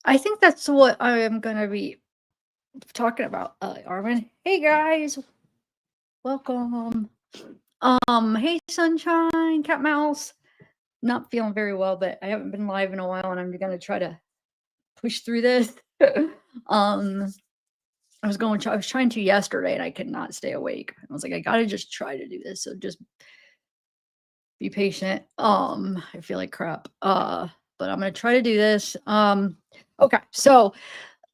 I think that's what I am gonna be talking about, Armin. Hey guys, welcome. Hey sunshine, cat mouse. Not feeling very well, but I haven't been live in a while, and I'm gonna try to push through this. um, I was trying to yesterday, and I could not stay awake. I was like, I gotta just try to do this. So just be patient. I feel like crap. But I'm gonna try to do this. Okay, so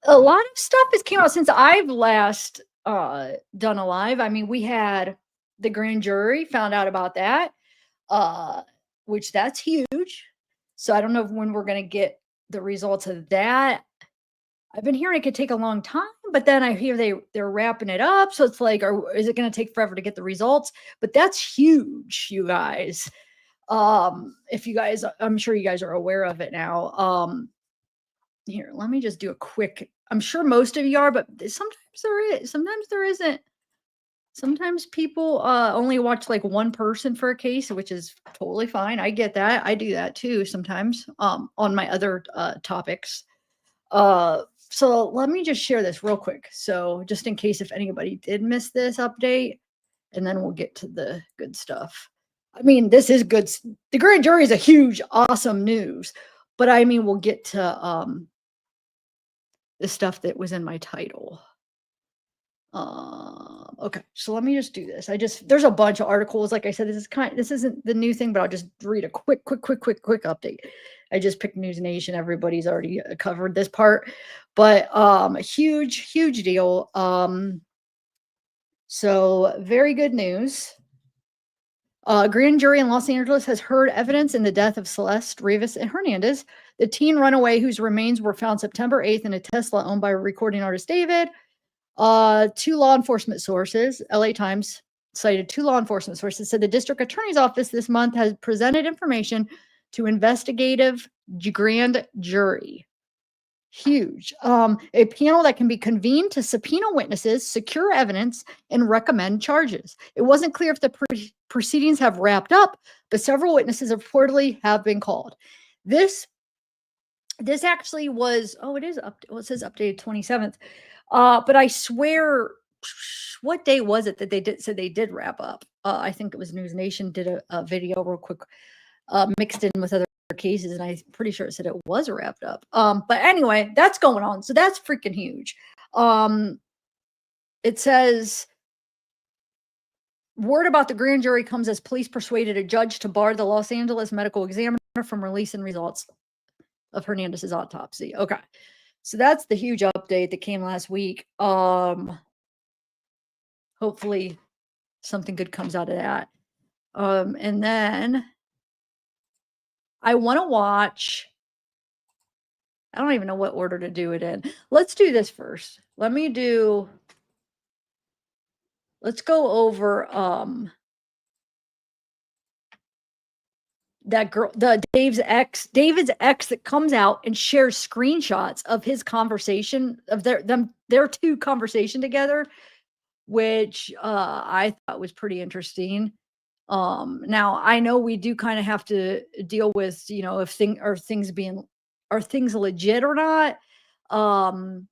a lot of stuff has came out since I've last done a live. I mean, we had the grand jury, found out about that, uh, which that's huge. So I don't know when we're gonna get the results of that. I've been hearing it could take a long time, but then I hear they're wrapping it up. So it's like, or is it gonna take forever to get the results? But that's huge, you guys. If you guys, I'm sure you guys are aware of it now. Here, let me just do a quick, I'm sure most of you are, but sometimes there is, sometimes there isn't. Sometimes people only watch like one person for a case, which is totally fine. I get that. I do that too sometimes on my other topics. So let me just share this real quick. So just in case if anybody did miss this update, and then we'll get to the good stuff. I mean, this is good. The grand jury is a huge, awesome news, but I mean, we'll get to the stuff that was in my title. Okay, so let me just do this. There's a bunch of articles. Like I said, this isn't the new thing, but I'll just read a quick update. I just picked News Nation. Everybody's already covered this part, but a huge deal. So very good news. Grand jury in Los Angeles has heard evidence in the death of Celeste Rivas and Hernandez, the teen runaway whose remains were found September 8th in a Tesla owned by recording artist David. Two law enforcement sources, LA Times cited two law enforcement sources, said the district attorney's office this month has presented information to investigative grand jury. Huge. A panel that can be convened to subpoena witnesses, secure evidence, and recommend charges. It wasn't clear if the proceedings have wrapped up, but several witnesses reportedly have been called. This actually was, oh, it is up. Well, it says updated 27th. But I swear, what day was it that they did wrap up? I think it was News Nation did a video real quick, mixed in with other cases, and I'm pretty sure it said it was wrapped up. But anyway, that's going on, so that's freaking huge. It says word about the grand jury comes as police persuaded a judge to bar the Los Angeles medical examiner from releasing results of Hernandez's autopsy. Okay. So that's the huge update that came last week. Hopefully something good comes out of that. And then I want to watch, I don't even know what order to do it in. Let's do this first. Let's go over that girl, David's ex that comes out and shares screenshots of his conversation of their two conversation together, which I thought was pretty interesting. Now I know we do kind of have to deal with, if are things legit or not. Um,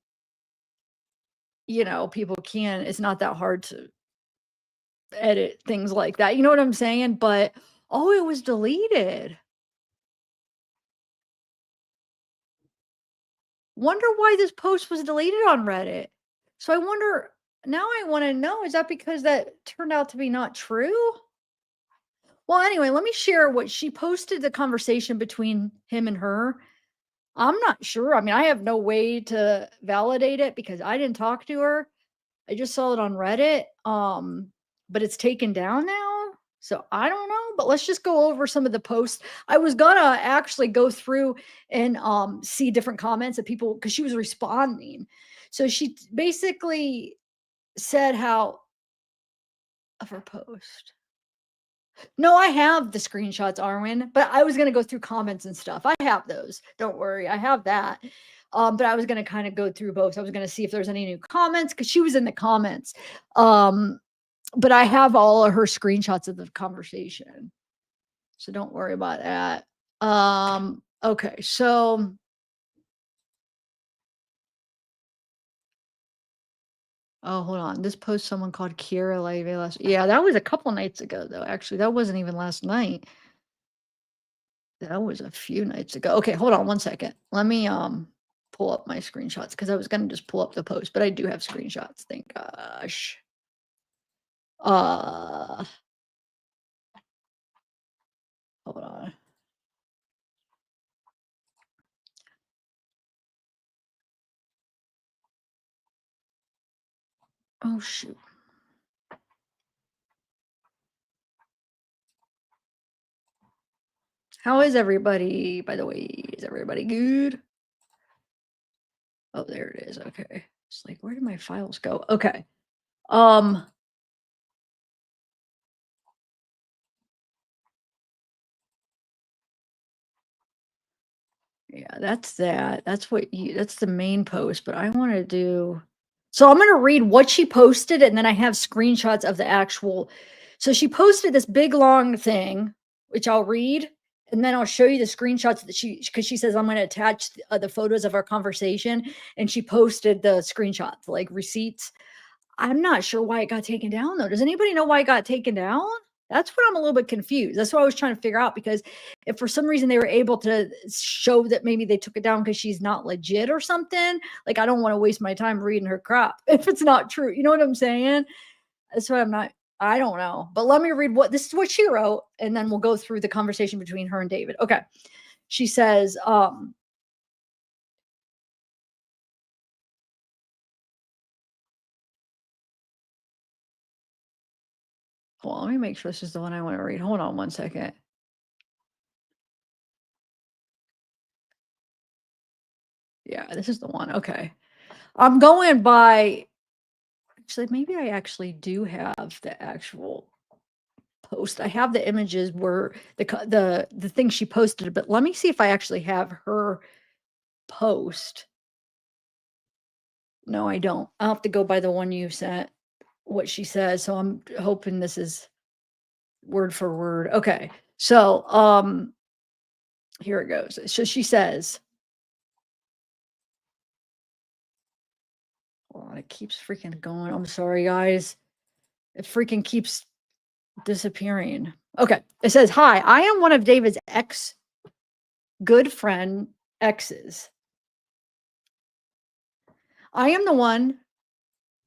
people it's not that hard to edit things like that. You know what I'm saying? But oh, it was deleted. Wonder why this post was deleted on Reddit. So I wonder, now I want to know, is that because that turned out to be not true? Well, anyway, let me share what she posted, the conversation between him and her. I'm not sure. I mean, I have no way to validate it because I didn't talk to her. I just saw it on Reddit. But it's taken down now. So I don't know, but let's just go over some of the posts. I was gonna actually go through and see different comments of people because she was responding. So she basically said how of her post. No, I have the screenshots, Arwen, but I was gonna go through comments and stuff. I have those. Don't worry, I have that. But I was gonna kind of go through both. I was gonna see if there's any new comments because she was in the comments. But I have all of her screenshots of the conversation, so don't worry about that. Okay, so Oh, hold on. This post someone called Kira Leve last. Yeah, that was a couple nights ago though. Actually, that wasn't even last night. That was a few nights ago. Okay, hold on one second. Let me pull up my screenshots because I was gonna just pull up the post, but I do have screenshots. Thank gosh. Uh Hold on. Oh shoot. How is everybody, by the way? Is everybody good? Oh, there it is. Okay. It's like, where did my files go? Okay. Um, yeah, that's that. That's the main post, but I want to do, so I'm going to read what she posted and then I have screenshots of the actual. So she posted this big long thing, which I'll read, and then I'll show you the screenshots that because she says I'm going to attach the photos of our conversation, and she posted the screenshots, like receipts. I'm not sure why it got taken down though. Does anybody know why it got taken down? That's what I'm a little bit confused. That's what I was trying to figure out, because if for some reason they were able to show that maybe they took it down because she's not legit or something, like I don't want to waste my time reading her crap if it's not true. You know what I'm saying? That's why I don't know. But let me read this is what she wrote, and then we'll go through the conversation between her and David. Okay. She says, well, let me make sure this is the one I want to read. Hold on one second. Yeah, this is the one. Okay. I'm going by, actually, maybe I actually do have the actual post. I have the images where the thing she posted, but let me see if I actually have her post. No, I don't. I'll have to go by the one you sent, what she says. So I'm hoping this is word for word. Okay. So, here it goes. So she says, hold on, it keeps freaking going. I'm sorry, guys. It freaking keeps disappearing. Okay. It says, "Hi, I am one of David's good friend exes. I am the one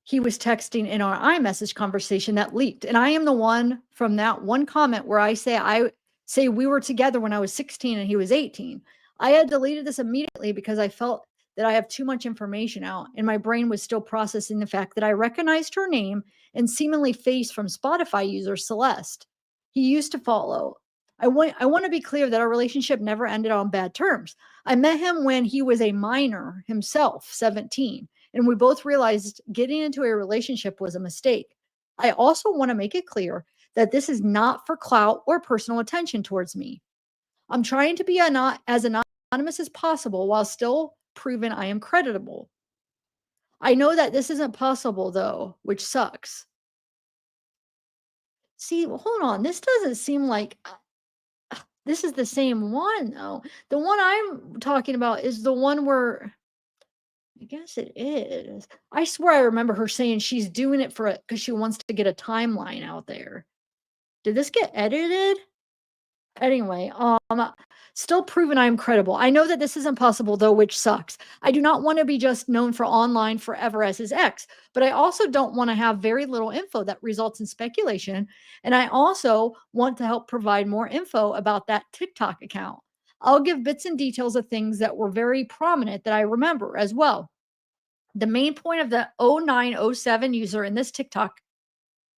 he was texting in our iMessage conversation that leaked. And I am the one from that one comment where I say we were together when I was 16 and he was 18. I had deleted this immediately because I felt that I have too much information out, and my brain was still processing the fact that I recognized her name and seemingly face from Spotify user Celeste. He used to follow. I want to be clear that our relationship never ended on bad terms. I met him when he was a minor himself, 17, and we both realized getting into a relationship was a mistake. I also want to make it clear that this is not for clout or personal attention towards me. I'm trying to be as anonymous as possible while still proving I am creditable. I know that this isn't possible though, which sucks." See, hold on. This doesn't seem like this is the same one though. The one I'm talking about is the one where, I guess it is. I swear I remember her saying she's doing it because she wants to get a timeline out there. Did this get edited? Anyway, still proving I'm credible. I know that this isn't possible though, which sucks. I do not want to be just known for online forever as his ex, but I also don't want to have very little info that results in speculation. And I also want to help provide more info about that TikTok account. I'll give bits and details of things that were very prominent that I remember as well. The main point of the 0907 user in his TikTok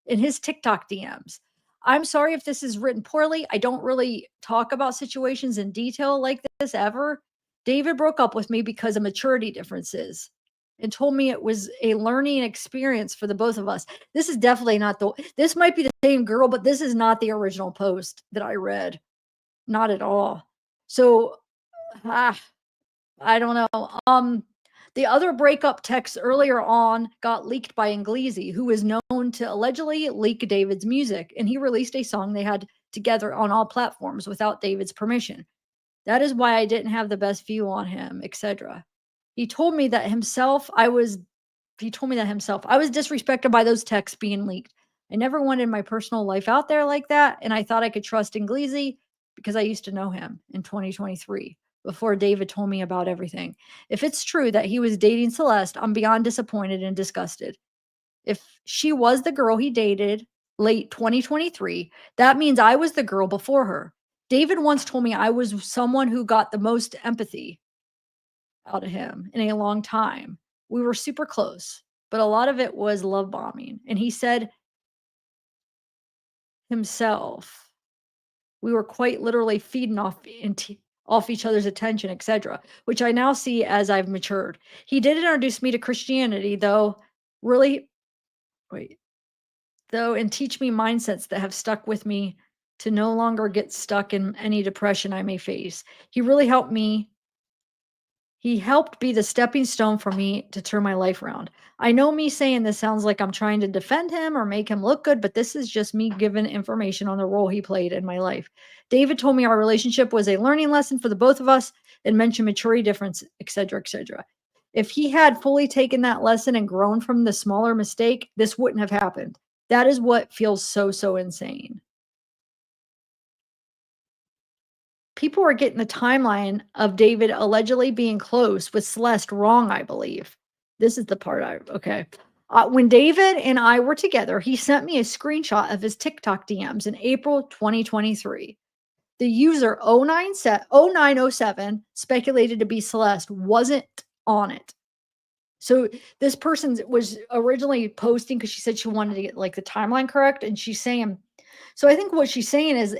DMs. I'm sorry if this is written poorly. I don't really talk about situations in detail like this ever. David broke up with me because of maturity differences and told me it was a learning experience for the both of us. This is definitely not this might be the same girl, but this is not the original post that I read. Not at all. So, ah, I don't know. The other breakup text earlier on got leaked by Inglesi, who is known to allegedly leak David's music, and he released a song they had together on all platforms without David's permission. That is why I didn't have the best view on him, etc. He told me that himself I was he told me that himself. I was disrespected by those texts being leaked. I never wanted my personal life out there like that, and I thought I could trust Inglesi because I used to know him in 2023 before David told me about everything. If it's true that he was dating Celeste, I'm beyond disappointed and disgusted. If she was the girl he dated late 2023, that means I was the girl before her. David once told me I was someone who got the most empathy out of him in a long time. We were super close, but a lot of it was love bombing. And he said himself, we were quite literally feeding off each other's attention, etc., which I now see as I've matured. He did introduce me to Christianity, though, really, wait, though, and teach me mindsets that have stuck with me to no longer get stuck in any depression I may face. He really helped me. He helped be the stepping stone for me to turn my life around. I know me saying this sounds like I'm trying to defend him or make him look good, but this is just me giving information on the role he played in my life. David told me our relationship was a learning lesson for the both of us and mentioned maturity difference, etc., etc. If he had fully taken that lesson and grown from the smaller mistake, this wouldn't have happened. That is what feels so insane. People are getting the timeline of David allegedly being close with Celeste wrong, I believe. This is the part okay. When David and I were together, he sent me a screenshot of his TikTok DMs in April 2023. The user 0907 speculated to be Celeste wasn't on it. So this person was originally posting because she said she wanted to get like the timeline correct. And she's saying, so I think what she's saying is,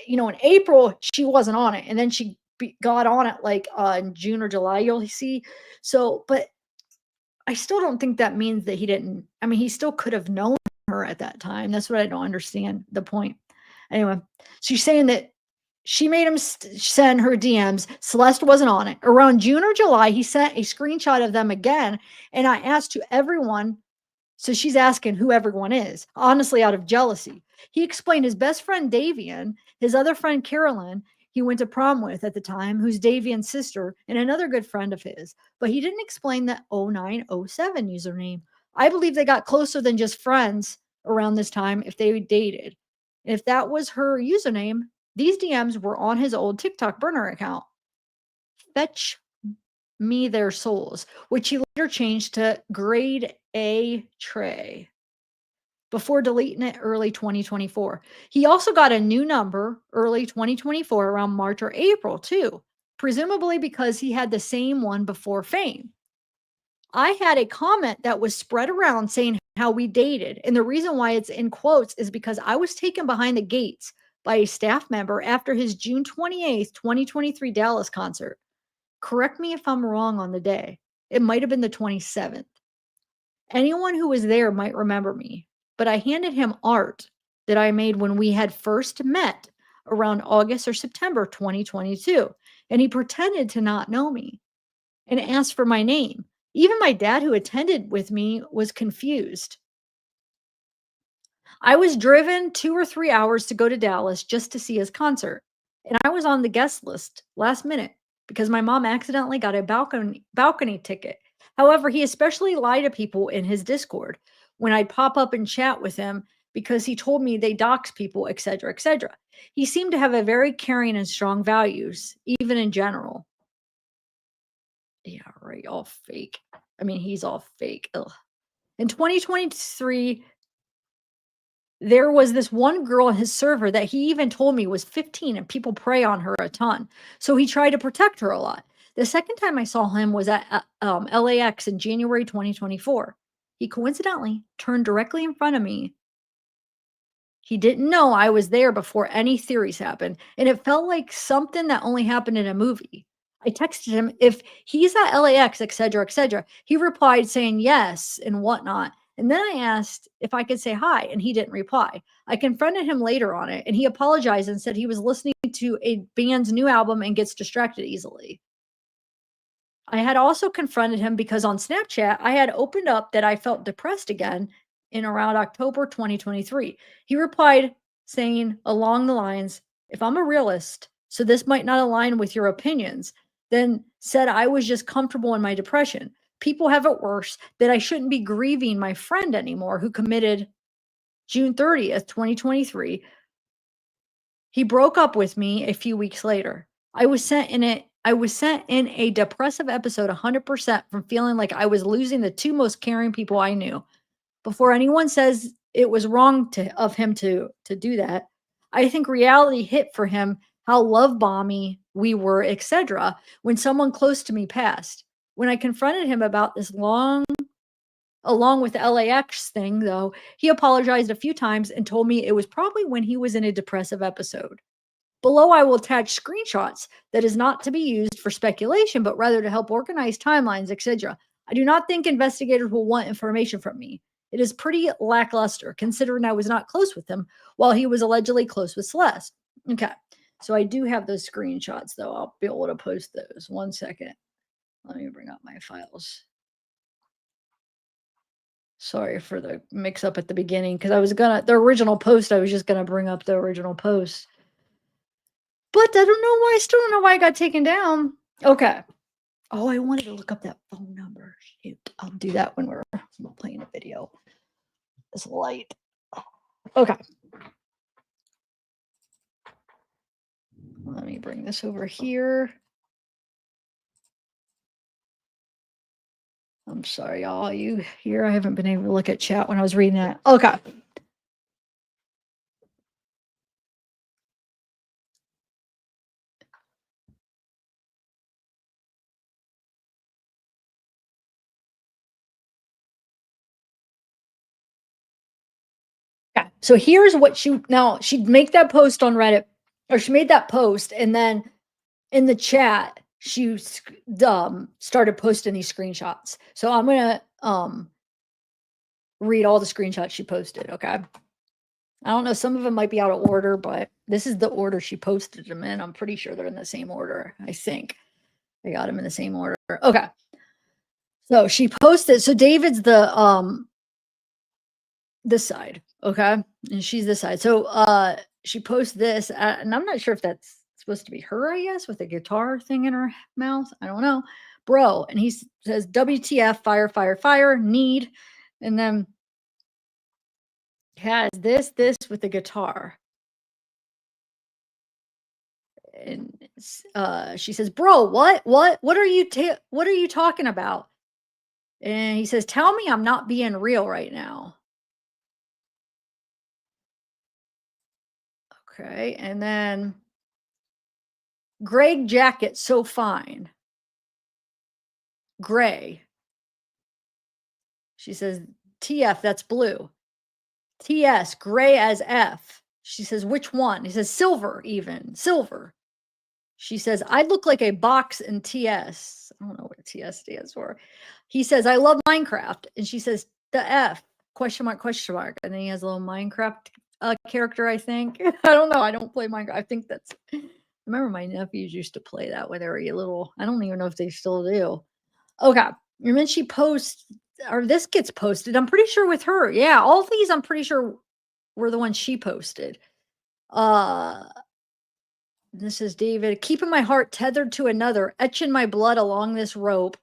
in April, she wasn't on it. And then she got on it like in June or July, you'll see. So, but I still don't think that means that he didn't. I mean, he still could have known her at that time. That's what I don't understand the point. Anyway, she's saying that she made him send her DMs. Celeste wasn't on it. Around June or July, he sent a screenshot of them again. And I asked to everyone. So she's asking who everyone is, honestly, out of jealousy. He explained his best friend, Davian, his other friend, Carolyn, he went to prom with at the time, who's Davian's sister, and another good friend of his. But he didn't explain that 0907 username. I believe they got closer than just friends around this time if they dated. If that was her username, these DMs were on his old TikTok burner account. Fetch me their souls, which he later changed to grade A Trey before deleting it early 2024. He also got a new number early 2024 around March or April too, presumably because he had the same one before fame. I had a comment that was spread around saying how we dated. And the reason why it's in quotes is because I was taken behind the gates by a staff member after his June 28th, 2023 Dallas concert. Correct me if I'm wrong on the day. It might have been the 27th. Anyone who was there might remember me, but I handed him art that I made when we had first met around August or September 2022, and he pretended to not know me and asked for my name. Even my dad, who attended with me, was confused. I was driven 2 or 3 hours to go to Dallas just to see his concert, and I was on the guest list last minute because my mom accidentally got a balcony ticket. However, he especially lied to people in his Discord when I'd pop up and chat with him because he told me they dox people, etc., etc. He seemed to have a very caring and strong values, even in general. Yeah, right, all fake. I mean, he's all fake. Ugh. In 2023, there was this one girl on his server that he even told me was 15 and people prey on her a ton. So he tried to protect her a lot. The second time I saw him was at LAX in January 2024. He coincidentally turned directly in front of me. He didn't know I was there before any theories happened, and it felt like something that only happened in a movie. I texted him if he's at LAX, etc., etc. He replied saying yes and whatnot. And then I asked if I could say hi, and he didn't reply. I confronted him later on it, and he apologized and said he was listening to a band's new album and gets distracted easily. I had also confronted him because on Snapchat, I had opened up that I felt depressed again in around October 2023. He replied saying along the lines, if I'm a realist, so this might not align with your opinions, then said I was just comfortable in my depression. People have it worse, that I shouldn't be grieving my friend anymore who committed June 30th, 2023. He broke up with me a few weeks later. I was sent in a depressive episode 100% from feeling like I was losing the two most caring people I knew. Before anyone says it was wrong of him to do that, I think reality hit for him, how love bomby we were, etc. when someone close to me passed. When I confronted him about this along with the LAX thing, though, he apologized a few times and told me it was probably when he was in a depressive episode. Below, I will attach screenshots that is not to be used for speculation, but rather to help organize timelines, etc. I do not think investigators will want information from me. It is pretty lackluster, considering I was not close with him while he was allegedly close with Celeste. Okay, so I do have those screenshots, though. I'll be able to post those. One second. Let me bring up my files. Sorry for the mix up at the beginning, because the original post, I was just gonna bring up the original post. But I don't know why, I still don't know why I got taken down. Okay. Oh, I wanted to look up that phone number. Shoot, I'll do that when we're playing a video. This light. Okay. Let me bring this over here. I'm sorry, y'all. You here? I haven't been able to look at chat when I was reading that. Okay. Okay. So here's what she'd make that post on Reddit, or she made that post, and then in the chat, she started posting these screenshots. So I'm gonna read all the screenshots she posted. Okay. I don't know. Some of them might be out of order, but this is the order she posted them in. I'm pretty sure they're in the same order. I think I got them in the same order. Okay. So she posted. So David's this side. Okay. And she's this side. So she posts this, and I'm not sure if that's supposed to be her, I guess, with a guitar thing in her mouth. I don't know. Bro. And he says, WTF, fire, fire, fire, need. And then has this with the guitar. And she says, bro, what are you talking about? And he says, tell me I'm not being real right now. Okay. And then Greg jacket, so fine. Gray. She says, TF, that's blue. TS, gray as F. She says, which one? He says, silver, even. Silver. She says, I look like a box in TS. I don't know what TS stands for. He says, I love Minecraft. And she says, the F, question mark, question mark. And then he has a little Minecraft character, I think. I don't know. I don't play Minecraft. I think that's, I remember my nephews used to play that when they were little. I don't even know if they still do. Okay. And then she posts, or this gets posted. I'm pretty sure with her. Yeah. All these, I'm pretty sure were the ones she posted. This is David, keeping my heart tethered to another, etching my blood along this rope.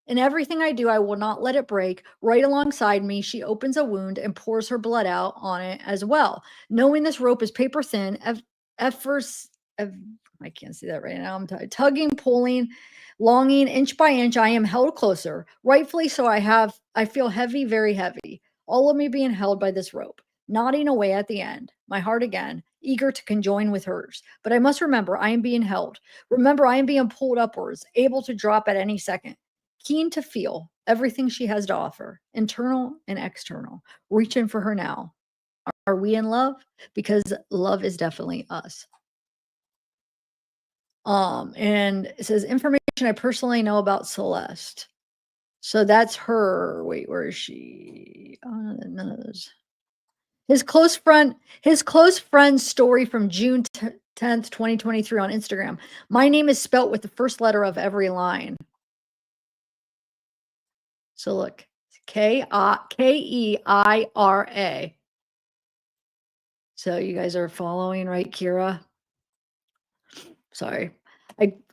In everything I do, I will not let it break. Right alongside me, she opens a wound and pours her blood out on it as well. Knowing this rope is paper thin, at first, I can't see that right now. I'm tugging, pulling, longing, inch by inch, I am held closer. Rightfully so, I feel heavy, very heavy. All of me being held by this rope, nodding away at the end. My heart again, eager to conjoin with hers. But I must remember I am being held. Remember, I am being pulled upwards, able to drop at any second. Keen to feel everything she has to offer, internal and external. Reaching for her now. Are we in love? Because love is definitely us. And it says information I personally know about Celeste. So that's her. Wait, where is she? Oh, none of those. His close friend's story from June 10th, 2023 on Instagram. My name is spelt with the first letter of every line. So look, Keira. So you guys are following, right, Kira? Sorry.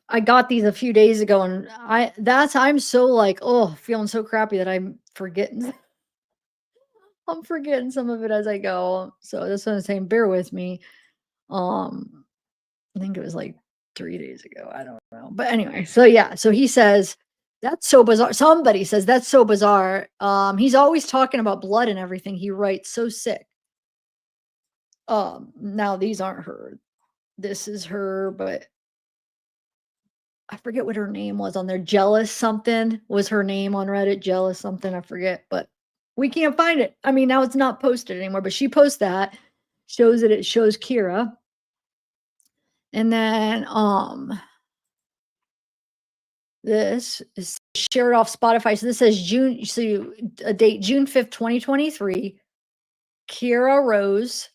I got these a few days ago, and I'm so like, oh, feeling so crappy that I'm forgetting. I'm forgetting some of it as I go. So that's what I'm saying. Bear with me. Um, I think it was like 3 days ago. I don't know. But anyway, so yeah. So he says, that's so bizarre. Somebody says that's so bizarre. He's always talking about blood and everything. He writes so sick. Now these aren't her. This is her, but I forget what her name was on there. Jealous something was her name on Reddit. Jealous something. I forget, but we can't find it. I mean, now it's not posted anymore, but she posts that, shows that it shows Kira. And then this is shared off Spotify. So this says June, so a date June 5th, 2023. Kira Rose.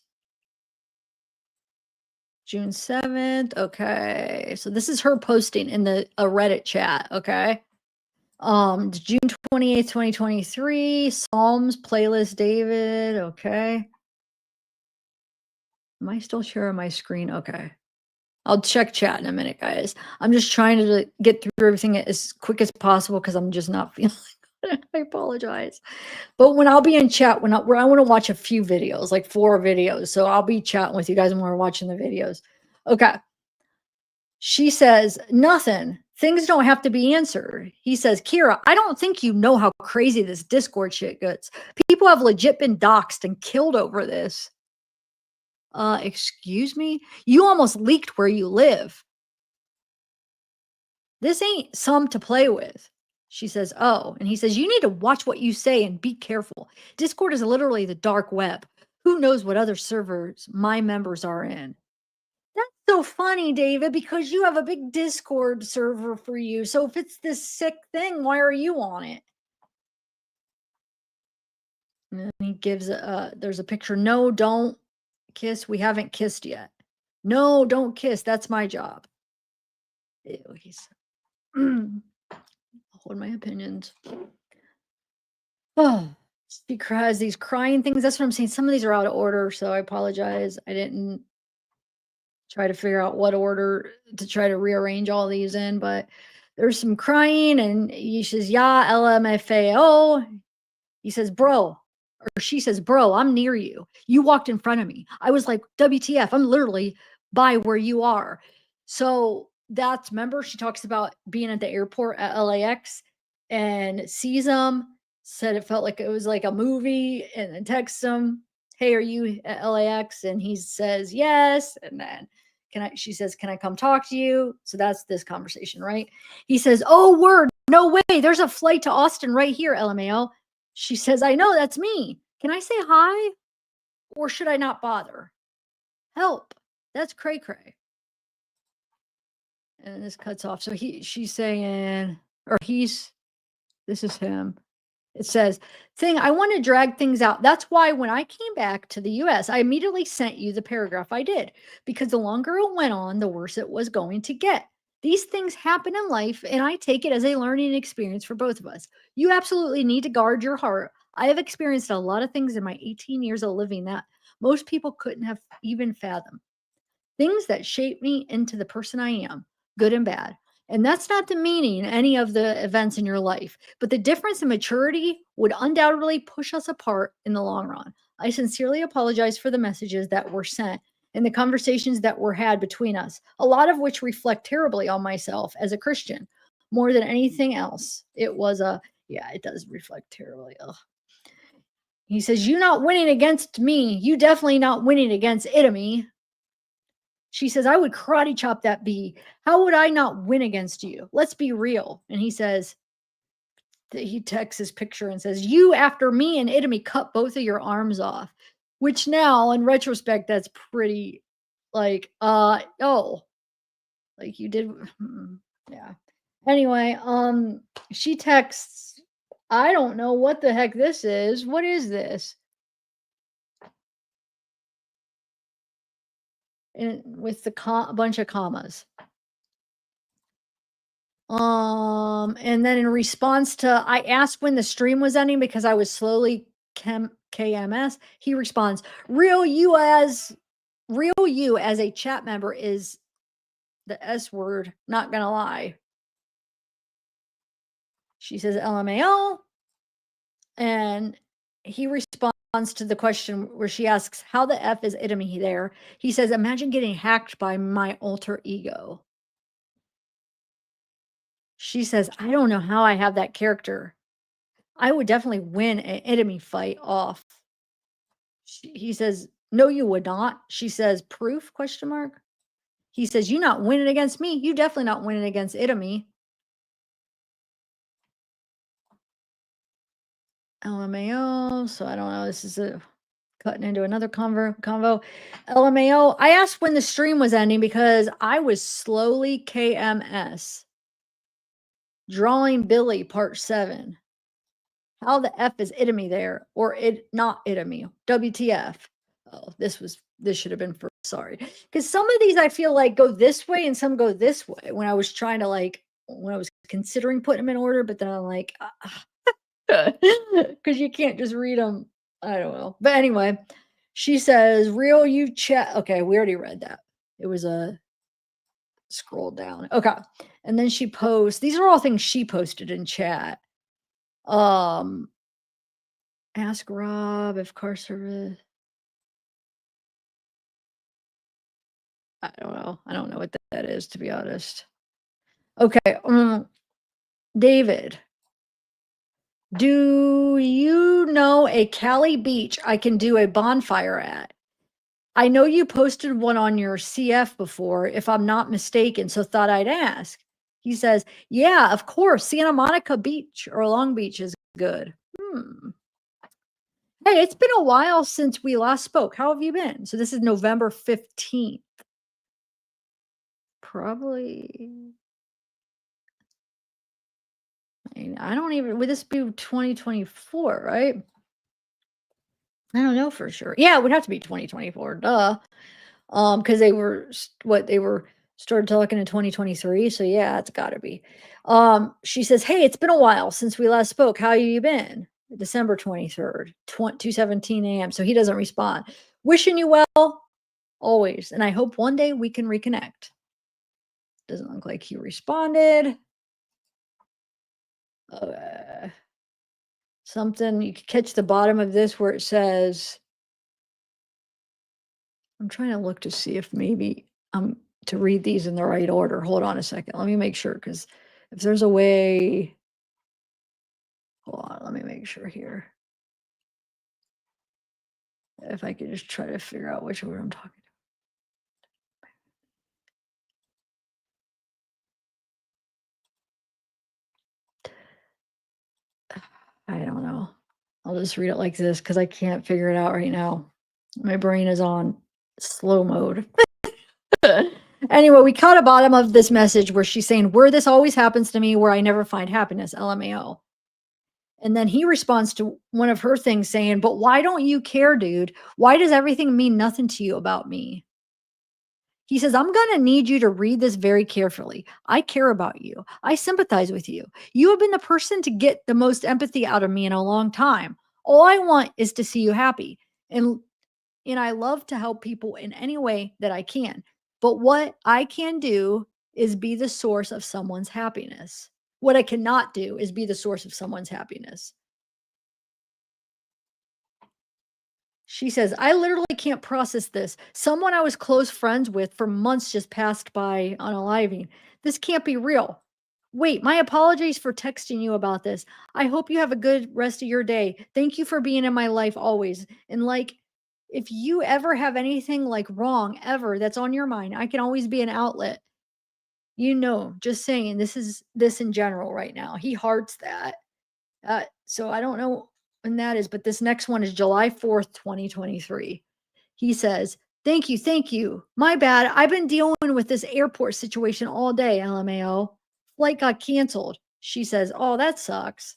June 7th. Okay. So this is her posting in the a Reddit chat. Okay. June 28th, 2023. Psalms playlist David. Okay. Am I still sharing my screen? Okay. I'll check chat in a minute, guys. I'm just trying to get through everything as quick as possible because I'm just not feeling good. I apologize. But when I'll be in chat, where I want to watch a few videos, like 4 videos. So I'll be chatting with you guys when we're watching the videos. Okay. She says, nothing. Things don't have to be answered. He says, Kira, I don't think you know how crazy this Discord shit gets. People have legit been doxxed and killed over this. Excuse me? You almost leaked where you live. This ain't some to play with. She says, oh. And he says, you need to watch what you say and be careful. Discord is literally the dark web. Who knows what other servers my members are in? That's so funny, David, because you have a big Discord server for you. So if it's this sick thing, why are you on it? And he gives there's a picture. No, don't kiss. We haven't kissed yet. No, don't kiss. That's my job. Ew, he's hold my opinions. Oh, she cries these crying things. That's what I'm saying. Some of these are out of order, so I apologize. I didn't try to figure out what order to try to rearrange all these in, but there's some crying, and he says, "Yeah, LMFAO." He says, "Bro," or she says, "Bro, I'm near you. You walked in front of me." I was like, "WTF? I'm literally by where you are." So that's, remember, she talks about being at the airport at LAX and sees him, said it felt like it was like a movie, and then texts him, "Hey, are you at LAX?" And he says, "Yes." And then she says, "Can I come talk to you?" So that's this conversation, right? He says, "Oh, word, no way. There's a flight to Austin right here, LMAO." She says, "I know, that's me. Can I say hi? Or should I not bother? Help. That's cray cray." And this cuts off. So she's saying, or this is him. It says, "Thing, I want to drag things out. That's why when I came back to the US, I immediately sent you the paragraph I did, because the longer it went on, the worse it was going to get. These things happen in life, and I take it as a learning experience for both of us. You absolutely need to guard your heart. I have experienced a lot of things in my 18 years of living that most people couldn't have even fathomed. Things that shape me into the person I am, good and bad. And that's not demeaning any of the events in your life, but the difference in maturity would undoubtedly push us apart in the long run. I sincerely apologize for the messages that were sent and the conversations that were had between us, a lot of which reflect terribly on myself as a Christian. More than anything else, it was yeah, it does reflect terribly. Ugh. He says, "You not winning against me. You definitely not winning against Itami." She says, "I would karate chop that bee. How would I not win against you? Let's be real." And he says, he texts his picture and says, "You after me and Itami cut both of your arms off." Which now, in retrospect, that's pretty like, oh, like you did. Yeah. Anyway, she texts, "I don't know what the heck this is. What is this?" And with the bunch of commas. And then in response to, I asked when the stream was ending because I was slowly KMS, he responds, real you as a chat member is the S word, not gonna lie. She says LMAO, and he responds to the question where she asks, how the F is enemy there? He says, imagine getting hacked by my alter ego. She says, I don't know how I have that character. I would definitely win an enemy fight off. He says, no, you would not. She says, proof? Question mark. He says, you not winning against me. You definitely not winning against enemy. LMAO. So I don't know. This is a cutting into another convo. LMAO. I asked when the stream was ending because I was slowly KMS. Drawing Billy Part 7. How the F is enemy there? Or it not enemy. WTF. Oh, this should have been first. Sorry. Because some of these I feel like go this way and some go this way when I was trying to when I was considering putting them in order, but then I'm like, because you can't just read them. I don't know. But anyway, she says, real you chat. Okay, we already read that. It was a scroll down. Okay. And then she posts, these are all things she posted in chat. Ask Rob if car service. I don't know. I don't know what that is, to be honest. Okay. David, do you know a Cali beach I can do a bonfire at? I know you posted one on your CF before, if I'm not mistaken, so thought I'd ask. He says, yeah, of course. Santa Monica Beach or Long Beach is good. Hey, it's been a while since we last spoke. How have you been? So this is November 15th. Probably. I don't even, would this be 2024, right? I don't know for sure. Yeah, it would have to be 2024. Duh. Because they were started talking in 2023. So yeah, it's gotta be. She says, hey, it's been a while since we last spoke. How you been? December 23rd, 2:17 a.m. So he doesn't respond. Wishing you well always. And I hope one day we can reconnect. Doesn't look like he responded. Something you could catch the bottom of this where it says, I'm trying to look to see if maybe to read these in the right order. Hold on a second. Let me make sure, because if there's a way, hold on, let me make sure here. If I could just try to figure out which word I'm talking about. I don't know. I'll just read it like this because I can't figure it out right now. My brain is on slow mode. Anyway, we caught a bottom of this message where she's saying, where this always happens to me, where I never find happiness, LMAO. And then he responds to one of her things saying, but why don't you care, dude? Why does everything mean nothing to you about me? He says, I'm going to need you to read this very carefully. I care about you. I sympathize with you. You have been the person to get the most empathy out of me in a long time. All I want is to see you happy. And I love to help people in any way that I can. But what I can do is be the source of someone's happiness. What I cannot do is be the source of someone's happiness. She says, I literally can't process this. Someone I was close friends with for months just passed by unaliving. This can't be real. Wait, my apologies for texting you about this. I hope you have a good rest of your day. Thank you for being in my life always. And if you ever have anything wrong ever that's on your mind, I can always be an outlet. Just saying, this in general right now. He hearts that. So I don't know when that is, but this next one is July 4th, 2023. He says, thank you. Thank you. My bad. I've been dealing with this airport situation all day, LMAO. Flight got canceled. She says, oh, that sucks.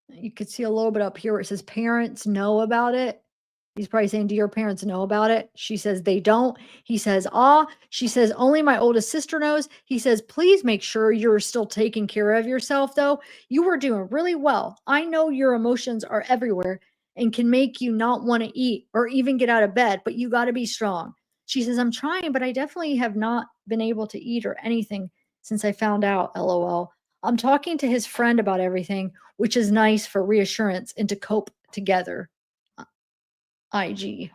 You could see a little bit up here where it says parents know about it. He's probably saying, do your parents know about it? She says, they don't. He says, she says, only my oldest sister knows. He says, please make sure you're still taking care of yourself, though. You were doing really well. I know your emotions are everywhere and can make you not want to eat or even get out of bed, but you got to be strong. She says, I'm trying, but I definitely have not been able to eat or anything since I found out. LOL. I'm talking to his friend about everything, which is nice for reassurance and to cope together. Uh, IG.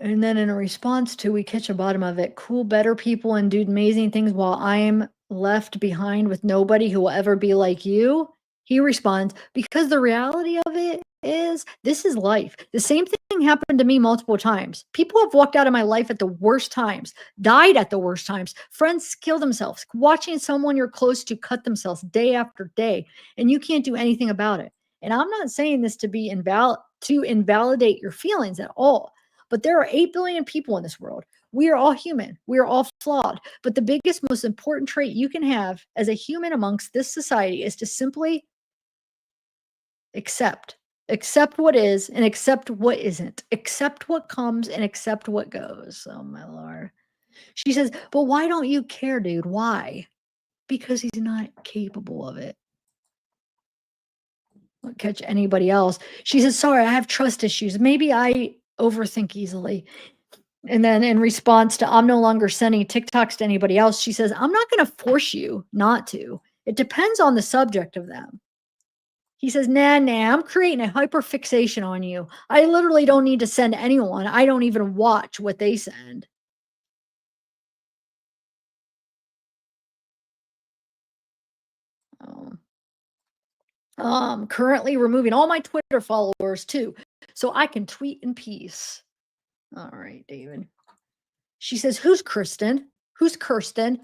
And then in a response to, we catch a bottom of it, cool, better people and do amazing things while I'm left behind with nobody who will ever be like you. He responds, because the reality of it is this is life. The same thing happened to me multiple times. People have walked out of my life at the worst times, died at the worst times, friends kill themselves, watching someone you're close to cut themselves day after day, and you can't do anything about it. And I'm not saying this to be to invalidate your feelings at all, but there are 8 billion people in this world. We are all human. We are all flawed. But the biggest, most important trait you can have as a human amongst this society is to simply accept. Accept what is and accept what isn't. Accept what comes and accept what goes. Oh, my Lord. She says, but why don't you care, dude? Why? Because he's not capable of it. Won't catch anybody else. She says, sorry, I have trust issues. Maybe I overthink easily. And then in response to, I'm no longer sending TikToks to anybody else, she says, I'm not going to force you not to. It depends on the subject of them. He says, nah, I'm creating a hyper fixation on you. I literally don't need to send anyone. I don't even watch what they send. Currently removing all my Twitter followers too, so I can tweet in peace. All right, David. She says, who's Kristen? Who's Kirsten?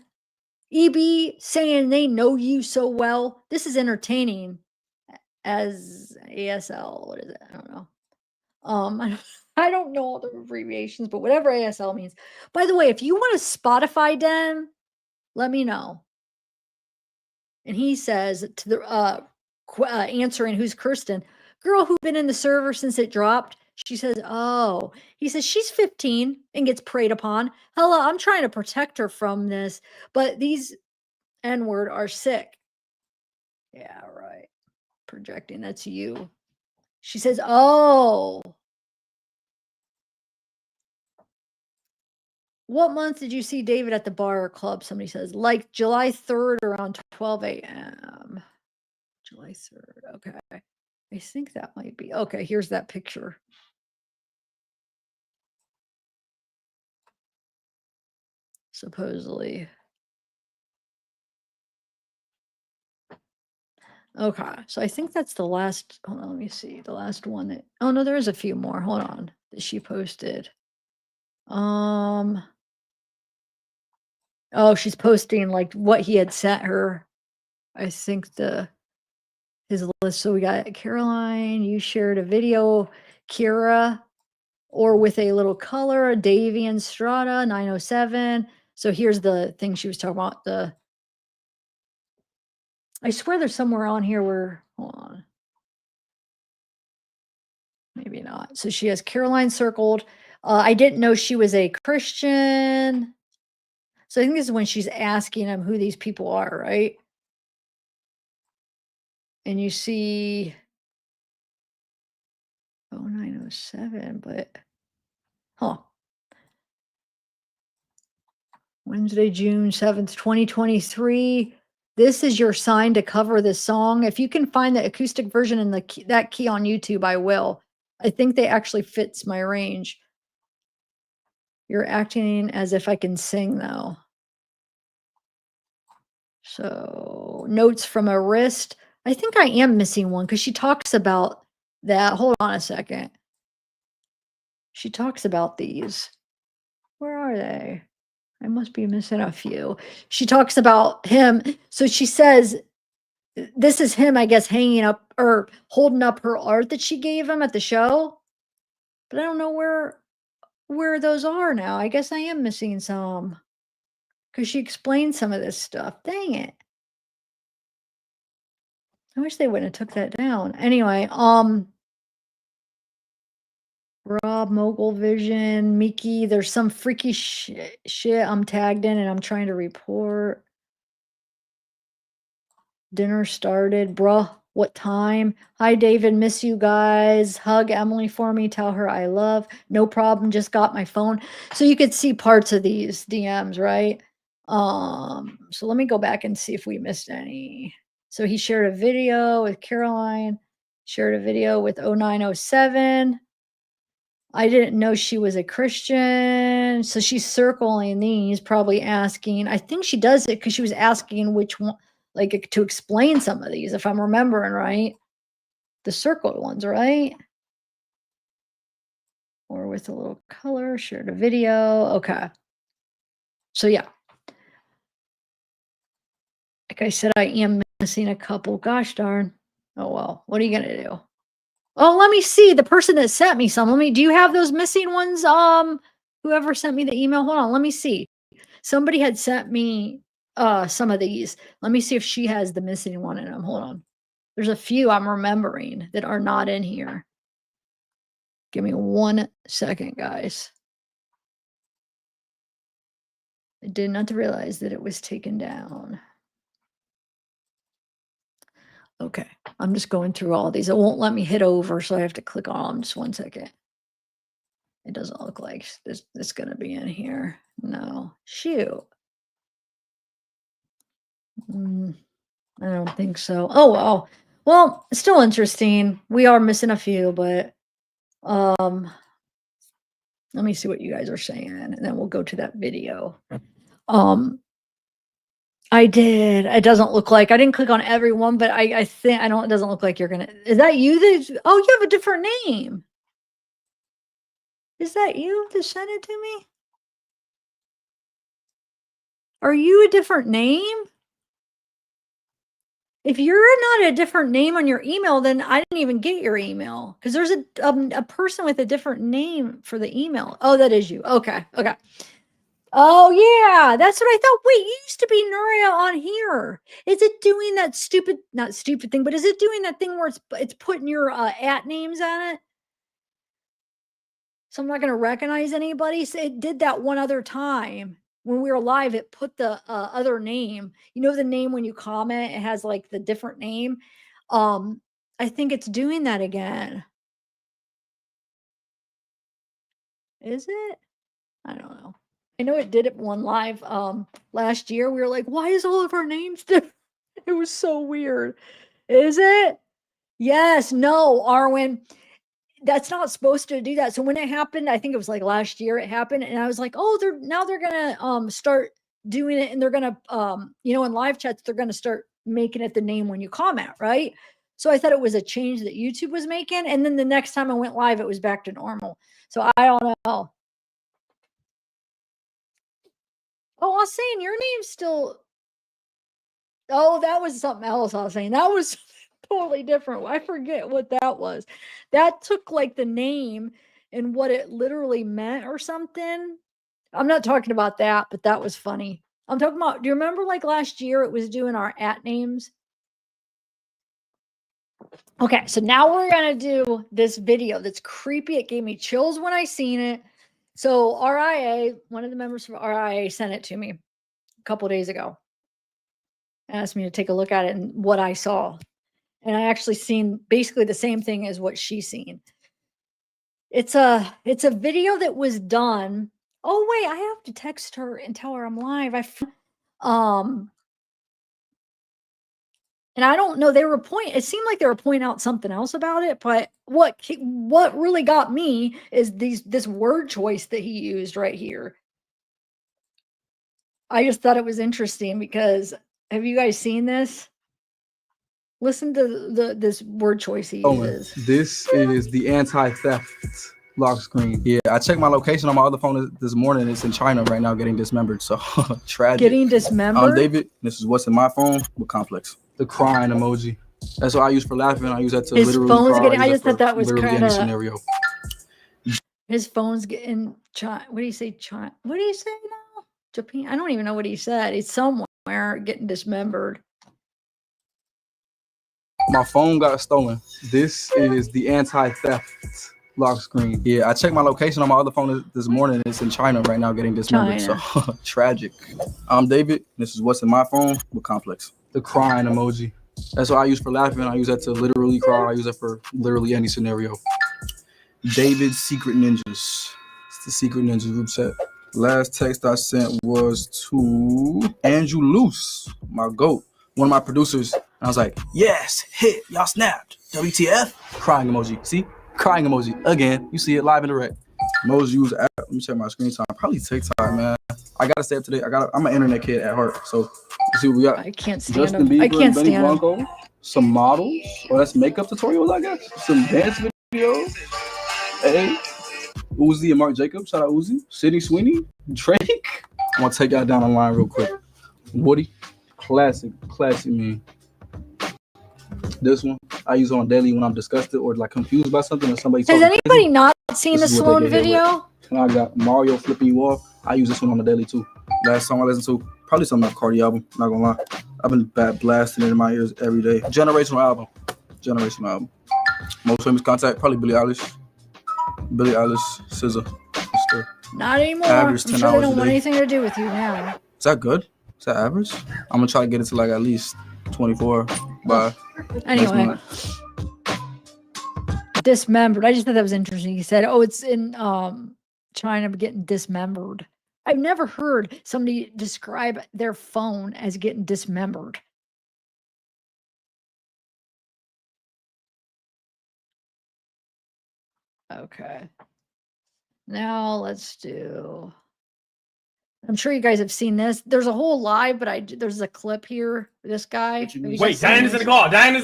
EB saying they know you so well. This is entertaining as ASL. What is it? I don't know. I don't know all the abbreviations, but whatever ASL means. By the way, if you want a Spotify den, let me know. And he says to the answering who's Kirsten, girl who been in the server since it dropped. She says, oh, he says she's 15 and gets preyed upon. Hello, I'm trying to protect her from this, but these N-word are sick. Yeah, right. Projecting, that's you. She says, oh. What month did you see David at the bar or club? Somebody says, like July 3rd around 12 a.m. July 3rd. Okay. I think that might be. Okay, here's that picture. Supposedly. Okay, so I think that's the last. Hold on, let me see. The last one that. Oh no, there is a few more. Hold on, that she posted. Oh, she's posting like what he had sent her. I think his list. So we got Caroline. You shared a video, Kira, or with a little color, Davian Strata 907. So here's the thing she was talking about. I swear there's somewhere on here where. Hold on. Maybe not. So she has Caroline circled. I didn't know she was a Christian. So I think this is when she's asking him who these people are, right? And you see 0907, but huh. Wednesday, June 7th, 2023. This is your sign to cover this song. If you can find the acoustic version in that key on YouTube, I will. I think they actually fits my range. You're acting as if I can sing though. So notes from a wrist. I think I am missing one because she talks about that. Hold on a second. She talks about these. Where are they? I must be missing a few. She talks about him. So she says, this is him, I guess, hanging up or holding up her art that she gave him at the show. But I don't know where those are now. I guess I am missing some because she explained some of this stuff. Dang it. I wish they wouldn't have took that down. Anyway, Rob, Mogul Vision, Miki, there's some freaky shit I'm tagged in and I'm trying to report. Dinner started, bruh. What time? Hi, David. Miss you guys. Hug Emily for me. Tell her I love. No problem. Just got my phone. So you could see parts of these DMs, right? So let me go back and see if we missed any. So he shared a video with Caroline, shared a video with 0907. I didn't know she was a Christian. So she's circling these, probably asking. I think she does it because she was asking which one, like to explain some of these, if I'm remembering right. The circled ones, right? Or with a little color, shared a video. Okay. So yeah. Like I said, I am missing a couple. Gosh darn. Oh well. What are you gonna do? Oh, let me see. The person that sent me some. Do you have those missing ones? Whoever sent me the email. Hold on, let me see. Somebody had sent me some of these. Let me see if she has the missing one in them. Hold on. There's a few I'm remembering that are not in here. Give me 1 second, guys. I did not realize that it was taken down. Okay, I'm just going through all these. It won't let me hit over, so I have to click on them. Just 1 second. It doesn't look like this is going to be in here. No. Shoot. I don't think so. Oh, wow. Well, it's still interesting. We are missing a few, but let me see what you guys are saying, and then we'll go to that video. I did. It doesn't look like I didn't click on everyone, but I think I don't. It doesn't look like you're gonna. Is that you? Oh, you have a different name. Is that you that sent it to me? Are you a different name? If you're not a different name on your email, then I didn't even get your email because there's a person with a different name for the email. Oh, that is you. Okay. Okay. Oh yeah, that's what I thought. Wait, you used to be Nuria on here. Is it doing that stupid, not stupid thing, but is it doing that thing where it's putting your at names on it? So I'm not going to recognize anybody. So it did that one other time when we were live. It put the other name. You know the name when you comment, it has like the different name. I think it's doing that again. Is it? I don't know. I know it did it one live last year. We were like, why is all of our names different? It was so weird. Is it? Yes. No, Arwen. That's not supposed to do that. So when it happened, I think it was like last year it happened, and I was like, oh, they're gonna start doing it, and they're gonna in live chats, they're gonna start making it the name when you comment, right? So I thought it was a change that YouTube was making, and then the next time I went live, it was back to normal. So I don't know. Oh, I was saying your name's still. Oh, that was something else I was saying. That was totally different. I forget what that was. That took like the name and what it literally meant or something. I'm not talking about that, but that was funny. I'm talking about, do you remember like last year it was doing our at names? Okay, so now we're going to do this video that's creepy. It gave me chills when I seen it. So RIA, one of the members of RIA sent it to me a couple days ago. Asked me to take a look at it and what I saw. And I actually seen basically the same thing as what she's seen. It's a video that was done. Oh wait, I have to text her and tell her I'm live. And I don't know, it seemed like they were pointing out something else about it, but what really got me is this word choice that he used right here. I just thought it was interesting because have you guys seen this? Listen to this word choice he uses. This is the anti-theft lock screen. Yeah, I checked my location on my other phone this morning. It's in China right now, getting dismembered. So tragic. Getting dismembered? David, this is what's in my phone with complex. The crying emoji. That's what I use for laughing. I use that to his literally phone's cry. getting. I just thought that was kind of scenario. His phone's getting. What do you say? What do you say now? Japan. I don't even know what he said. It's somewhere getting dismembered. My phone got stolen. This is the anti-theft lock screen. Yeah, I checked my location on my other phone this morning. It's in China right now, getting dismembered. So tragic. I'm David. This is what's in my phone with complex. The crying emoji. That's what I use for laughing. I use that to literally cry. I use that for literally any scenario. David's Secret Ninjas. It's the Secret Ninjas group chat. Last text I sent was to Andrew Luce, my GOAT, one of my producers. And I was like, yes, hit, y'all snapped. WTF? Crying emoji. See? Crying emoji. Again, you see it live and direct. Most used app. Let me check my screen time. Probably TikTok, man. I gotta stay up to date. I'm an internet kid at heart. So you see what we got. I can't stand Justin him. Bieber I can't and Benny stand him. Blanco. Some models. Oh, that's makeup tutorials, I guess. Some dance videos. Hey. Uzi and Mark Jacobs. Shout out Uzi. Sydney Sweeney. Drake. I'm gonna take y'all down the line real quick. Woody. Classic me. This one I use on daily when I'm disgusted or like confused by something or somebody. Has anybody crazy. not seen the Sloan video? And I got Mario flipping you off. I use this one on the daily too. Last song I listened to, probably some of Cardi album. Not gonna lie, I've been blasting it in my ears every day. Generational album. Most famous contact, probably Billie Eilish, SZA. Not anymore. Average 10 I'm sure they hours don't a want day. anything to do with you now. Is that good? Is that average? I'm gonna try to get it to like at least 24 by anyway. Dismembered. I just thought that was interesting. He said, "Oh, it's in China getting dismembered." I've never heard somebody describe their phone as getting dismembered. Okay. Now let's do. I'm sure you guys have seen this. There's a whole live, but there's a clip here. This guy. Wait, Diana's in the call. Diana,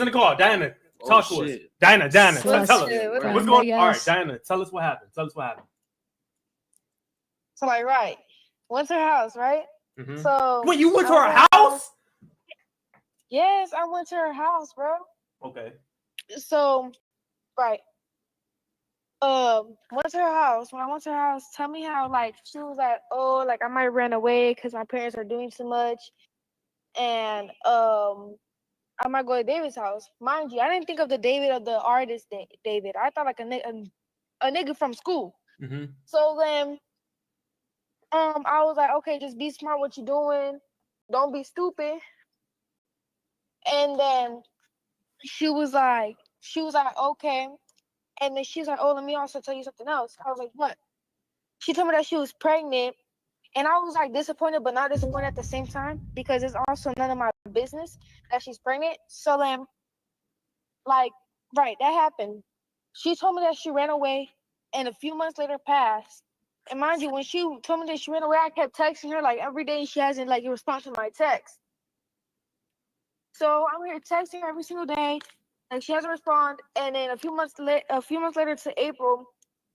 talk to us. Diana, tell us. What's going on? All right, Diana, tell us what happened. So like, right, went to her house, right? Mm-hmm. So wait, you went to her house? Yes, I went to her house, bro. Okay. So, right. Went to her house. When I went to her house, tell me how like she was like, oh, like I might run away because my parents are doing too much, and I might go to David's house. Mind you, I didn't think of the David of the artist David. I thought like a nigga from school. Mm-hmm. So then, I was like, okay, just be smart what you're doing. Don't be stupid. And then she was like, okay. And then she was like, oh, let me also tell you something else. I was like, what? She told me that she was pregnant. And I was like disappointed, but not disappointed at the same time because it's also none of my business that she's pregnant. So then, like, right, that happened. She told me that she ran away and a few months later passed. And mind you, when she told me that she ran away, I kept texting her like every day. She hasn't like responded to my text. So I'm here texting her every single day. Like she hasn't responded. And then a few months later to April,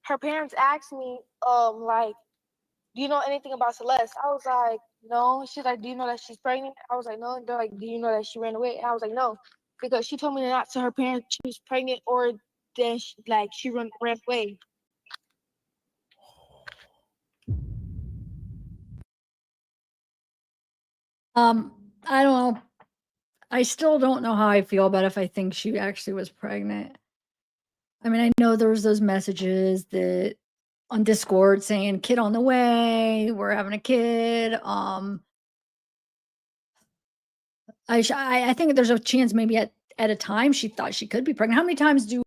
her parents asked me, like, do you know anything about Celeste? I was like, no. She's like, do you know that she's pregnant? I was like, no. They're like, do you know that she ran away? And I was like, no, because she told me not to her parents she was pregnant or then she ran away. I don't know. I still don't know how I feel about if I think she actually was pregnant. I mean, I know there was those messages that on Discord saying kid on the way, we're having a kid. I think there's a chance maybe at a time she thought she could be pregnant. How many times do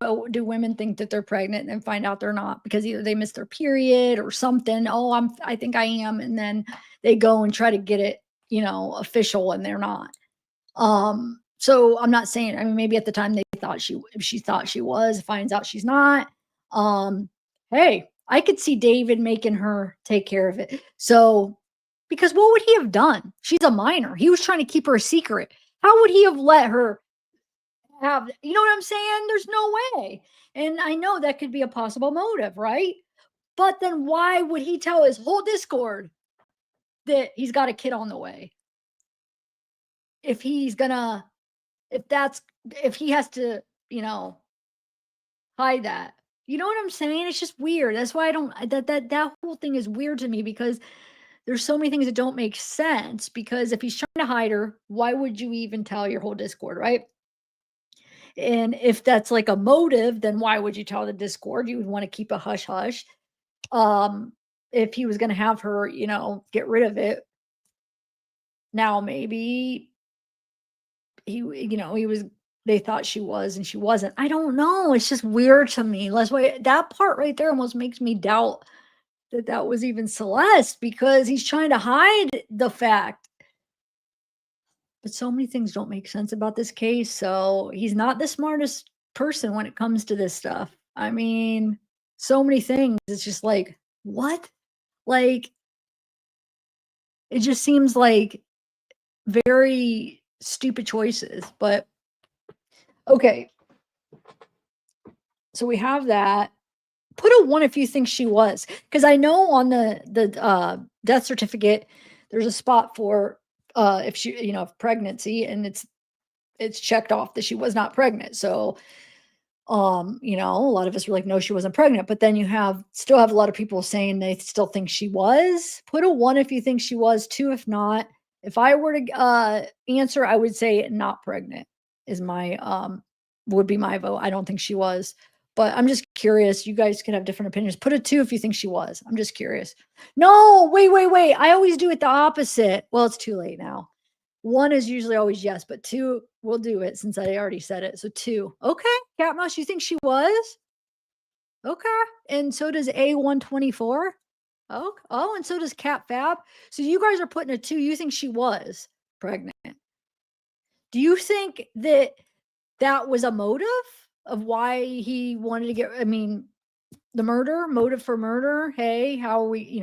women think that they're pregnant and find out they're not because either they missed their period or something? Oh, I think I am, and then they go and try to get it, official, and they're not. So I'm not saying. I mean, maybe at the time she thought she was, finds out she's not. Hey, I could see David making her take care of it. So. Because what would he have done? She's a minor. He was trying to keep her a secret. How would he have let her have, you know what I'm saying? There's no way. And I know that could be a possible motive, right? But then why would he tell his whole Discord that he's got a kid on the way? If he has to, hide that. You know what I'm saying? It's just weird. That's why I don't, that whole thing is weird to me because there's so many things that don't make sense because if he's trying to hide her, why would you even tell your whole Discord, right? And if that's like a motive, then why would you tell the Discord? You would want to keep a hush hush. If he was going to have her, get rid of it. Now maybe they thought she was and she wasn't. I don't know. It's just weird to me. That's why that part right there almost makes me doubt that was even Celeste, because he's trying to hide the fact. But so many things don't make sense about this case. So he's not the smartest person when it comes to this stuff. I mean, so many things. It's just like, what? Like, it just seems like very stupid choices. But okay. So we have that. Put a 1 if you think she was, because I know on the death certificate there's a spot for if she, if pregnancy, and it's checked off that she was not pregnant. So a lot of us were like, no, she wasn't pregnant. But then you still have a lot of people saying they still think she was. Put a 1 if you think she was, 2 if not. If I were to answer, I would say not pregnant is would be my vote. I don't think she was. But I'm just curious. You guys can have different opinions. Put a 2 if you think she was. I'm just curious. No, wait. I always do it the opposite. Well, it's too late now. 1 is usually always yes, but 2, we'll do it since I already said it. So 2. Okay. Cat Mouse, you think she was? Okay. And so does A124. Oh, and so does Cat Fab. So you guys are putting a 2. You think she was pregnant. Do you think that was a motive of why he wanted to get, the motive for murder? Hey, how are we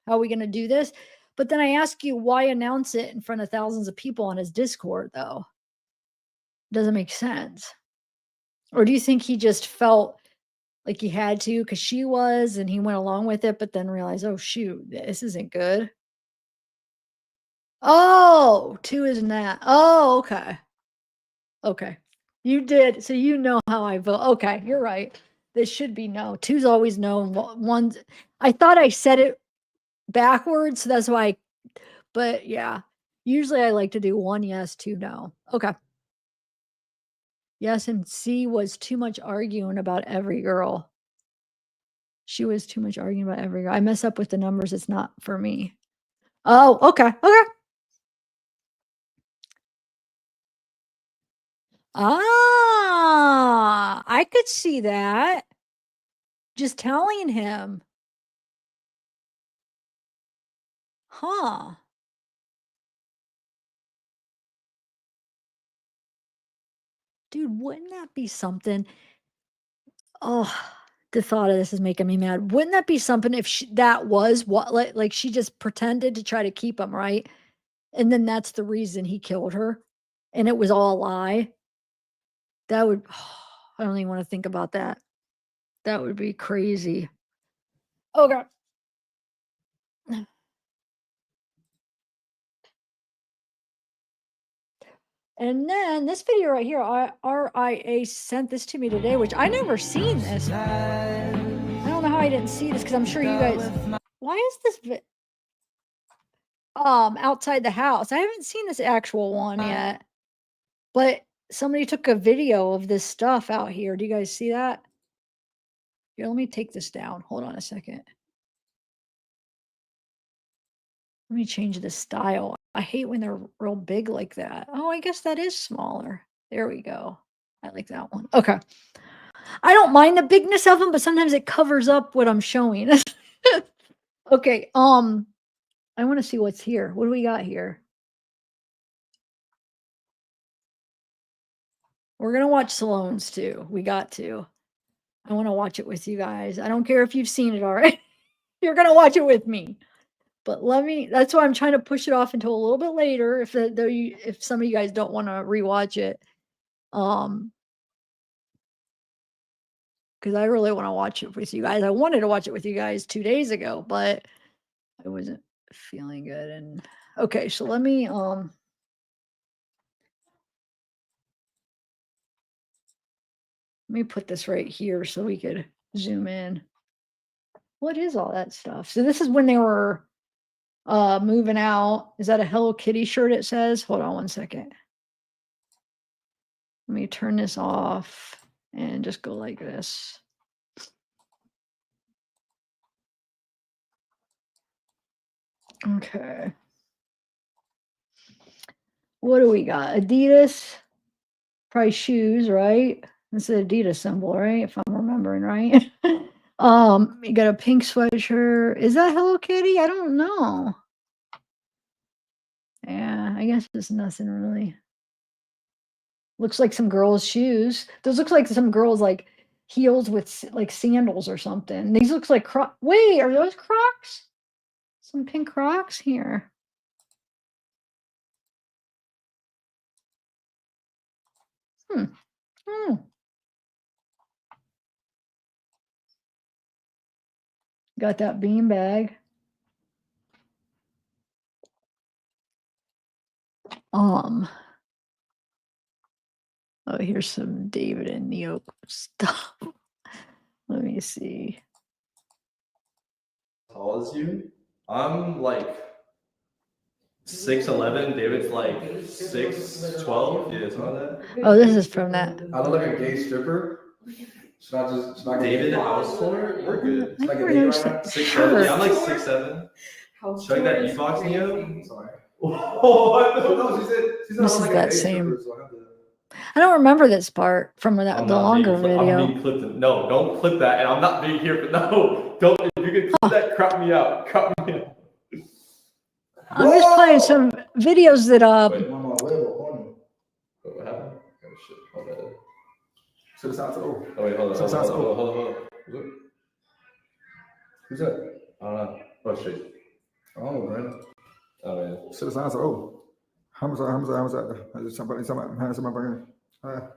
going to do this? But then I ask you, why announce it in front of thousands of people on his Discord, though? Doesn't make sense. Or do you think he just felt like he had to because she was, and he went along with it, but then realized, oh, shoot, this isn't good? Oh, 2 isn't that. Oh, okay. Okay. You did. So you know how I vote. Okay, you're right. This should be no. 2's always no. And one's, I thought I said it backwards. So that's why. But yeah, usually I like to do 1 yes, 2 no. Okay. Yes, and C was too much arguing about every girl. She was too much arguing about every girl. I mess up with the numbers. It's not for me. Oh, okay. Okay. Ah, I could see that. Just telling him. Huh. Dude, wouldn't that be something? Oh, the thought of this is making me mad. Wouldn't that be something if that was what, like she just pretended to try to keep him, right? And then that's the reason he killed her, and it was all a lie? That would, I don't even want to think about that. That would be crazy. Okay. And then this video right here, RIA sent this to me today, which I never seen this. I don't know how I didn't see this, because I'm sure you guys. Why is this outside the house? I haven't seen this actual one yet, but somebody took a video of this stuff out here. Do you guys see that? Here, let me take this down. Hold on a second. Let me change the style. I hate when they're real big like that. Oh, I guess that is smaller. There we go. I like that one. Okay. I don't mind the bigness of them, but sometimes it covers up what I'm showing. Okay. I want to see what's here. What do we got here? We're going to watch Sloan's too. We got to. I want to watch it with you guys. I don't care if you've seen it already. You're going to watch it with me. But that's why I'm trying to push it off until a little bit later. If some of you guys don't want to rewatch it. Because I really want to watch it with you guys. I wanted to watch it with you guys 2 days ago, but I wasn't feeling good. And okay, so let me put this right here so we could zoom in. What is all that stuff? So this is when they were moving out. Is that a Hello Kitty shirt it says? Hold on one second. Let me turn this off and just go like this. Okay. What do we got? Adidas, probably shoes, right? It's an Adidas symbol, right? If I'm remembering right. You got a pink sweatshirt. Is that Hello Kitty? I don't know. Yeah, I guess it's nothing really. Looks like some girls' shoes. Those looks like some girls like heels with like sandals or something. These looks like Wait, are those Crocs? Some pink Crocs here. Hmm. Hmm. Got that bean bag. Oh, here's some David and Neo stuff. Let me see. How tall is you? I'm like 6'11". David's like 6'12". Yeah, something like that. Oh, this is from that. I look like a gay stripper. Should I get David naked right house tour? We're good. I Should I get never naked noticed right that 6'7". shirt. Yeah, I'm like 6'7". Should I get that beatbox, Neo? now? Sorry. What? No, she said This I is look like that a gay same- stripper, so I have to. I don't remember this part from the I'm longer I'm video. being clipped. No, don't clip that. And I'm not being here. No, don't. If you can clip that, crop me out. Crop me out. I'm just playing some videos that Wait. Mama, huevo, What happened? Oh shit. Hold on. to the side to O. Oh wait, hold on. Sounds cool. Hold on. Who's that? I don't know. Oh shit. Oh, man. Oh yeah. To the side to O. Hamza. I just somebody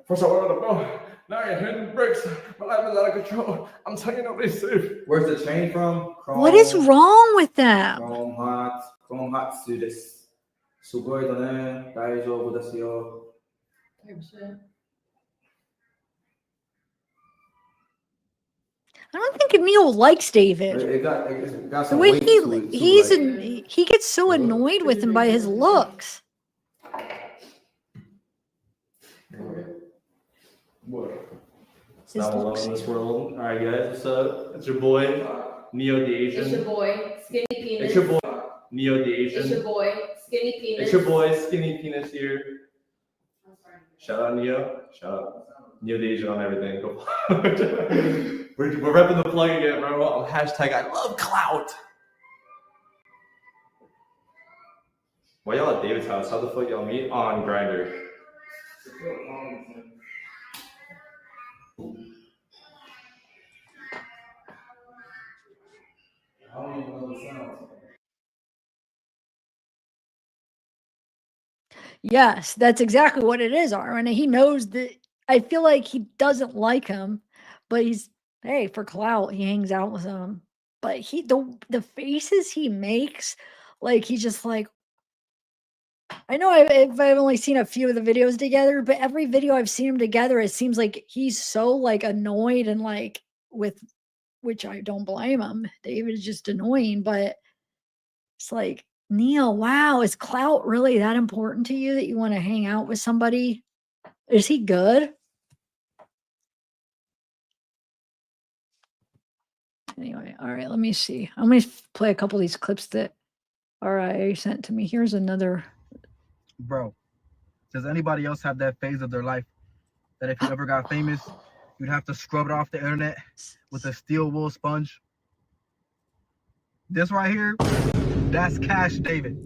first of all, bro. Now you're hitting the bricks. My life is out of control. I'm telling you, nobody's safe. Where's the chain from? Chrome, What is wrong with them? Chrome hot です。すごいだね。大丈夫ですよ。I don't think Neil likes David. It got The some way weight to it, too, he gets so annoyed with him by his looks. What? His Not alone looks. in this world. All right, guys. What's up? It's your boy, Neo the Asian. It's your boy, Skinny Penis. It's your boy, Neo the Asian. It's your boy, Skinny Penis. It's your boy, Skinny Penis here. Shout out Neo. Shout out Neo the Asian on everything. Go. we're repping the plug again, bro. Hashtag I love clout. Why y'all at David's house? How the fuck y'all meet? On Grindr. Yes, that's exactly what it is, Armin. He knows that. I feel like he doesn't like him, but hey, for clout, he hangs out with him. But the faces he makes, like he's just like. I know I've only seen a few of the videos together, but every video I've seen him together, it seems like he's so like annoyed and like which I don't blame him. David is just annoying, but it's like, Neil, wow, is clout really that important to you that you want to hang out with somebody? Is he good? Anyway, all right, let me see. I'm going to play a couple of these clips that RIA sent to me. Here's another. Bro, does anybody else have that phase of their life that if you ever got famous, you'd have to scrub it off the internet with a steel wool sponge? This right here, that's Cash David.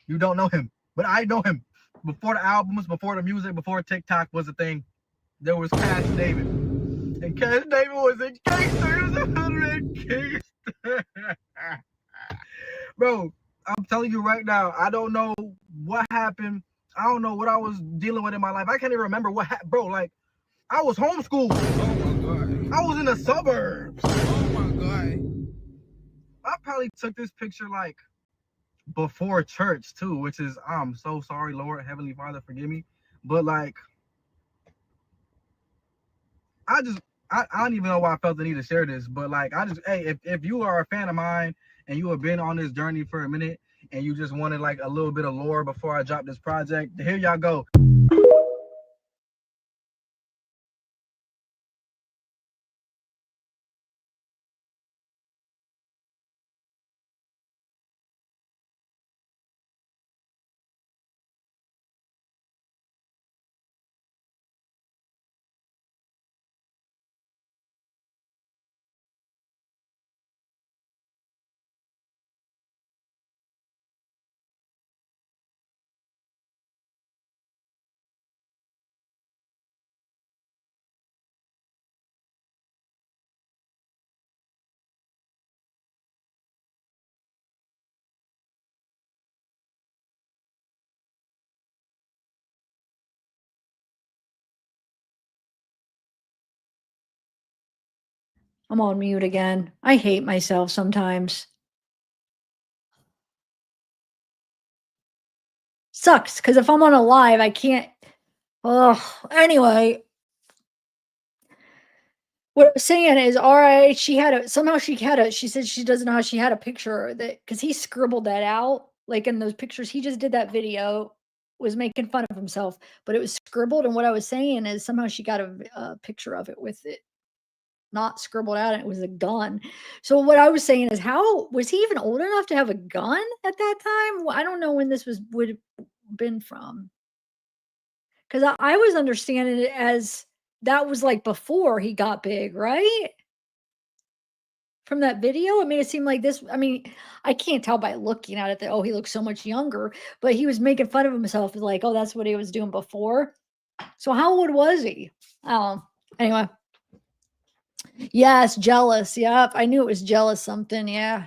You don't know him, but I know him. Before the albums, before the music, before TikTok was a thing, there was Cash David. And Cash David was a gangster. He was a hood gangster. Bro, I'm telling you right now, I don't know what happened. I don't know what I was dealing with in my life. I can't even remember what happened. Bro, like, I was homeschooled. Oh my God. I was in the suburbs. Oh my God. I probably took this picture like before church too, which is, I'm so sorry, Lord, Heavenly Father, forgive me. But like, I don't even know why I felt the need to share this, but like, hey, if you are a fan of mine and you have been on this journey for a minute and you just wanted like a little bit of lore before I drop this project, here y'all go. I'm on mute again. I hate myself sometimes. Sucks, because if I'm on a live, I can't. Oh, anyway. What I was saying is, all right, she said she doesn't know how she had a picture that, because he scribbled that out, like in those pictures. He just did that video, was making fun of himself, but it was scribbled. And what I was saying is somehow she got a picture of it with it not scribbled out, and it was a gun. So what I was saying is, how was he even old enough to have a gun at that time? Well, I don't know when this would have been from, because I was understanding it as that was like before he got big, right? From that video, it made it seem like this. I mean, I can't tell by looking at it that, oh, he looks so much younger, but he was making fun of himself, like, oh, that's what he was doing before. So how old was he? Oh, anyway. Yes, jealous. Yep, I knew it was jealous something. Yeah.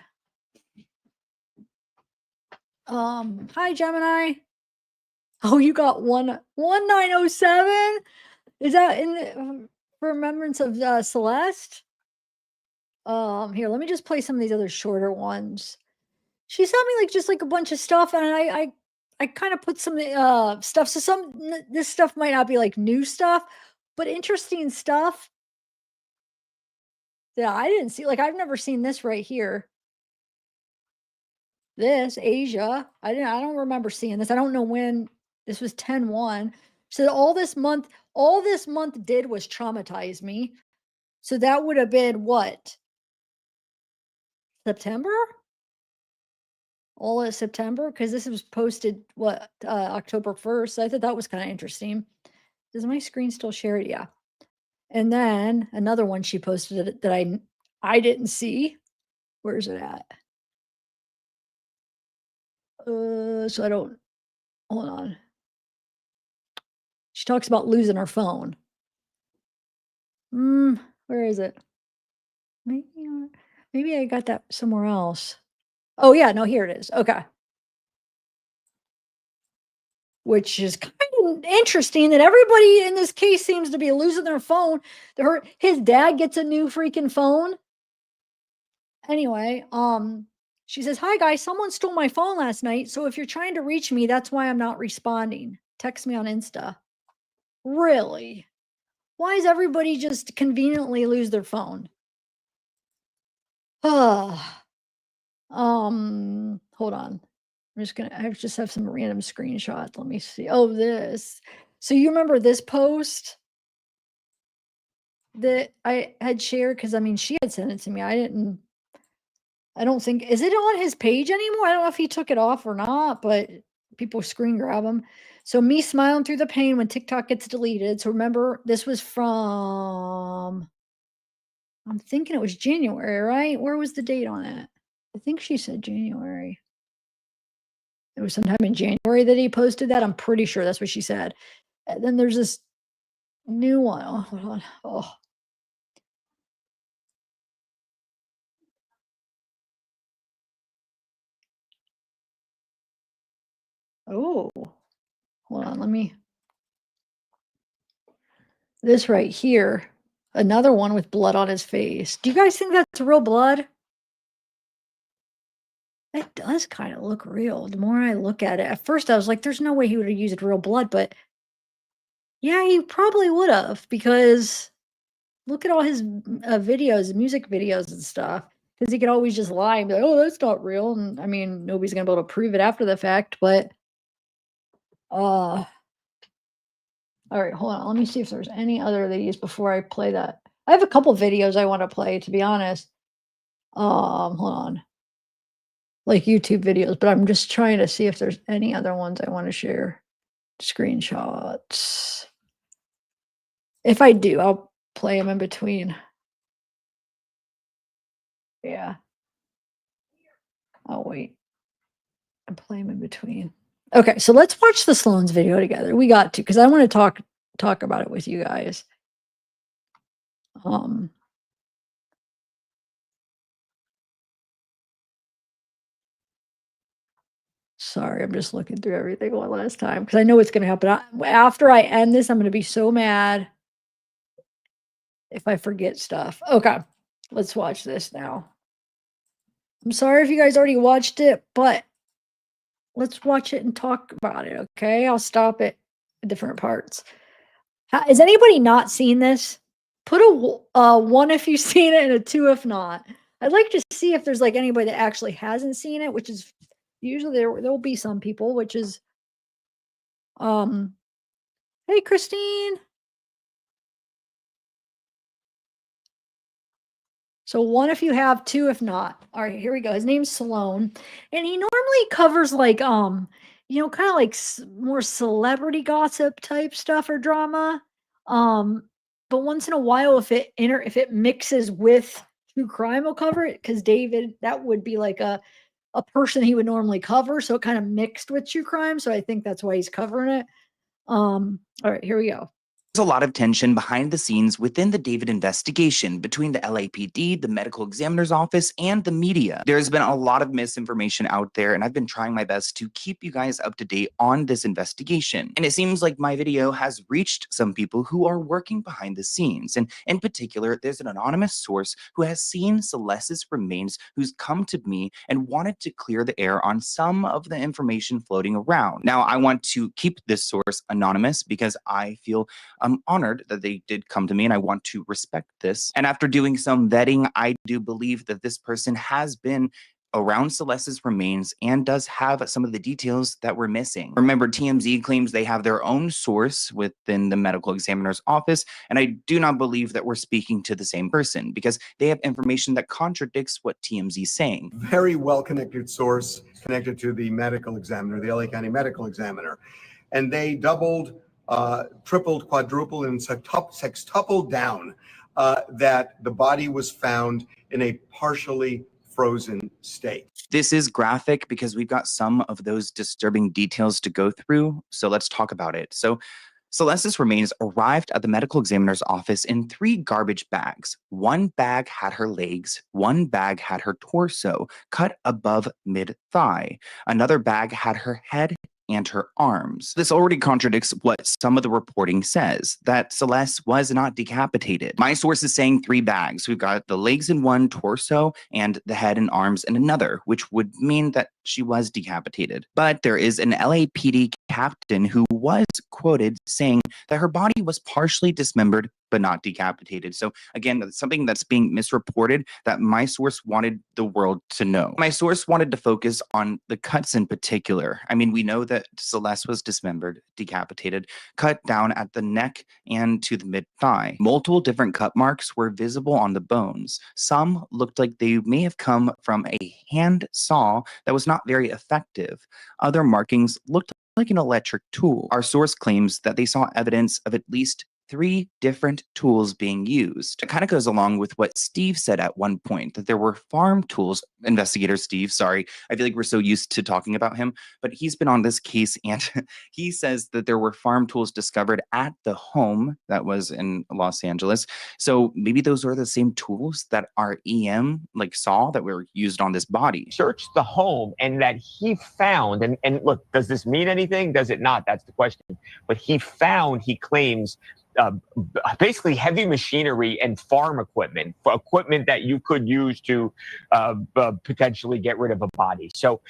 Hi Gemini. Oh, you got 1907. Is that in the remembrance of Celeste? Here, let me just play some of these other shorter ones. She sent me like just like a bunch of stuff, and I kind of put some stuff. So this stuff might not be like new stuff, but interesting stuff that I didn't see. Like I've never seen this right here. This Asia, I don't remember seeing this. I don't know when this was 10/1. So all this month did was traumatize me. So that would have been what? September? All of September, because this was posted what October 1st. So I thought that was kind of interesting. Does my screen still share it? Yeah. And then another one she posted that I didn't see. Where's it at? So I don't, hold on. She talks about losing her phone. Where is it? Maybe I got that somewhere else. Oh yeah, no, here it is. Okay. Which is kind of interesting that everybody in this case seems to be losing their phone. His dad gets a new freaking phone. Anyway, she says, "Hi guys, someone stole my phone last night. So if you're trying to reach me, that's why I'm not responding. Text me on Insta." Really? Why does everybody just conveniently lose their phone? Hold on. I just have some random screenshot. Let me see. Oh, this. So you remember this post that I had shared? Because I mean, she had sent it to me. I don't think, is it on his page anymore? I don't know if he took it off or not, but people screen grab him. So me smiling through the pain when TikTok gets deleted. So remember, this was from, I'm thinking it was January, right? Where was the date on it? I think she said January. It was sometime in January that he posted that. I'm pretty sure that's what she said. And then there's this new one. Oh, hold on. Oh. Oh. Hold on. This right here. Another one with blood on his face. Do you guys think that's real blood? It does kind of look real. The more I look at it, at first I was like, there's no way he would have used real blood, but yeah, he probably would have, because look at all his videos, music videos and stuff. Because he could always just lie and be like, oh, that's not real. And I mean, nobody's going to be able to prove it after the fact, but all right, hold on. Let me see if there's any other of these before I play that. I have a couple videos I want to play, to be honest. Hold on. Like YouTube videos, but I'm just trying to see if there's any other ones I want to share. Screenshots. If I do, I'll play them in between. Yeah. Oh, wait. I'll play them in between. Okay, so let's watch the Sloan's video together. We got to, because I want to talk about it with you guys. Sorry, I'm just looking through everything one last time because I know what's going to happen. After I end this, I'm going to be so mad if I forget stuff. Okay, Let's watch this now. I'm sorry if you guys already watched it, but let's watch it and talk about it, okay? I'll stop it at different parts. Has anybody not seen this? Put a 1 if you've seen it and a 2 if not. I'd like to see if there's like anybody that actually hasn't seen it, which is usually there'll be some people, which is hey Christine. So 1 if you have, 2 if not. All right, here we go. His name's Sloan, and he normally covers like you know, kind of like more celebrity gossip type stuff or drama. But once in a while, if it mixes with true crime, will cover it because David, that would be like a person he would normally cover, so it kind of mixed with true crime. So I think that's why he's covering it. All right, here we go. There's a lot of tension behind the scenes within the David investigation between the LAPD, the medical examiner's office, and the media. There's been a lot of misinformation out there, and I've been trying my best to keep you guys up to date on this investigation. And it seems like my video has reached some people who are working behind the scenes. And in particular, there's an anonymous source who has seen Celeste's remains who's come to me and wanted to clear the air on some of the information floating around. Now, I want to keep this source anonymous because I feel I'm honored that they did come to me and I want to respect this. And after doing some vetting, I do believe that this person has been around Celeste's remains and does have some of the details that we're missing. Remember, TMZ claims they have their own source within the medical examiner's office, and I do not believe that we're speaking to the same person because they have information that contradicts what TMZ is saying. Very well-connected source connected to the medical examiner, the LA County medical examiner. And they doubled, tripled, quadrupled, and sextupled down that the body was found in a partially frozen state. This is graphic because we've got some of those disturbing details to go through, so let's talk about it. So Celeste's remains arrived at the medical examiner's office in 3 garbage bags. 1 bag had her legs, 1 bag had her torso, cut above mid-thigh. Another bag had her head and her arms. This already contradicts what some of the reporting says, that Celeste was not decapitated. My source is saying 3 bags. We've got the legs in 1, torso, and the head and arms in another, which would mean that she was decapitated. But there is an LAPD captain who was quoted saying that her body was partially dismembered but not decapitated. So again, that's something that's being misreported that my source wanted the world to know. My source wanted to focus on the cuts in particular. I mean, we know that Celeste was dismembered, decapitated, cut down at the neck and to the mid-thigh. Multiple different cut marks were visible on the bones. Some looked like they may have come from a hand saw that was not very effective. Other markings looked like an electric tool. Our source claims that they saw evidence of at least 3 different tools being used. It kind of goes along with what Steve said at one point, that there were farm tools. Investigator Steve, sorry, I feel like we're so used to talking about him, but he's been on this case and he says that there were farm tools discovered at the home that was in Los Angeles. So maybe those are the same tools that our EM saw that were used on this body. Searched the home and that he found, and look, does this mean anything? Does it not? That's the question. But he claims, basically heavy machinery and farm equipment that you could use to potentially get rid of a body. So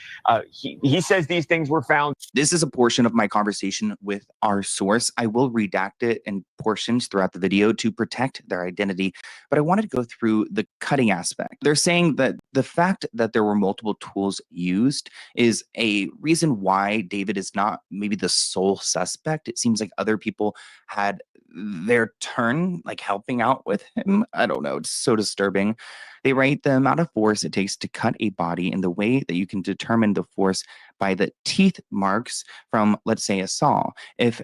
he says these things were found. This is a portion of my conversation with our source. I will redact it in portions throughout the video to protect their identity, but I wanted to go through the cutting aspect. They're saying that the fact that there were multiple tools used is a reason why David is not maybe the sole suspect. It seems like other people had their turn, helping out with him. I don't know. It's so disturbing. They rate the amount of force it takes to cut a body in the way that you can determine the force by the teeth marks from, let's say, a saw. If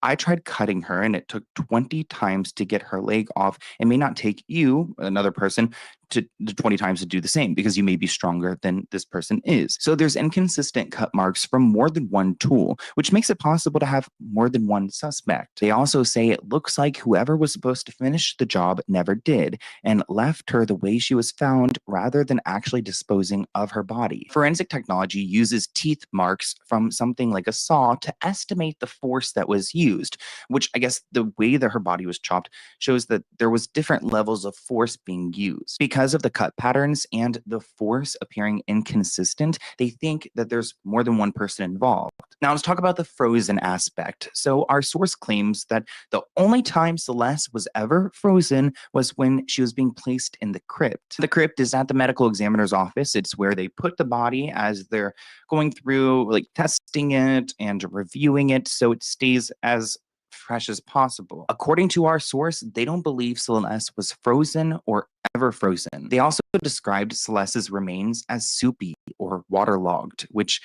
I tried cutting her and it took 20 times to get her leg off, it may not take you, another person, to 20 times to do the same because you may be stronger than this person is. So there's inconsistent cut marks from more than one tool, which makes it possible to have more than one suspect. They also say it looks like whoever was supposed to finish the job never did and left her the way she was found rather than actually disposing of her body. Forensic technology uses teeth marks from something like a saw to estimate the force that was used, which I guess the way that her body was chopped shows that there was different levels of force being used. Because because of the cut patterns and the force appearing inconsistent, they think that there's more than one person involved. Now let's talk about the frozen aspect. So our source claims that the only time Celeste was ever frozen was when she was being placed in the crypt. The crypt is at the medical examiner's office. It's where they put the body as they're going through like testing it and reviewing it so it stays as fresh as possible. According to our source, they don't believe Celeste was frozen or ever frozen. They also described Celeste's remains as soupy or waterlogged, which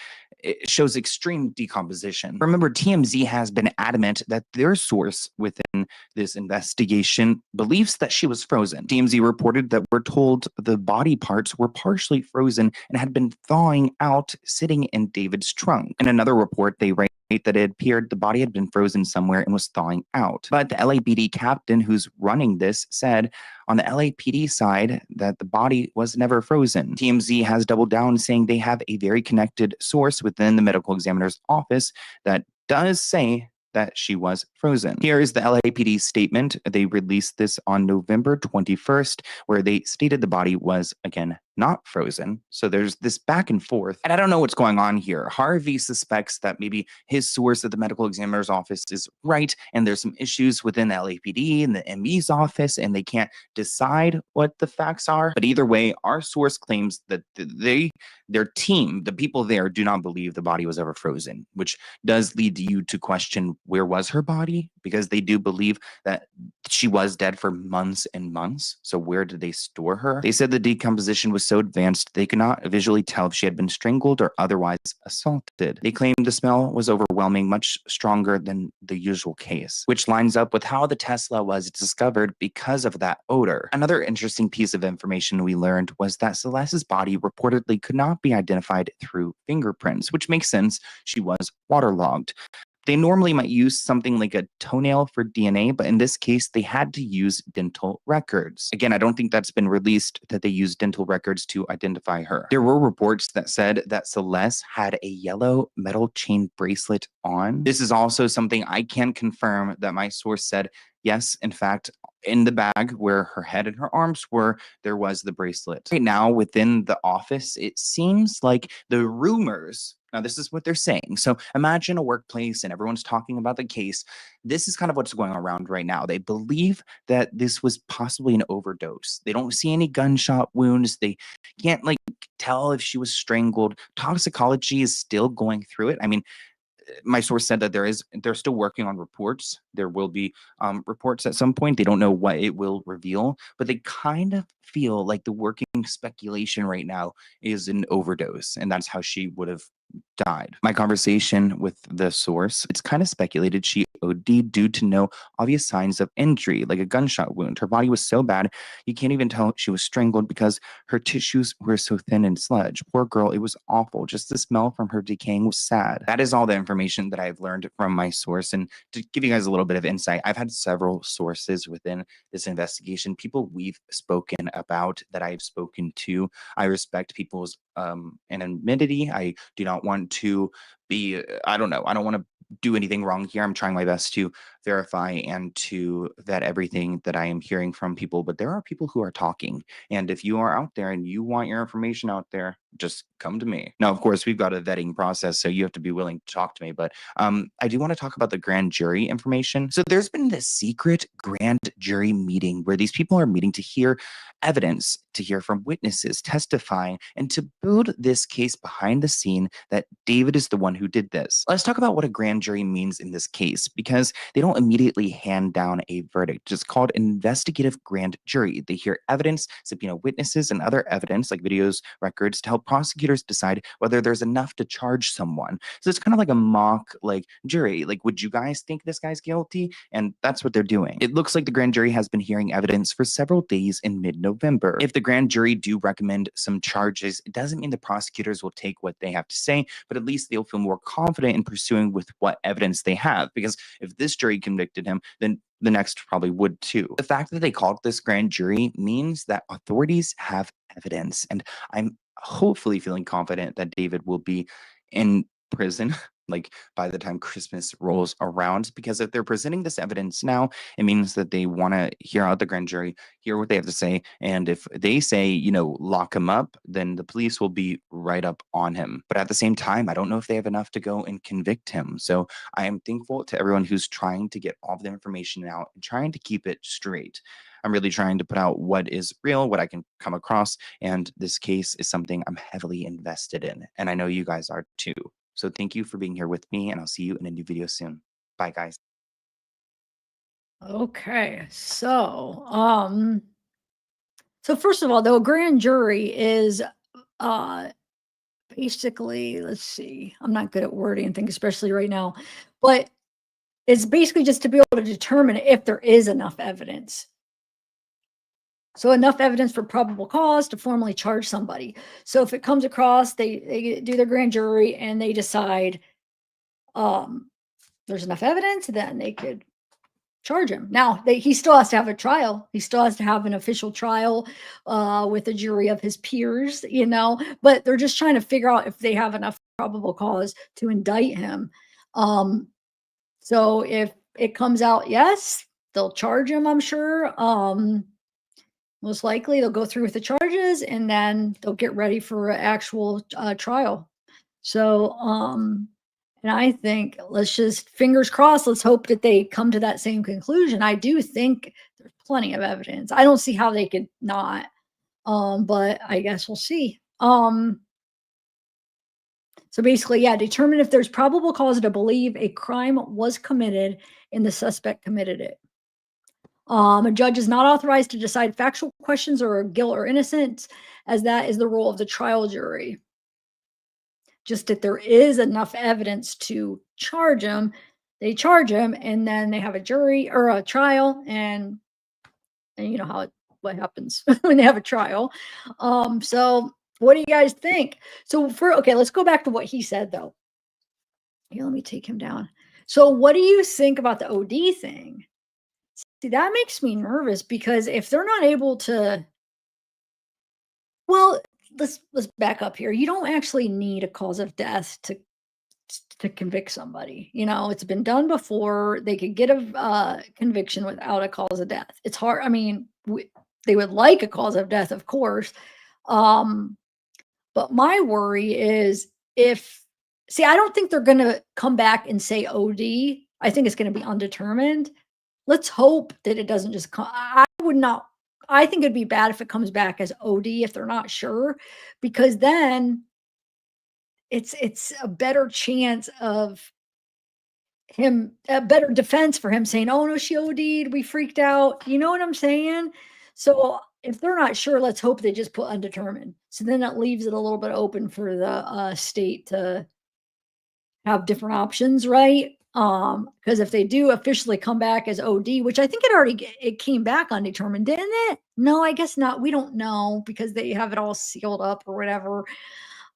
shows extreme decomposition. Remember, TMZ has been adamant that their source within this investigation believes that she was frozen. TMZ reported that we're told the body parts were partially frozen and had been thawing out sitting in David's trunk. In another report, they write that it appeared the body had been frozen somewhere and was thawing out. But the LAPD captain who's running this said on the LAPD side that the body was never frozen. TMZ has doubled down, saying they have a very connected source within the medical examiner's office that does say that she was frozen. Here is the LAPD statement. They released this on November 21st, where they stated the body was, again, not frozen. So there's this back and forth. And I don't know what's going on here. Harvey suspects that maybe his source at the medical examiner's office is right, and there's some issues within the LAPD and the ME's office, and they can't decide what the facts are. But either way, our source claims that their team, the people there, do not believe the body was ever frozen, which does lead you to question where was her body, because they do believe that she was dead for months and months. So where did they store her? They said the decomposition was so advanced they could not visually tell if she had been strangled or otherwise assaulted. They claimed the smell was overwhelming, much stronger than the usual case, which lines up with how the Tesla was discovered because of that odor. Another interesting piece of information we learned was that Celeste's body reportedly could not be identified through fingerprints, which makes sense. She was waterlogged. They normally might use something like a toenail for DNA, but in this case, they had to use dental records. Again, I don't think that's been released that they used dental records to identify her. There were reports that said that Celeste had a yellow metal chain bracelet on. This is also something I can confirm that my source said, yes, in fact, in the bag where her head and her arms were, there was the bracelet. Right now, within the office, it seems like the rumors. Now, this is what they're saying. So imagine a workplace and everyone's talking about the case. This is kind of what's going around right now. They believe that this was possibly an overdose. They don't see any gunshot wounds. They can't tell if she was strangled. Toxicology is still going through it. I mean, my source said that they're still working on reports. There will be reports at some point. They don't know what it will reveal, but they kind of feel like the working speculation right now is an overdose, and that's how she would have died. My conversation with the source, it's kind of speculated she OD'd due to no obvious signs of injury, like a gunshot wound. Her body was so bad, you can't even tell she was strangled because her tissues were so thin and sludge. Poor girl, it was awful. Just the smell from her decaying was sad. That is all the information that I've learned from my source. And to give you guys a little bit of insight, I've had several sources within this investigation, people we've spoken about, that I've spoken to. I respect people's anonymity. I do not want to be, I don't want to do anything wrong here. I'm trying my best to verify and to vet everything that I am hearing from people, but there are people who are talking. And if you are out there and you want your information out there, just come to me. Now, of course, we've got a vetting process, so you have to be willing to talk to me. But I do want to talk about the grand jury information. So there's been this secret grand jury meeting where these people are meeting to hear evidence, to hear from witnesses testifying, and to build this case behind the scene that David is the one who did this. Let's talk about what a grand jury means in this case, because they don't immediately hand down a verdict. It's called an investigative grand jury. They hear evidence, subpoena witnesses, and other evidence like videos, records, to help prosecutors decide whether there's enough to charge someone. So it's kind of like a mock jury. Would you guys think this guy's guilty? And that's what they're doing. It looks like the grand jury has been hearing evidence for several days in mid-November. If the grand jury do recommend some charges, it doesn't mean the prosecutors will take what they have to say, but at least they'll feel more confident in pursuing with what evidence they have. Because if this jury convicted him, then the next probably would too. The fact that they called this grand jury means that authorities have evidence, and I'm hopefully feeling confident that David will be in prison like by the time Christmas rolls around, because if they're presenting this evidence now, it means that they want to hear out the grand jury, hear what they have to say. And if they say, you know, lock him up, then the police will be right up on him. But at the same time, I don't know if they have enough to go and convict him. So I am thankful to everyone who's trying to get all of the information out and trying to keep it straight. I'm really trying to put out what is real, what I can come across. And this case is something I'm heavily invested in. And I know you guys are too. So thank you for being here with me, and I'll see you in a new video soon. Bye, guys. Okay, so first of all, though, a grand jury is basically, let's see, I'm not good at wording things, especially right now, but it's basically just to be able to determine if there is enough evidence. So enough evidence for probable cause to formally charge somebody. So if it comes across, they do their grand jury and they decide there's enough evidence, then they could charge him. Now, he still has to have a trial. He still has to have an official trial with a jury of his peers, you know, but they're just trying to figure out if they have enough probable cause to indict him. So if it comes out, yes, they'll charge him, I'm sure. Most likely they'll go through with the charges and then they'll get ready for an actual trial. So, and I think let's just fingers crossed. Let's hope that they come to that same conclusion. I do think there's plenty of evidence. I don't see how they could not, but I guess we'll see. So basically, yeah, determine if there's probable cause to believe a crime was committed and the suspect committed it. A judge is not authorized to decide factual questions or guilt or innocence, as that is the role of the trial jury. Just that there is enough evidence to charge him, they charge him, and then they have a jury or a trial, and you know what happens when they have a trial. So what do you guys think? So okay, let's go back to what he said though. Here, let me take him down. So what do you think about the OD thing? See, that makes me nervous because if they're not able to, well, let's back up here. You don't actually need a cause of death to convict somebody. You know, it's been done before. They could get a conviction without a cause of death. It's hard. I mean, they would like a cause of death, of course. But my worry is I don't think they're going to come back and say OD. I think it's going to be undetermined. Let's hope that it doesn't just come. I think it'd be bad if it comes back as OD if they're not sure, because then it's a better chance of him, a better defense for him saying, oh no, she OD'd, we freaked out. You know what I'm saying? So if they're not sure, let's hope they just put undetermined. So then that leaves it a little bit open for the state to have different options, right? Because if they do officially come back as OD, which I think it came back undetermined, didn't it? No, I guess not. We don't know because they have it all sealed up or whatever.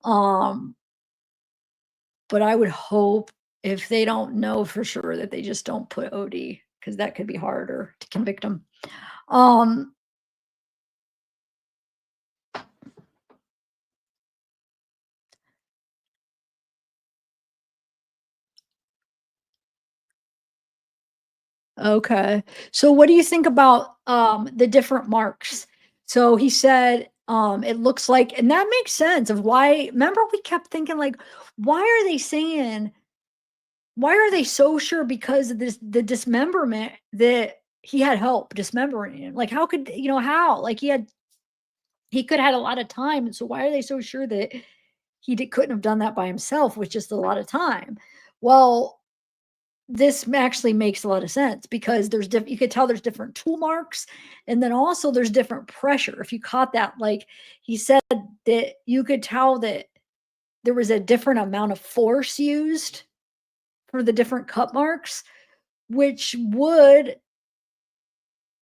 But I would hope if they don't know for sure that they just don't put OD, because that could be harder to convict them. Okay. So what do you think about the different marks? So he said it looks like, and that makes sense of why. Remember, we kept thinking like, why are they so sure because of the dismemberment that he had help dismembering him? Like, how could, how? Like he could have had a lot of time. So why are they so sure that he couldn't have done that by himself with just a lot of time? Well, this actually makes a lot of sense because you could tell there's different tool marks, and then also there's different pressure. If you caught that, like he said that you could tell that there was a different amount of force used for the different cut marks, which would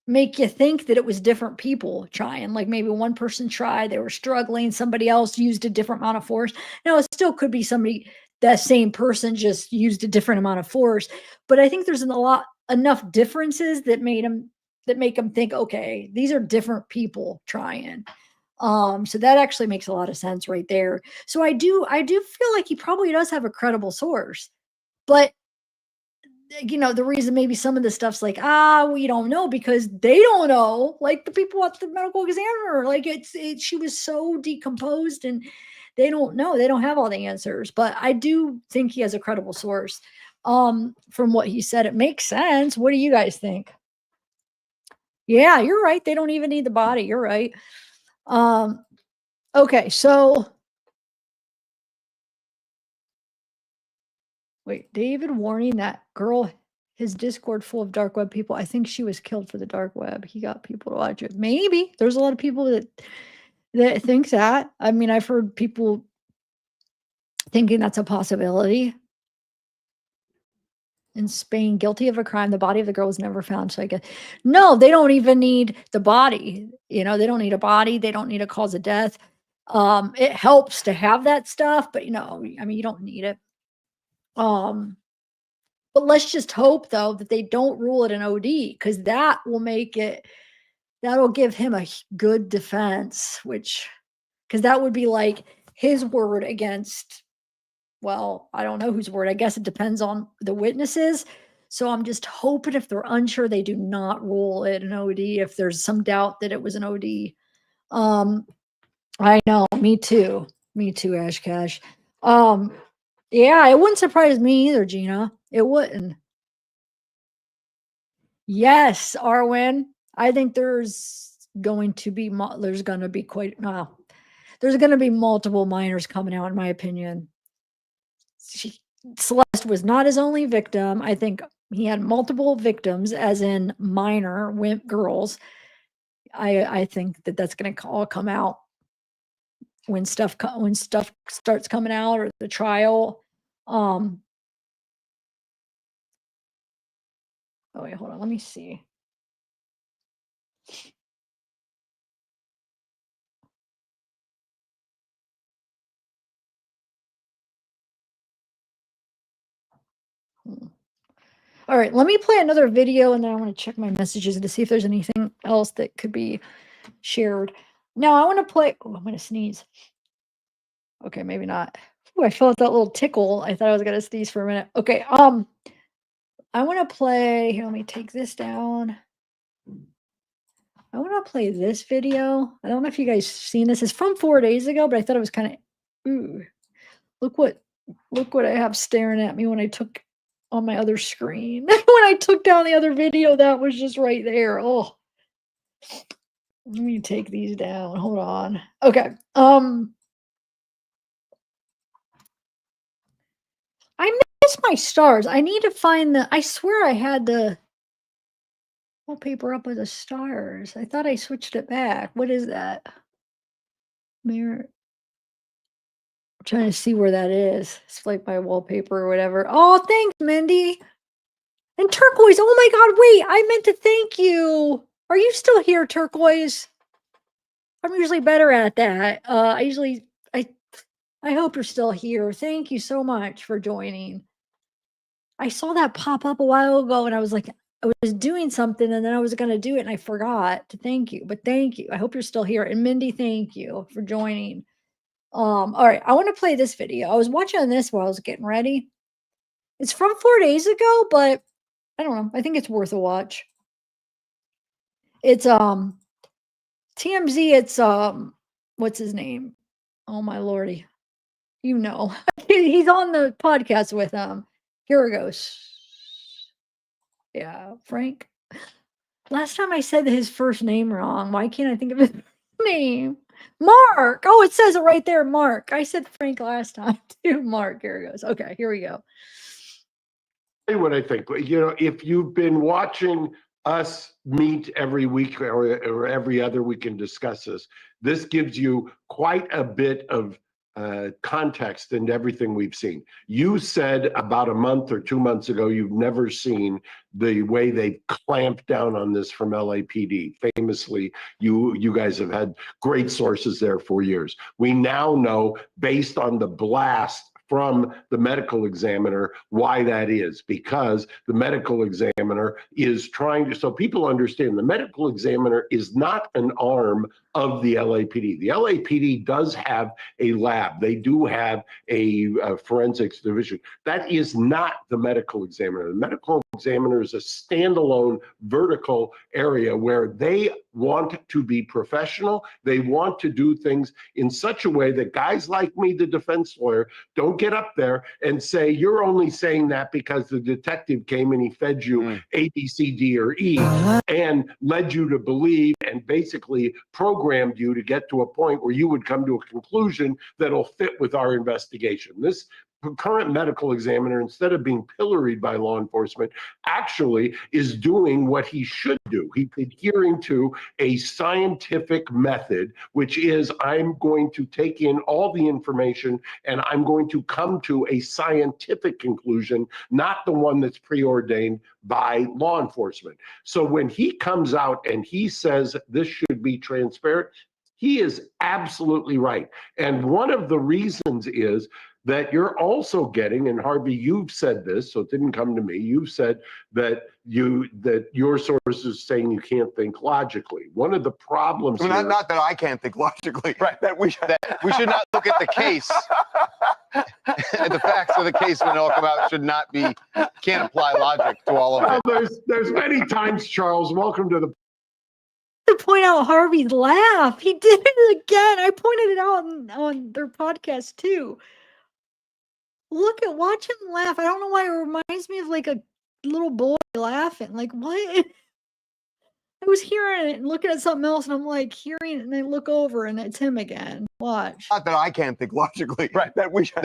make you think that it was different people trying. Like maybe one person tried, they were struggling, somebody else used a different amount of force. Now it still could be that same person just used a different amount of force, but I think there's enough differences that make them think, okay, these are different people trying. So that actually makes a lot of sense right there. So I do feel like he probably does have a credible source. But the reason maybe some of the stuff's like, we don't know because they don't know. Like the people at the medical examiner, like she was so decomposed and they don't know. They don't have all the answers. But I do think he has a credible source. From what he said, it makes sense. What do you guys think? Yeah, you're right. They don't even need the body. You're right. Okay, so wait, David warning that girl, his Discord full of dark web people. I think she was killed for the dark web. He got people to watch it. Maybe there's a lot of people that think that. I mean, I've heard people thinking that's a possibility. In Spain, guilty of a crime, the body of the girl was never found. So I guess no, they don't even need the body. They don't need a body. They don't need a cause of death. It helps to have that stuff, but I mean, you don't need it. But let's just hope though that they don't rule it an OD, because that will that'll give him a good defense, because that would be like his word against, well, I don't know whose word. I guess it depends on the witnesses. So I'm just hoping if they're unsure, they do not rule it an OD if there's some doubt that it was an OD. I know, me too, Ash Cash. Yeah, it wouldn't surprise me either, Gina. It wouldn't. Yes, Arwen. I think there's going to be multiple minors coming out, in my opinion. Celeste was not his only victim. I think he had multiple victims, as in minor girls. I think that's going to all come out when stuff starts coming out, or the trial. Oh wait, hold on. Let me see. All right, let me play another video, and then I want to check my messages to see if there's anything else that could be shared. Now I want to play. Oh, I'm going to sneeze. Okay, maybe not. Ooh, I felt that little tickle. I thought I was going to sneeze for a minute. Okay, I want to play. Here, let me take this down. I want to play this video. I don't know if you guys seen this. It's from 4 days ago, but I thought it was kind of. Ooh, look what I have staring at me when I took on my other screen. When I took down the other video, that was just right there. Oh, let me take these down. Hold on. Okay. I miss my stars. I need to find I swear I had the wallpaper up with the stars. I thought I switched it back. What is that? Mirror. I'm trying to see where that is. It's like my wallpaper or whatever. Oh, thanks, Mindy. And Turquoise. Oh my God, wait. I meant to thank you. Are you still here, Turquoise? I'm usually better at that. I hope you're still here. Thank you so much for joining. I saw that pop up a while ago, and I was like, I was doing something, and then I was going to do it, and I forgot to thank you. But thank you. I hope you're still here. And Mindy, thank you for joining. All right, I want to play this video. I was watching this while I was getting ready. It's from 4 days ago, but I don't know. I think it's worth a watch. It's TMZ. It's what's his name? Oh my lordy, he's on the podcast with Here it goes. Yeah, Frank. Last time I said his first name wrong. Why can't I think of his name? Mark. Oh, it says it right there, Mark. I said Frank last time too. Mark. Here it goes. Okay, here we go. What I think, if you've been watching us meet every week or every other week and discuss this gives you quite a bit of context into everything we've seen. You said about a month or 2 months ago you've never seen the way they clamped down on this from LAPD. Famously, you guys have had great sources there for years. We now know, based on the blast from the medical examiner why that is, because the medical examiner is trying to, so people understand the medical examiner is not an arm of the LAPD. The LAPD does have a lab. They do have a forensics division. That is not the medical examiner. The medical examiner is a standalone vertical area where they want to be professional. They want to do things in such a way that guys like me, the defense lawyer, don't get up there and say, you're only saying that because the detective came and he fed you A, B, C, D, or E and led you to believe and basically programmed you to get to a point where you would come to a conclusion that'll fit with our investigation. This current medical examiner, instead of being pilloried by law enforcement, actually is doing what he should do. He's adhering to a scientific method, which is I'm going to take in all the information and I'm going to come to a scientific conclusion, not the one that's preordained by law enforcement. So when he comes out and he says this should be transparent, he is absolutely right. And one of the reasons is that you're also getting, and Harvey, you've said this, so it didn't come to me, you've said that your source is saying you can't think logically. One of the problems Well, not that I can't think logically, right? That we should not look at the case. And the facts of the case when it all come out can't apply logic to all of it. Well, there's many times, Charles, welcome to the to point out Harvey's laugh. He did it again. I pointed it out on their podcast too. Watch him laugh. I don't know why it reminds me of like a little boy laughing. Like, what? I was hearing it and looking at something else, and I'm like hearing it, and I look over, and it's him again. Watch. Not that I can't think logically, right? That we should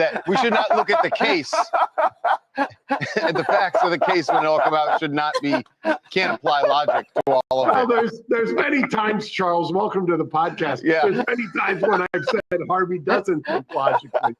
not look at the case. And the facts of the case when it all come out can't apply logic to all of it. Well, there's many times, Charles, welcome to the podcast. Yeah. There's many times when I've said Harvey doesn't think logically.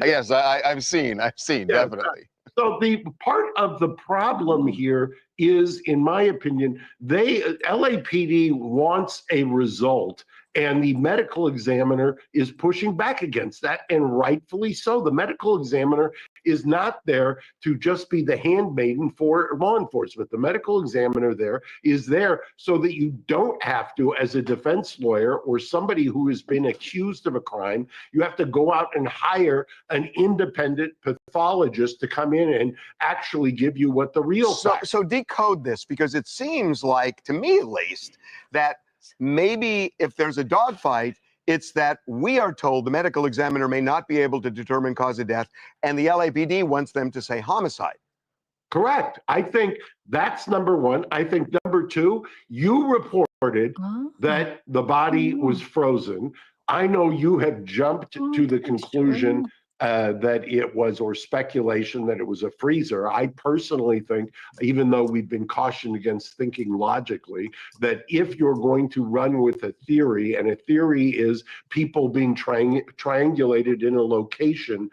Yes, I've seen, definitely. So the part of the problem here is, in my opinion, LAPD wants a result, and the medical examiner is pushing back against that, and rightfully so. The medical examiner is not there to just be the handmaiden for law enforcement. The medical examiner is there so that you don't have to, as a defense lawyer or somebody who has been accused of a crime, you have to go out and hire an independent pathologist to come in and actually give you what the real facts. So decode this, because it seems like, to me at least, that maybe if there's a dogfight, it's that we are told the medical examiner may not be able to determine cause of death, and the LAPD wants them to say homicide. Correct. I think that's number one. I think number two, you reported that the body was frozen. I know you have jumped to the conclusion that it was, or speculation that it was a freezer. I personally think, even though we've been cautioned against thinking logically, that if you're going to run with a theory, and a theory is people being triangulated in a location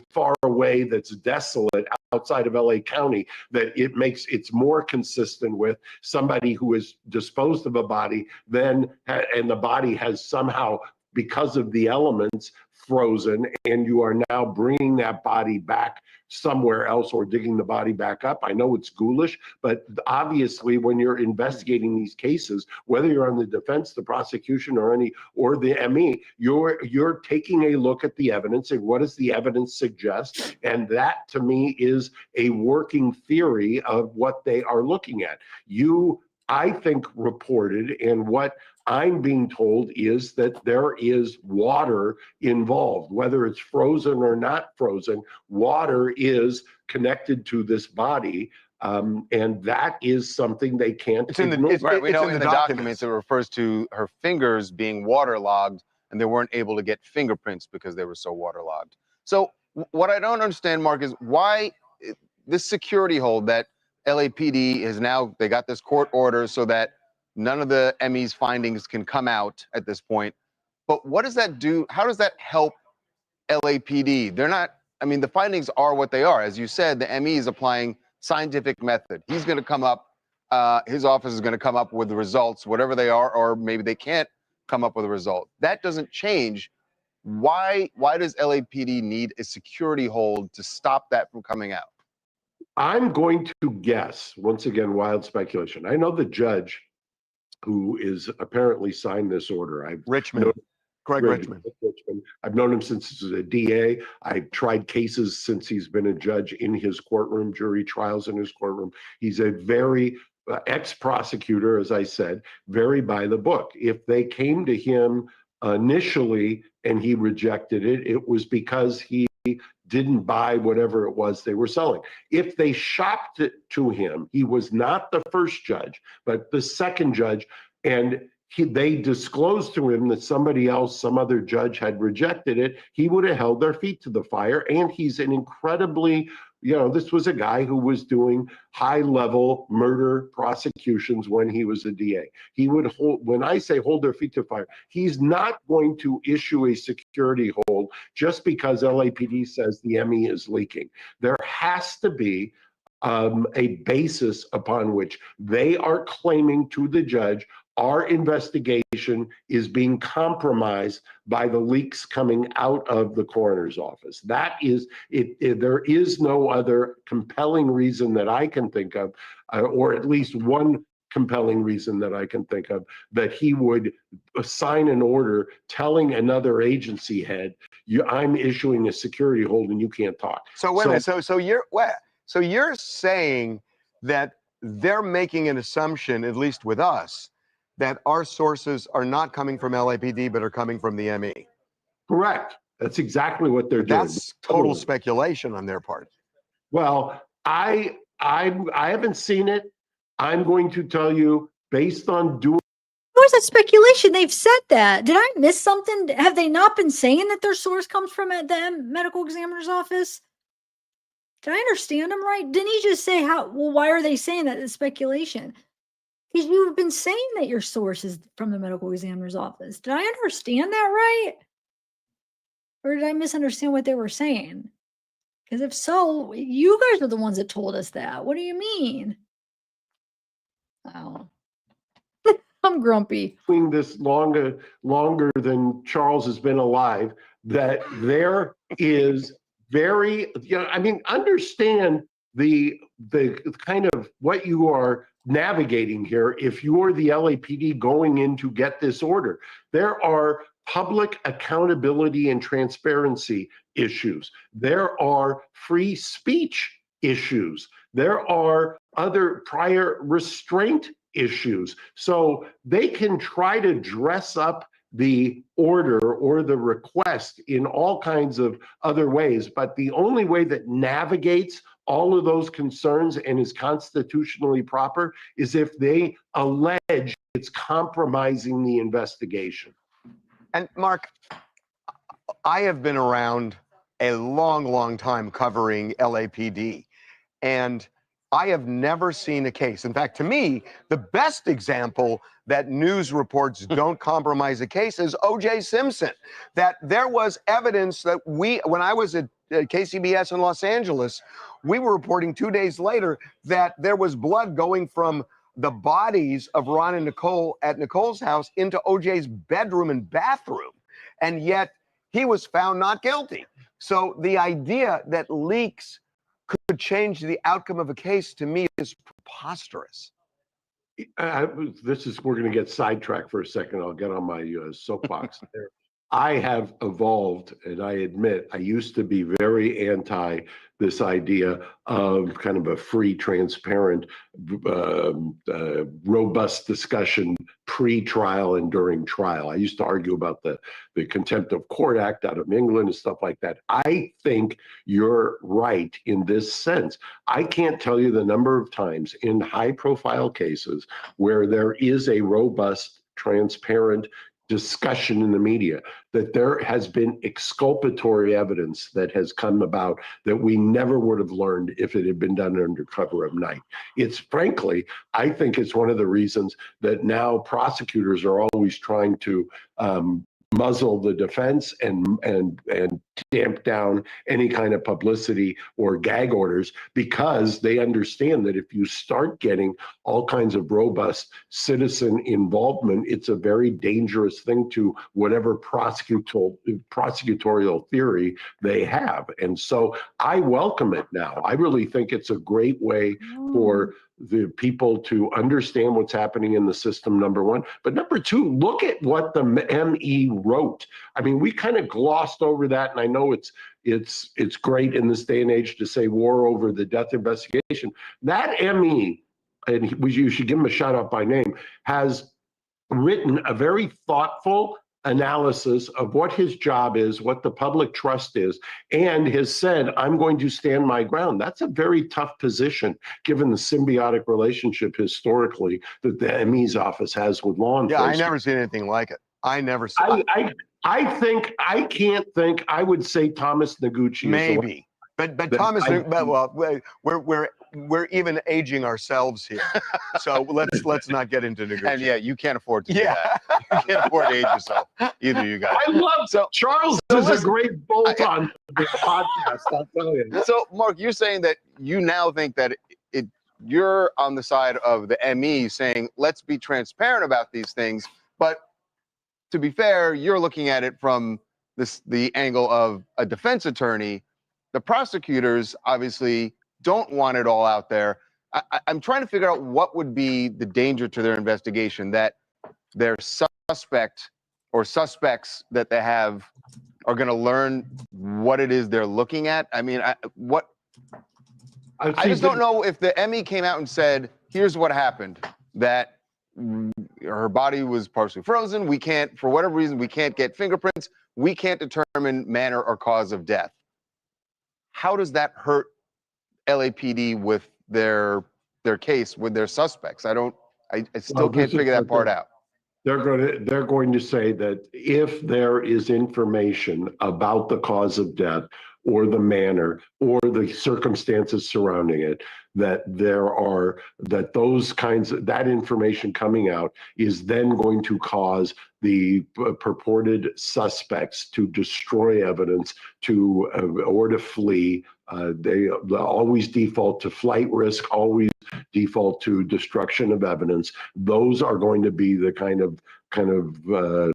far away that's desolate outside of LA County, that it's more consistent with somebody who has disposed of a body and the body has somehow, because of the elements, frozen, and you are now bringing that body back somewhere else or digging the body back up. I know it's ghoulish, but obviously when you're investigating these cases, whether you're on the defense, the prosecution, or the ME, you're taking a look at the evidence and what does the evidence suggest, and that to me is a working theory of what they are looking at. I think, reported, and what I'm being told is that there is water involved, whether it's frozen or not frozen. Water is connected to this body, and that is something they can't ignore. We know in the documents it refers to her fingers being waterlogged, and they weren't able to get fingerprints because they were so waterlogged. So what I don't understand, Mark, is why this security hold that LAPD is now, they got this court order so that none of the ME's findings can come out at this point. But what does that do? How does that help LAPD? They're not, the findings are what they are. As you said, the ME is applying scientific method. He's going to come up, his office is going to come up with the results, whatever they are, or maybe they can't come up with a result. That doesn't change Why does LAPD need a security hold to stop that from coming out? I'm going to guess, once again, wild speculation. I know the judge who is apparently signed this order. Greg Richmond. I've known him since he was a DA. I've tried cases since he's been a judge in his courtroom, jury trials in his courtroom. He's a very ex-prosecutor, as I said, very by the book. If they came to him initially and he rejected it, it was because he didn't buy whatever it was they were selling. If they shopped it to him, he was not the first judge, but the second judge, and they disclosed to him that somebody else, some other judge had rejected it, he would have held their feet to the fire. And he's an incredibly, this was a guy who was doing high-level murder prosecutions when he was a DA. He would hold, when I say hold their feet to the fire, he's not going to issue a security hold just because LAPD says the ME is leaking. There has to be a basis upon which they are claiming to the judge, our investigation is being compromised by the leaks coming out of the coroner's office. That is, there is no other compelling reason that I can think of, or at least one compelling reason that I can think of, that he would sign an order telling another agency head, I'm issuing a security hold and you can't talk. So wait a minute, so you're saying that they're making an assumption, at least with us, that our sources are not coming from LAPD, but are coming from the ME. Correct. That's exactly what they're doing. That's total speculation on their part. Well, I haven't seen it. I'm going to tell you, based on doing. Where's that speculation? They've said that. Did I miss something? Have they not been saying that their source comes from the medical examiner's office? Did I understand him right? Didn't he just say why are they saying that? It's speculation. Because you've been saying that your source is from the medical examiner's office. Did I understand that right? Or did I misunderstand what they were saying? Because if so, you guys are the ones that told us that. What do you mean? Oh. I'm grumpy. Doing this longer than Charles has been alive, that there is very, understand the kind of what you are navigating here. If you're the LAPD going in to get this order, there are public accountability and transparency issues. There are free speech issues. There are other prior restraint issues. So they can try to dress up the order or the request in all kinds of other ways, but the only way that navigates all of those concerns and is constitutionally proper is if they allege it's compromising the investigation. And Mark, I have been around a long time covering LAPD, and I have never seen a case. In fact, to me, the best example that news reports don't compromise a case is O.J. Simpson. That there was evidence that when I was at KCBS in Los Angeles, we were reporting 2 days later that there was blood going from the bodies of Ron and Nicole at Nicole's house into O.J.'s bedroom and bathroom. And yet he was found not guilty. So the idea that leaks could change the outcome of a case, to me, is preposterous. We're going to get sidetracked for a second. I'll get on my soapbox there. I have evolved, and I admit I used to be very anti this idea of kind of a free, transparent, robust discussion pre-trial and during trial. I used to argue about the Contempt of Court Act out of England and stuff like that. I think you're right in this sense. I can't tell you the number of times in high-profile cases where there is a robust, transparent discussion in the media that there has been exculpatory evidence that has come about that we never would have learned if it had been done under cover of night. It's frankly, I think it's one of the reasons that now prosecutors are always trying to muzzle the defense and tamp down any kind of publicity or gag orders, because they understand that if you start getting all kinds of robust citizen involvement, it's a very dangerous thing to whatever prosecutorial theory they have. And so I welcome it now. I really think it's a great way for the people to understand what's happening in the system, number one. But number two, look at what the ME wrote. I mean, we kind of glossed over that, and I know it's great in this day and age to say war over the death investigation. That ME, and you should give him a shout out by name, has written a very thoughtful analysis of what his job is, what the public trust is, and has said, I'm going to stand my ground. That's a very tough position, given the symbiotic relationship historically that the ME's office has with law enforcement. Yeah, I never seen anything like it. I never saw I would say Thomas Noguchi maybe. But Thomas, well, we're even aging ourselves here, so let's not get into negotiation. And yeah, you can't afford to do that. You can't afford to age yourself, either you guys. I love Charles is a great bolt on the podcast. I'll tell you. So, Mark, you're saying that you now think that you're on the side of the ME, saying let's be transparent about these things, but to be fair, you're looking at it from the angle of a defense attorney. The prosecutors obviously don't want it all out there. I'm trying to figure out what would be the danger to their investigation, that their suspect or suspects that they have are going to learn what it is they're looking at. I mean, I just don't know if the ME came out and said, here's what happened, that her body was partially frozen. We can't, for whatever reason, we can't get fingerprints. We can't determine manner or cause of death. How does that hurt LAPD with their case, with their suspects? I still can't figure that part out. They're going to say that if there is information about the cause of death or the manner or the circumstances surrounding it, that that information coming out is then going to cause the purported suspects to destroy evidence or to flee. They always default to flight risk, always default to destruction of evidence. Those are going to be the kind of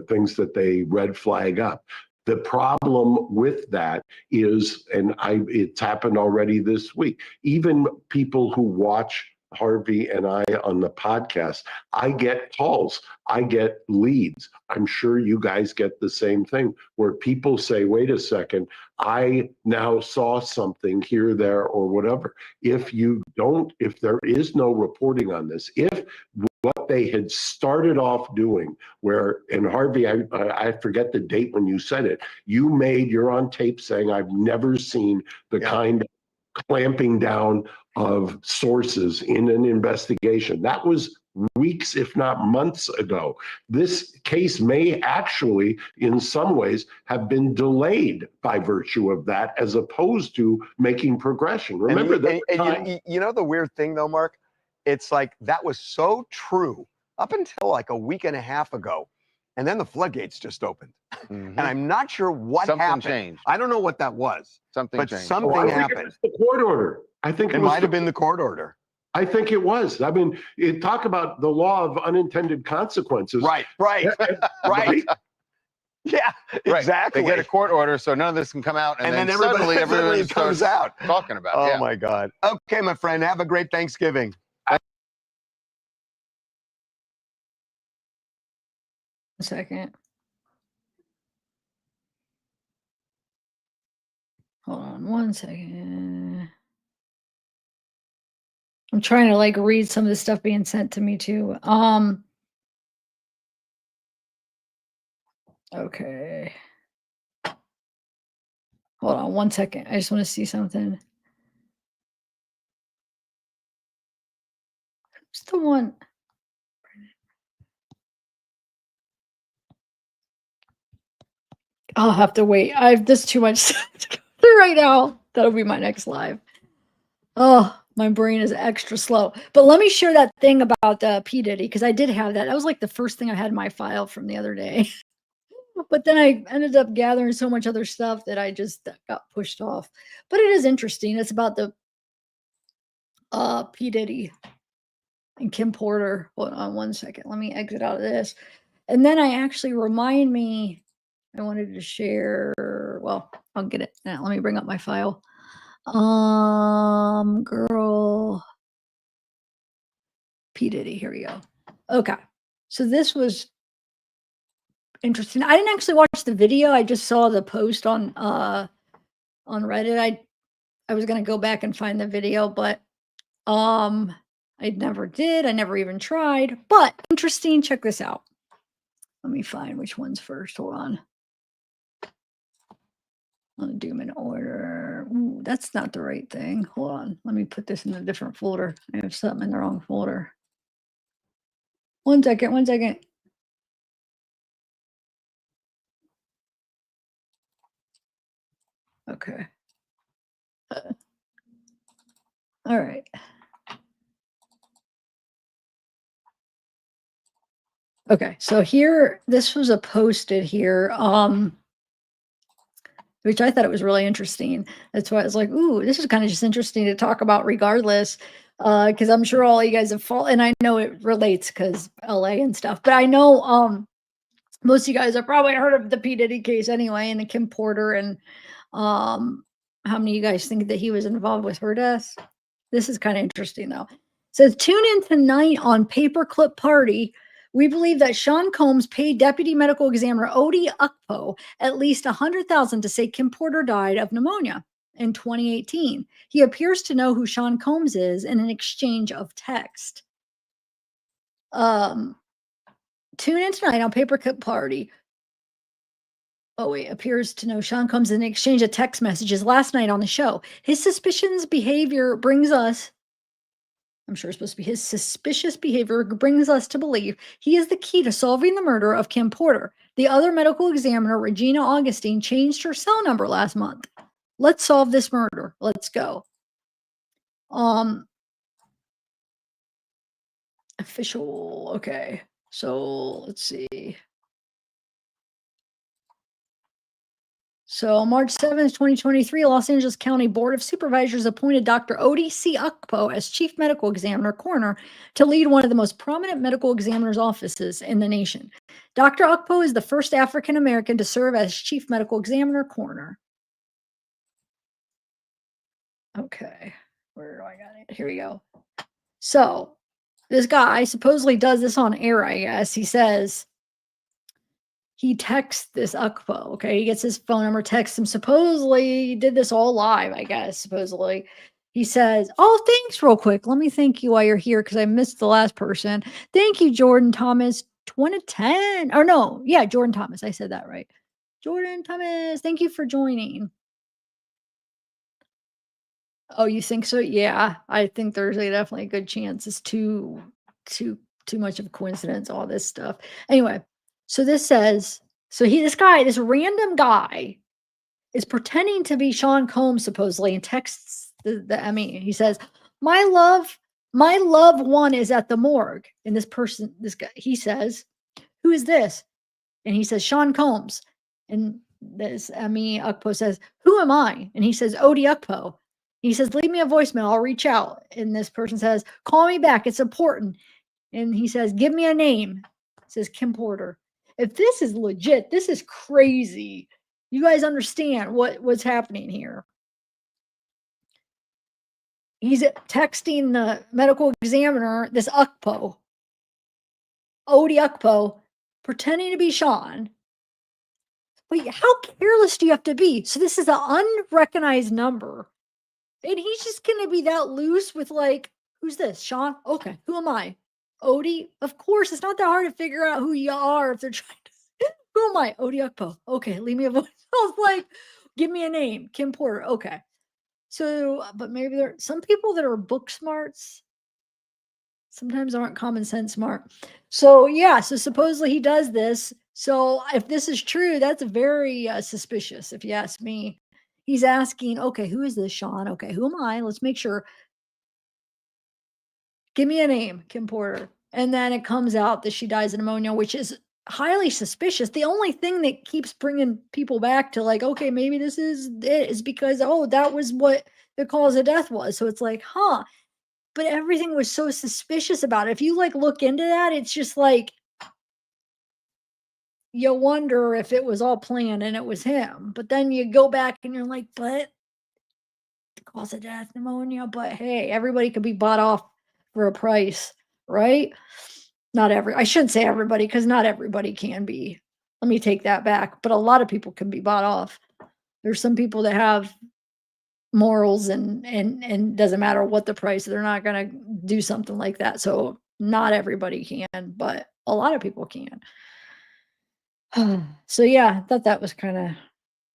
things that they red flag up. The problem with that is, and it's happened already this week, even people who watch Harvey and I on the podcast, I get calls, I get leads. I'm sure you guys get the same thing, where people say, wait a second, I now saw something here, there, or whatever. If there is no reporting on this, if what they had started off doing, and Harvey, I forget the date when you said it, you're on tape saying, I've never seen the kind of clamping down of sources in an investigation. That was weeks, if not months ago. This case may actually, in some ways, have been delayed by virtue of that, as opposed to making progression. Remember you know the weird thing though, Mark? It's like that was so true up until like a week and a half ago. And then the floodgates just opened. And I'm not sure what happened. Something changed. I don't know what that was. Something changed. Something happened. The court order. I think it might have been the court order. I think it was. I mean, talk about the law of unintended consequences. Right. Yeah, exactly. They get a court order, so none of this can come out, and then everybody everyone comes out talking about it. Oh my God. Okay, my friend, have a great Thanksgiving. A second. Hold on 1 second. I'm trying to read some of the stuff being sent to me too. Okay. Hold on 1 second. I just want to see something. Who's the one? I'll have to wait. There's too much to go through right now. That'll be my next live. Oh, my brain is extra slow. But let me share that thing about P. Diddy, because I did have that. That was the first thing I had in my file from the other day. But then I ended up gathering so much other stuff that I just got pushed off. But it is interesting. It's about the P. Diddy and Kim Porter. Hold on one second. Let me exit out of this. And then I actually remind me, I wanted to share, well, I'll get it now. Let me bring up my file. Girl. P. Diddy, here we go. Okay. So this was interesting. I didn't actually watch the video. I just saw the post on Reddit. I was gonna go back and find the video, but I never did. I never even tried. But interesting. Check this out. Let me find which one's first. Hold on. I'll do them in order. Ooh, that's not the right thing. Hold on. Let me put this in a different folder. I have something in the wrong folder. One second. One second. Okay. All right. Okay, so here, this was a posted here, which I thought it was really interesting. That's why I was like, ooh, this is kind of just interesting to talk about regardless, because I'm sure all you guys have fallen, and I know it relates because LA and stuff, but I know most of you guys have probably heard of the P. Diddy case anyway, and the Kim Porter, and how many of you guys think that he was involved with her death? This is kind of interesting though. It says, tune in tonight on Paperclip Party. We believe that Sean Combs paid Deputy Medical Examiner Odie Ukpo at least $100,000 to say Kim Porter died of pneumonia in 2018. He appears to know who Sean Combs is in an exchange of text. Tune in tonight on Paperclip Party. Oh, wait, appears to know Sean Combs in an exchange of text messages last night on the show. His suspicious behavior brings us, I'm sure it's supposed to be his suspicious behavior brings us to believe he is the key to solving the murder of Kim Porter. The other medical examiner, Regina Augustine, changed her cell number last month. Let's solve this murder. Let's go. Official. Okay. So let's see. So on March 7th, 2023, Los Angeles County Board of Supervisors appointed Dr. Odie C. Ukpo as Chief Medical Examiner Coroner to lead one of the most prominent medical examiner's offices in the nation. Dr. Ukpo is the first African American to serve as Chief Medical Examiner Coroner. Okay, where do I got it? Here we go. So this guy supposedly does this on air, I guess. He says, he texts this Ukpo, okay? He gets his phone number, texts him. Supposedly, he did this all live, I guess, supposedly. He says, oh, thanks real quick. Let me thank you while you're here because I missed the last person. Thank you, Jordan Thomas, 2010. Or no, yeah, Jordan Thomas. I said that right. Jordan Thomas, thank you for joining. Oh, you think so? Yeah, I think there's definitely a good chance. It's too much of a coincidence, all this stuff. Anyway. So this says, this random guy is pretending to be Sean Combs supposedly and texts the ME. He says, my loved one is at the morgue. And this guy, he says, who is this? And he says, Sean Combs. And this ME Ukpo says, who am I? And he says, Odie Ukpo. He says, leave me a voicemail. I'll reach out. And this person says, call me back. It's important. And he says, give me a name. It says Kim Porter. If this is legit, this is crazy. You guys understand what's happening here. He's texting the medical examiner, this Ukpo, Odie Ukpo, pretending to be Sean. Wait, how careless do you have to be? So this is an unrecognized number. And he's just going to be that loose with like, who's this? Sean? Okay, who am I? Odie? Of course, it's not that hard to figure out who you are if they're trying to. Who am I? Odie Ukpo. Okay, leave me a voice. I was like, give me a name. Kim Porter. Okay. So, but maybe there are some people that are book smarts sometimes aren't common sense smart. So, yeah, so supposedly he does this. So, if this is true, that's very suspicious, if you ask me. He's asking, okay, who is this, Sean? Okay, who am I? Let's make sure. Give me a name, Kim Porter. And then it comes out that she dies of pneumonia, which is highly suspicious. The only thing that keeps bringing people back to like, okay, maybe this is it, is because, oh, that was what the cause of death was. So it's like, huh. But everything was so suspicious about it. If you like look into that, it's just like, you wonder if it was all planned and it was him. But then you go back and you're like, but the cause of death, pneumonia. But hey, everybody could be bought off for a price, right? I shouldn't say everybody, because not everybody can be. Let me take that back. But a lot of people can be bought off. There's some people that have morals and doesn't matter what the price, they're not going to do something like that. So not everybody can, but a lot of people can. So yeah, I thought that was kind of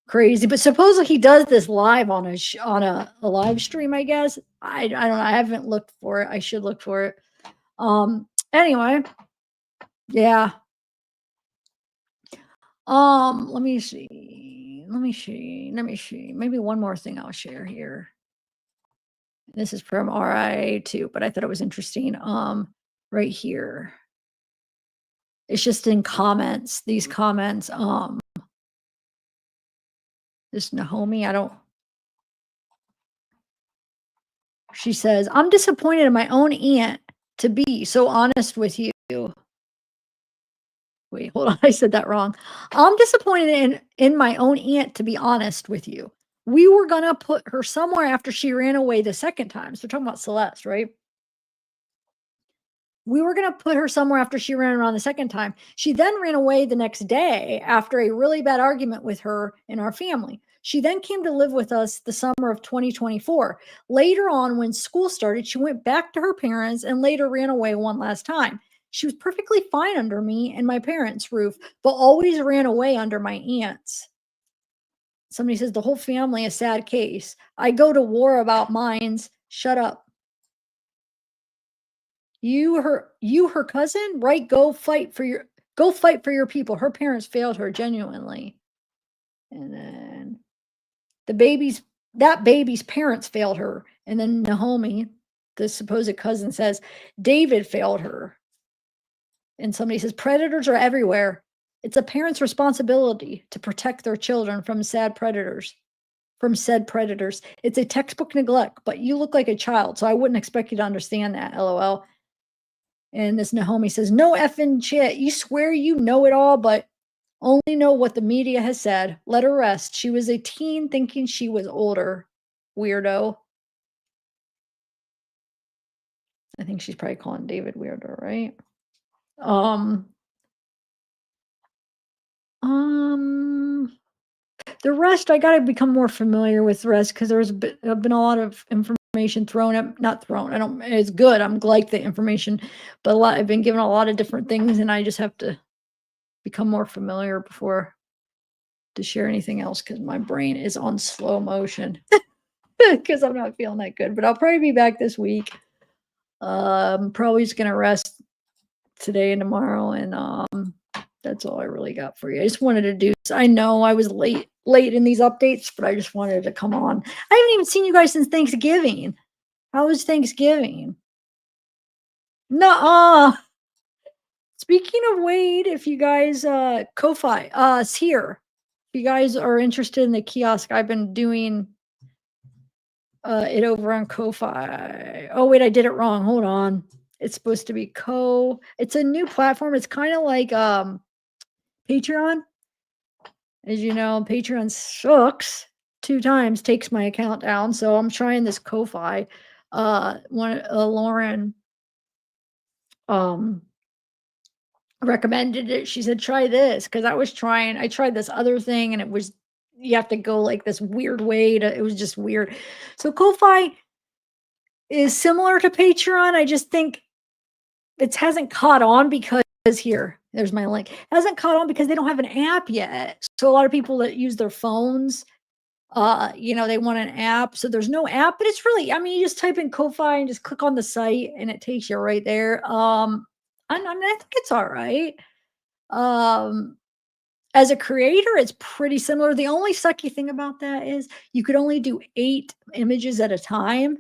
crazy. But supposedly he does this live on a live stream, I guess. I don't know. I haven't looked for it. I should look for it. Anyway, yeah. Let me see. Maybe one more thing I'll share here. This is from RI too, but I thought it was interesting. Right here. It's just in comments. These comments. This Naomi, she says, I'm disappointed in my own aunt to be so honest with you. Wait, hold on. I said that wrong. I'm disappointed in my own aunt, to be honest with you. We were going to put her somewhere after she ran away the second time. So we're talking about Celeste, right? We were going to put her somewhere after she ran around the second time. She then ran away the next day after a really bad argument with her and our family. She then came to live with us the summer of 2024. Later on, when school started, she went back to her parents and later ran away one last time. She was perfectly fine under me and my parents' roof, but always ran away under my aunt's. Somebody says the whole family a sad case. I go to war about mines. Shut up. You her cousin, right? Go fight for your people. Her parents failed her genuinely. And then that baby's parents failed her. And then Naomi, the supposed cousin, says David failed her. And somebody says predators are everywhere. It's a parent's responsibility to protect their children from said predators. It's a textbook neglect, but you look like a child, so I wouldn't expect you to understand that, LOL. And this Naomi says, no effing shit. You swear you know it all, but only know what the media has said. Let her rest. She was a teen thinking she was older. Weirdo. I think she's probably calling David weirdo, right? The rest, I got to become more familiar with the rest because there's been a lot of information not thrown. It's good. I'm like the information, but I've been given a lot of different things and I just have to become more familiar before to share anything else because my brain is on slow motion because I'm not feeling that good, but I'll probably be back this week. Probably just going to rest today and tomorrow. And, that's all I really got for you. I just wanted to do, I know I was late in these updates, but I just wanted to come on. I haven't even seen you guys since Thanksgiving. How was Thanksgiving? Nuh-uh. Speaking of Wade, if you guys, Ko-Fi, it's here. If you guys are interested in the kiosk, I've been doing it over on Ko-Fi. Oh, wait, I did it wrong. Hold on. It's supposed to be it's a new platform. It's kind of like Patreon. As you know, Patreon sucks 2 times, takes my account down. So I'm trying this Ko-Fi. Lauren recommended it. She said, try this. Because I tried this other thing and it was, you have to go like this weird way it was just weird. So Ko-Fi is similar to Patreon. I just think it hasn't caught on because there's my link. It hasn't caught on because they don't have an app yet. So a lot of people that use their phones, they want an app. So there's no app, but it's really, you just type in Ko-Fi and just click on the site and it takes you right there. I think it's all right. As a creator, it's pretty similar. The only sucky thing about that is you could only do 8 images at a time.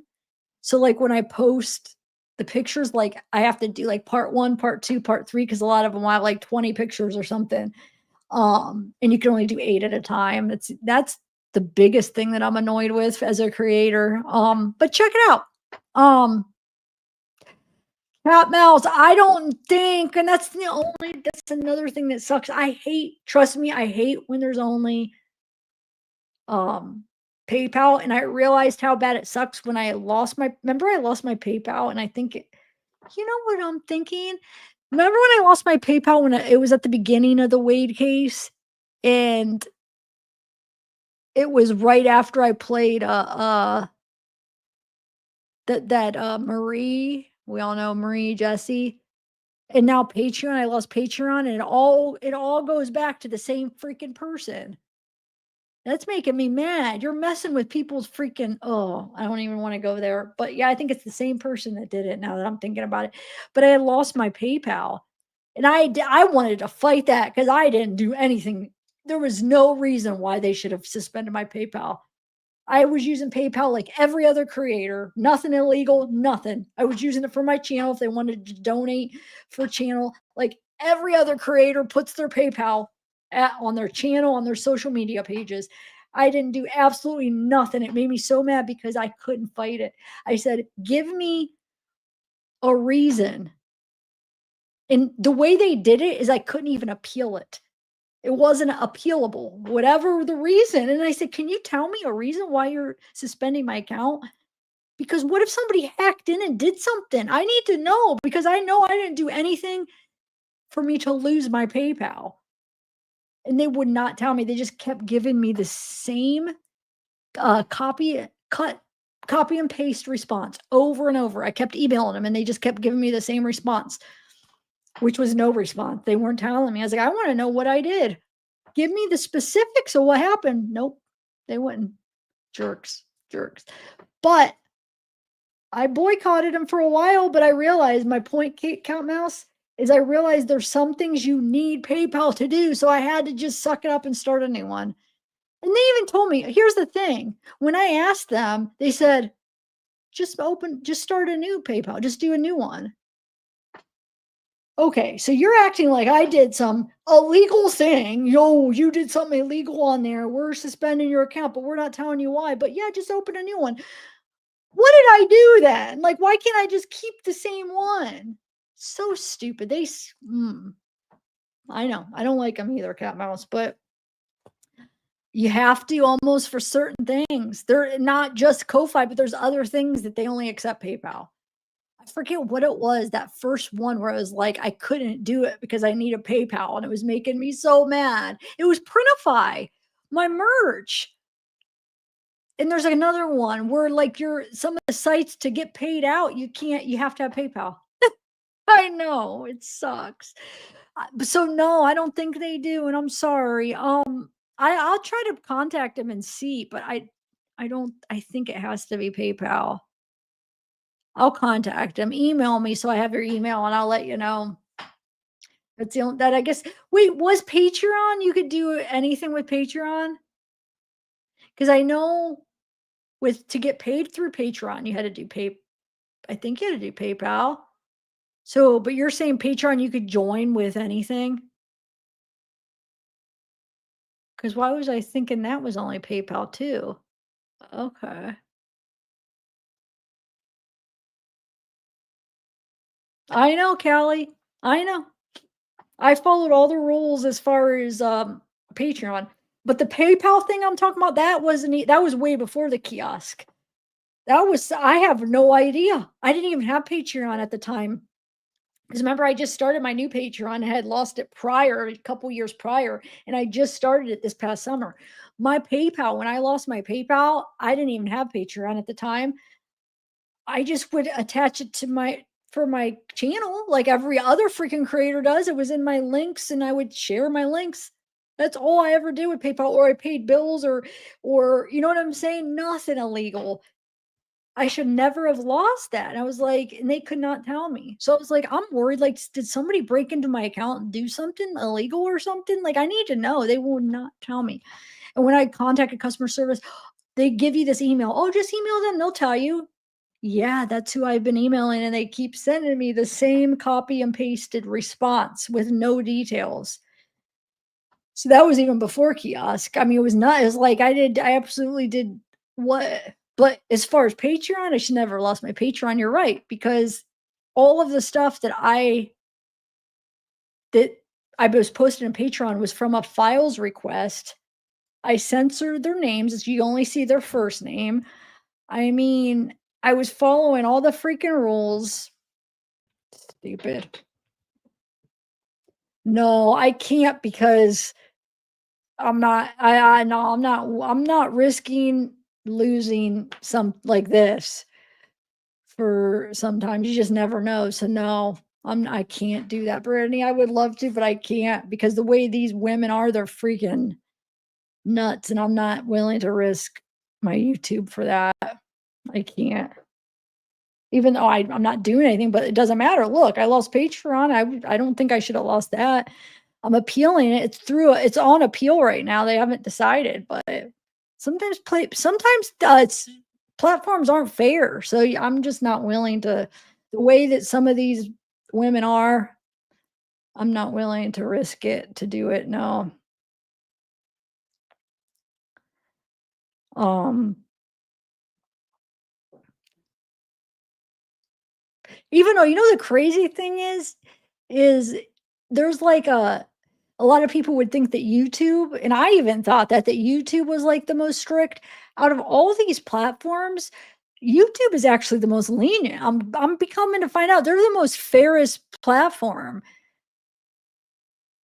So like when I post the pictures, like I have to do like part 1, part 2, part 3, because a lot of them have like 20 pictures or something. And you can only do 8 at a time. That's the biggest thing that I'm annoyed with as a creator. But check it out. Cat mouse, I don't think, and that's another thing that sucks. Trust me, I hate when there's only PayPal, and I realized how bad it sucks when I lost my PayPal, and I think you know what I'm thinking? Remember when I lost my PayPal when it was at the beginning of the Wade case, and it was right after I played Marie, we all know Marie Jesse, and now Patreon, I lost Patreon, and it all goes back to the same freaking person. That's making me mad. You're messing with people's freaking, I don't even want to go there. But yeah, I think it's the same person that did it now that I'm thinking about it. But I had lost my PayPal, and I wanted to fight that because I didn't do anything. There was no reason why they should have suspended my PayPal. I was using PayPal like every other creator, nothing illegal, nothing. I was using it for my channel if they wanted to donate for channel. Like every other creator puts their PayPal on their channel, on their social media pages. I didn't do absolutely nothing. It made me so mad because I couldn't fight it. I said, give me a reason. And the way they did it is I couldn't even appeal it. It wasn't appealable, whatever the reason. And I said, can you tell me a reason why you're suspending my account? Because what if somebody hacked in and did something? I need to know, because I know I didn't do anything for me to lose my PayPal. And they would not tell me. They just kept giving me the same copy and paste response over and over. I kept emailing them, and they just kept giving me the same response, which was no response. They weren't telling me. I was like, I want to know what I did. Give me the specifics of what happened. Nope, they wouldn't. Jerks. But I boycotted them for a while, but I realized my point, Count Mouse, is I realized there's some things you need PayPal to do. So I had to just suck it up and start a new one. And they even told me, here's the thing. When I asked them, they said, just start a new PayPal. Just do a new one. Okay, so you're acting like I did some illegal thing. Yo, you did something illegal on there. We're suspending your account, but we're not telling you why. But yeah, just open a new one. What did I do then? Like, why can't I just keep the same one? So stupid. I know. I don't like them either, Cat Mouse, but you have to almost for certain things. They're not just Ko-Fi, but there's other things that they only accept PayPal. I forget what it was, that first one where I was like, I couldn't do it because I needed PayPal, and it was making me so mad. It was Printify, my merch. And there's another one where like some of the sites to get paid out, you have to have PayPal. I know, it sucks. So no, I don't think they do, and I'm sorry. I'll try to contact them and see, but I think it has to be PayPal. I'll contact them. Email me so I have your email, and I'll let you know. That's the only that I guess. Wait, was Patreon? You could do anything with Patreon? Because I know to get paid through Patreon, you had to do I think you had to do PayPal. So, but you're saying Patreon you could join with anything? Because why was I thinking that was only PayPal too? Okay. I know, Callie. I know. I followed all the rules as far as Patreon. But the PayPal thing I'm talking about, that was way before the kiosk. I have no idea. I didn't even have Patreon at the time. Because remember, I just started my new Patreon. I had lost it a couple years prior, and I just started it this past summer. My PayPal, when I lost my PayPal, I didn't even have Patreon at the time. I just would attach it to for my channel like every other freaking creator does. It was in my links, and I would share my links. That's all I ever did with PayPal, or I paid bills or you know what I'm saying? Nothing illegal. I should never have lost that. And I was like, and they could not tell me. So I was like, I'm worried. Like, did somebody break into my account and do something illegal or something? Like, I need to know. They will not tell me. And when I contacted customer service, they give you this email. Oh, just email them. They'll tell you. Yeah, that's who I've been emailing, and they keep sending me the same copy and pasted response with no details. So that was even before kiosk. I mean, it was not. It was like I absolutely did what. But as far as Patreon, I should never have lost my Patreon. You're right, because all of the stuff that I was posted on Patreon was from a files request. I censored their names. You only see their first name. I mean, I was following all the freaking rules. Stupid. No, I can't because I'm not. No, I'm not. I'm not risking losing some like this. For sometimes you just never know. So no, I can't do that, Brittany. I would love to, but I can't because the way these women are, they're freaking nuts, and I'm not willing to risk my YouTube for that. I can't. Even though I'm not doing anything, but it doesn't matter. Look, I lost Patreon. I don't think I should have lost that. I'm appealing it. It's on appeal right now. They haven't decided, but sometimes it's platforms aren't fair. So I'm just not willing to the way that some of these women are. I'm not willing to risk it to do it. No. Even though the crazy thing is there's like a lot of people would think that YouTube, and I even thought that YouTube was like the most strict out of all these platforms. YouTube is actually the most lenient. I'm becoming to find out they're the most fairest platform.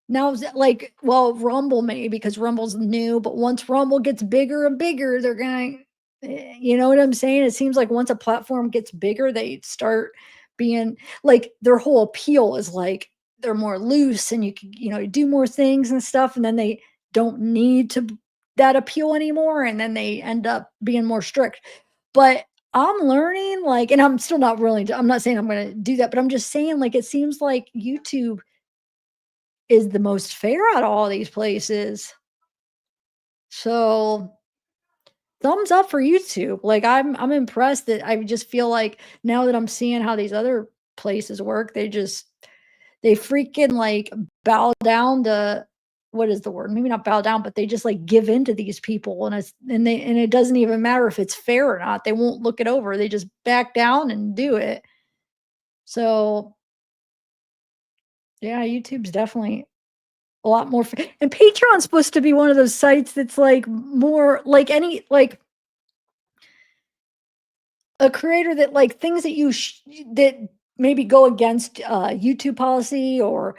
Now, like, well, Rumble maybe because Rumble's new, but once Rumble gets bigger and bigger, they're gonna, you know what I'm saying? It seems like once a platform gets bigger, they start being like their whole appeal is like they're more loose and you can, do more things and stuff, and then they don't need to that appeal anymore, and then they end up being more strict. But I'm learning, like, and I'm still not willing to. I'm not saying I'm going to do that, but I'm just saying, like, it seems like YouTube is the most fair out of all these places. So thumbs up for YouTube. Like I'm impressed that I just feel like now that I'm seeing how these other places work, they freaking like bow down to what is the word? Maybe not bow down, but they just like give in to these people and it doesn't even matter if it's fair or not. They won't look it over. They just back down and do it. So yeah, YouTube's definitely a lot more and Patreon's supposed to be one of those sites that's like more like any like a creator that like things that that maybe go against YouTube policy or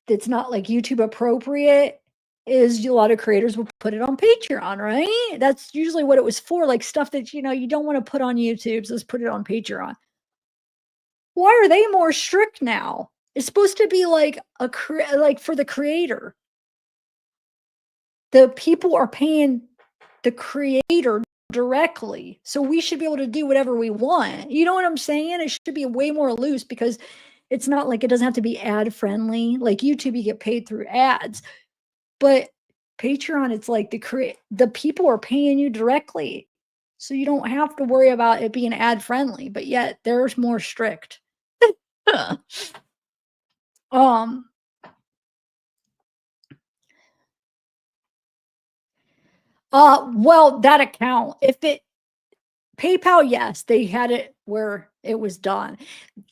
that's not like YouTube appropriate is a lot of creators will put it on Patreon, right? That's usually what it was for, like stuff that you don't want to put on YouTube, so let's put it on Patreon. Why are they more strict now? It's supposed to be like like for the creator. The people are paying the creator directly. So we should be able to do whatever we want. You know what I'm saying? It should be way more loose because it's not like it doesn't have to be ad friendly. Like YouTube, you get paid through ads. But Patreon, it's like the people are paying you directly. So you don't have to worry about it being ad friendly, but yet there's more strict. Well, that account, PayPal, yes, they had it where it was done.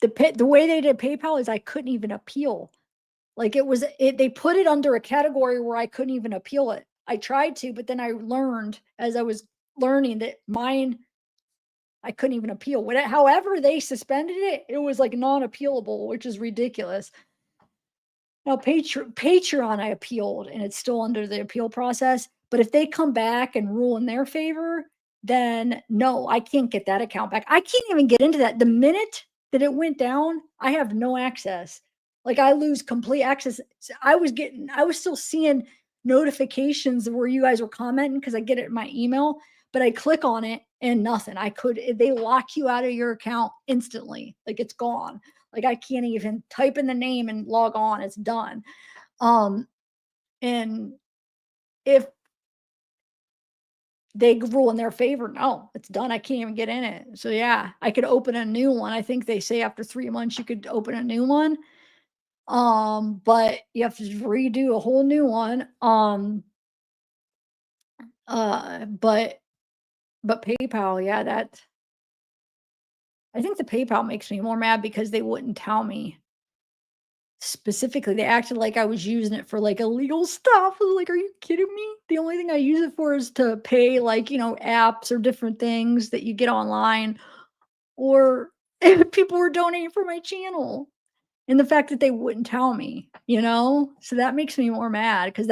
The way they did PayPal is I couldn't even appeal. Like they put it under a category where I couldn't even appeal it. I tried to, but then I learned as I was learning that mine, I couldn't even appeal. However they suspended it, it was like non-appealable, which is ridiculous. Now, Patreon, I appealed, and it's still under the appeal process. But if they come back and rule in their favor, then no, I can't get that account back. I can't even get into that. The minute that it went down, I have no access. Like I lose complete access. I was still seeing notifications where you guys were commenting because I get it in my email, but I click on it and nothing. They lock you out of your account instantly. Like it's gone. Like I can't even type in the name and log on. It's done. And if they rule in their favor. No, it's done. I can't even get in it. So yeah, I could open a new one. I think they say after 3 months you could open a new one. But you have to redo a whole new one. But PayPal, yeah, that I think the PayPal makes me more mad because they wouldn't tell me specifically. They acted like I was using it for like illegal stuff. I was like, are you kidding me? The only thing I use it for is to pay like, apps or different things that you get online, or if people were donating for my channel. And the fact that they wouldn't tell me, so that makes me more mad because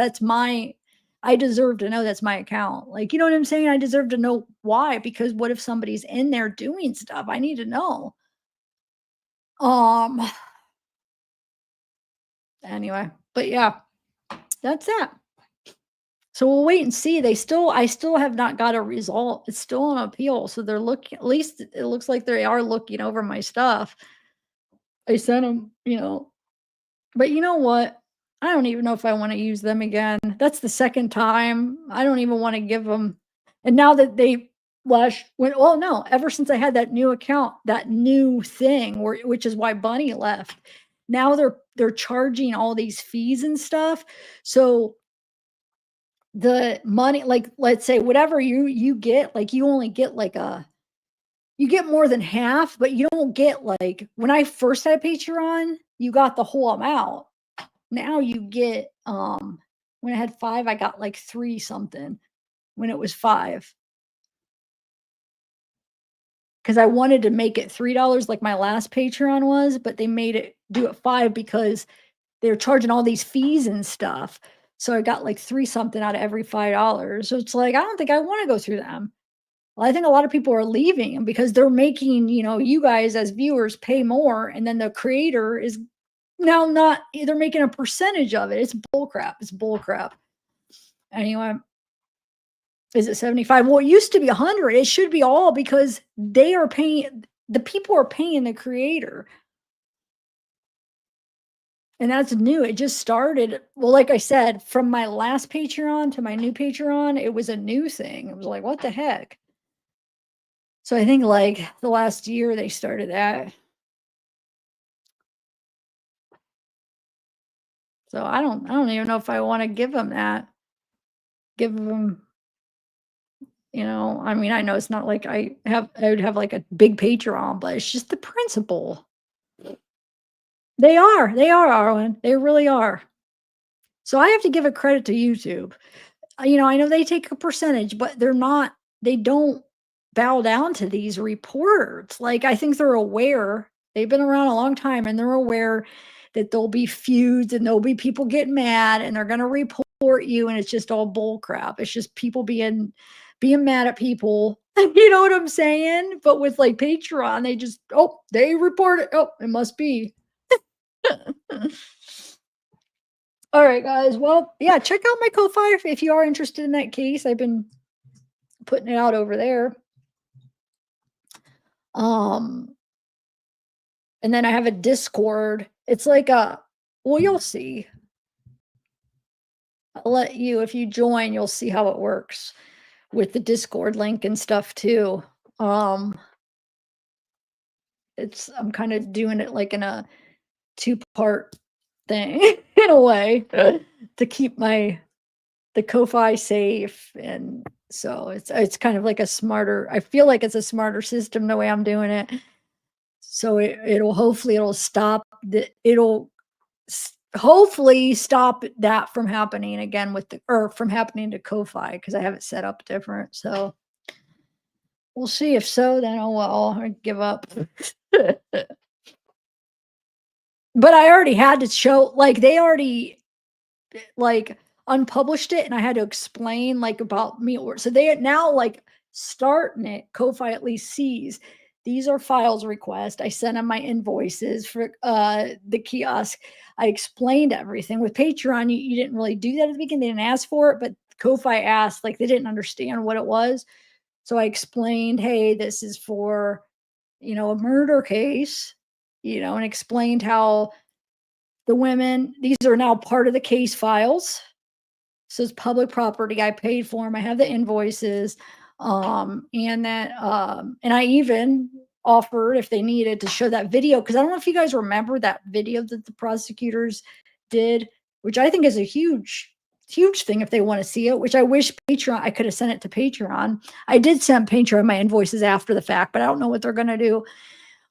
I deserve to know that's my account. Like, you know what I'm saying? I deserve to know why, because what if somebody's in there doing stuff? I need to know. Anyway, but yeah, that's that. So we'll wait and see. I still have not got a result. It's still on appeal. So they're looking, at least it looks like they are looking over my stuff. I sent them, but you know what? I don't even know if I want to use them again. That's the second time. I don't even want to give them. And now that they ever since I had that new account, that new thing, which is why Bunny left. Now they're charging all these fees and stuff. So the money, like, let's say whatever you get, like, you only get you get more than half, but you don't get, like, when I first had Patreon, you got the whole amount. Now you get, when I had 5, I got like 3 something when it was 5. Because I wanted to make it $3 like my last Patreon was, but they made it do it 5 because they're charging all these fees and stuff. So I got like 3 something out of every $5. So it's like, I don't think I want to go through them. Well, I think a lot of people are leaving them because they're making, you guys as viewers pay more, and then the creator is now not, they're making a percentage of it. It's bullcrap. It's bullcrap. Anyway, is it 75? Well, it used to be 100. It should be all, because they are paying, the people are paying the creator. And that's new. It just started. Well, like I said, from my last Patreon to my new Patreon, it was a new thing. It was like, what the heck? So I think like the last year they started that. So I don't even know if I want to give them that. Give them, I mean, I know it's not like I would have like a big Patreon, but it's just the principle. They are, Arwen. They really are. So I have to give a credit to YouTube. I know they take a percentage, but they don't bow down to these reports. Like, I think they're aware. They've been around a long time, and they're aware that there'll be feuds and there'll be people getting mad, and they're going to report you, and it's just all bull crap. It's just people being mad at people. You know what I'm saying? But with like Patreon, they report it. Oh, it must be. All right, guys. Well, yeah, check out my Ko-Fi if you are interested in that case. I've been putting it out over there. And then I have a Discord. It's like well, you'll see. I'll let you, if you join, you'll see how it works with the Discord link and stuff too. I'm kind of doing it like in a 2-part thing in a way to keep the Ko-Fi safe. And so it's kind of like I feel like it's a smarter system the way I'm doing it. So it'll stop hopefully stop that from happening again from happening to Ko-Fi, because I have it set up different. So we'll see. If so, then I give up. But I already had to show, like, they already like unpublished it, and I had to explain like about me. So they are now like starting it. Ko-Fi at least sees these are files request. I sent them my invoices for the kiosk. I explained everything. With Patreon, you didn't really do that at the beginning. They didn't ask for it, but Ko-Fi asked, like, they didn't understand what it was. So I explained, hey, this is for, a murder case, and explained how the women, these are now part of the case files. So it's public property. I paid for them. I have the invoices. And that, and I even offered if they needed to show that video. Cause I don't know if you guys remember that video that the prosecutors did, which I think is a huge thing if they want to see it, which I wish Patreon, I could have sent it to Patreon. I did send Patreon my invoices after the fact, but I don't know what they're going to do.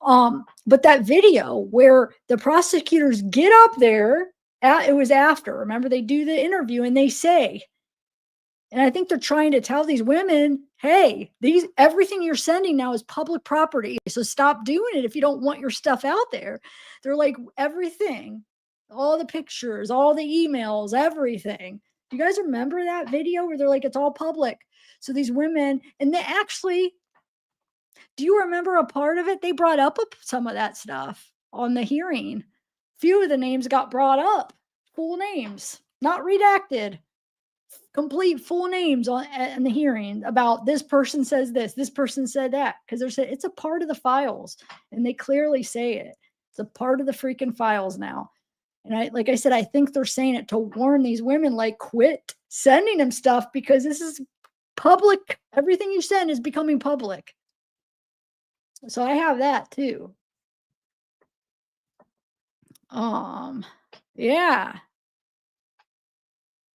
But that video where the prosecutors get up there, it was after, remember they do the interview and they say, and I think they're trying to tell these women, hey, everything you're sending now is public property. So stop doing it if you don't want your stuff out there. They're like, everything, all the pictures, all the emails, everything. Do you guys remember that video where they're like, it's all public? So these women, and they actually, do you remember a part of it? They brought up some of that stuff on the hearing. Few of the names got brought up, full names, not redacted. Complete full names in the hearing about this person says this person said that, because they're saying it's a part of the files and they clearly say it. It's a part of the freaking files now. And like I said, I think they're saying it to warn these women, like, quit sending them stuff because this is public. Everything you send is becoming public. So I have that too. Yeah.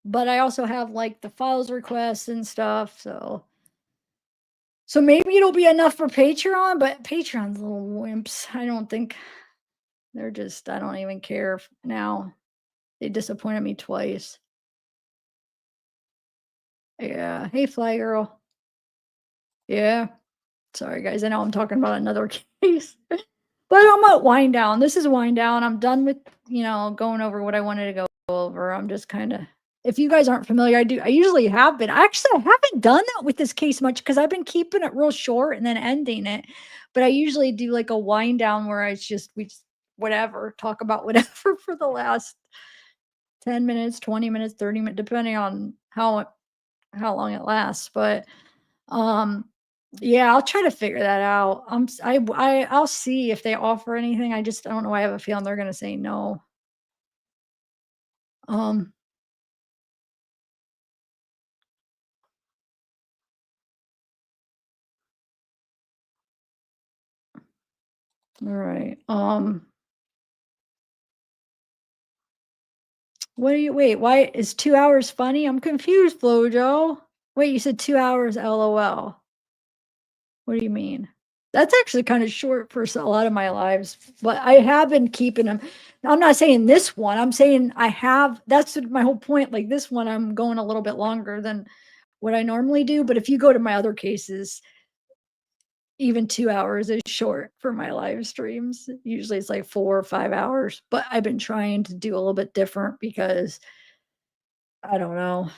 But I also have like the files requests and stuff. So maybe it'll be enough for Patreon, but Patreon's little wimps. I don't think I don't even care now. They disappointed me twice. Yeah. Hey, Fly Girl. Yeah. Sorry, guys. I know I'm talking about another case, but I'm at wind down. This is wind down. I'm done with, going over what I wanted to go over. I'm just kind of, if you guys aren't familiar, I usually have been. I haven't done that with this case much because I've been keeping it real short and then ending it. But I usually do like a wind down where we just whatever, talk about whatever for the last 10 minutes, 20 minutes, 30 minutes, depending on how long it lasts. But yeah, I'll try to figure that out. I'll see if they offer anything. I don't know. I have a feeling they're gonna say no. All right. Wait, why is 2 hours funny? I'm confused, Flojo. Wait, you said 2 hours LOL. What do you mean? That's actually kind of short for a lot of my lives, but I have been keeping them. I'm not saying this one. I'm saying that's my whole point. Like this one, I'm going a little bit longer than what I normally do. But if you go to my other cases, even 2 hours is short for my live streams. Usually it's like 4 or 5 hours, but I've been trying to do a little bit different because I don't know.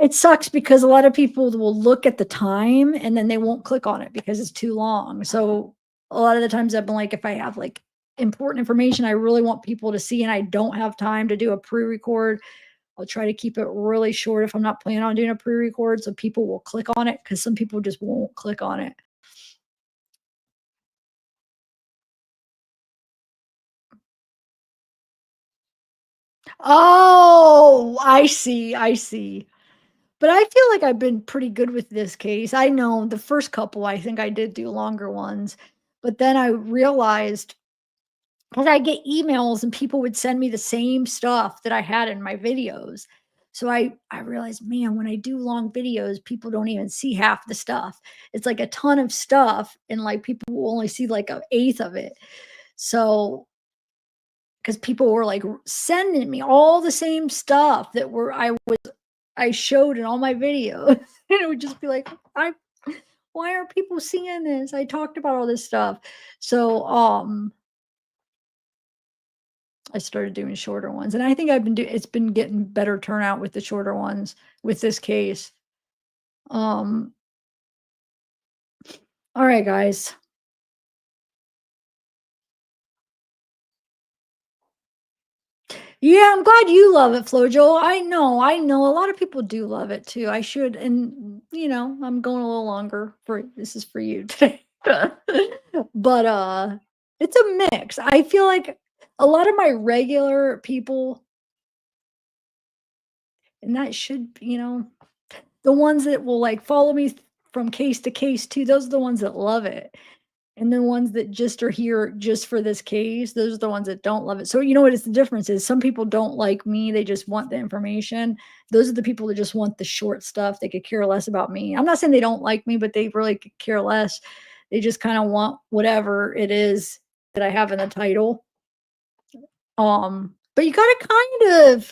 It sucks because a lot of people will look at the time and then they won't click on it because it's too long. So a lot of the times I've been like, if I have like important information I really want people to see and I don't have time to do a pre-record, I'll try to keep it really short if I'm not planning on doing a pre-record so people will click on it, because some people just won't click on it. Oh, I see. But I feel like I've been pretty good with this case. I know the first couple, I think I did do longer ones, but then I realized, because I get emails and people would send me the same stuff that I had in my videos. So I realized, man, when I do long videos, people don't even see half the stuff. It's like a ton of stuff, and like people will only see like an eighth of it. So because people were like sending me all the same stuff that I showed in all my videos. And it would just be like, why are people seeing this? I talked about all this stuff. So I started doing shorter ones, and I think it's been getting better turnout with the shorter ones with this case. All right, guys. Yeah, I'm glad you love it, Flojo. I know. A lot of people do love it too. I should, and I'm going a little longer this is for you today. But it's a mix. I feel like a lot of my regular people, And that should, the ones that will like follow me from case to case too, those are the ones that love it. And the ones that just are here just for this case, those are the ones that don't love it. So you know what the difference is? Some people don't like me. They just want the information. Those are the people that just want the short stuff. They could care less about me. I'm not saying they don't like me, but they really could care less. They just kind of want whatever it is that I have in the title. But you gotta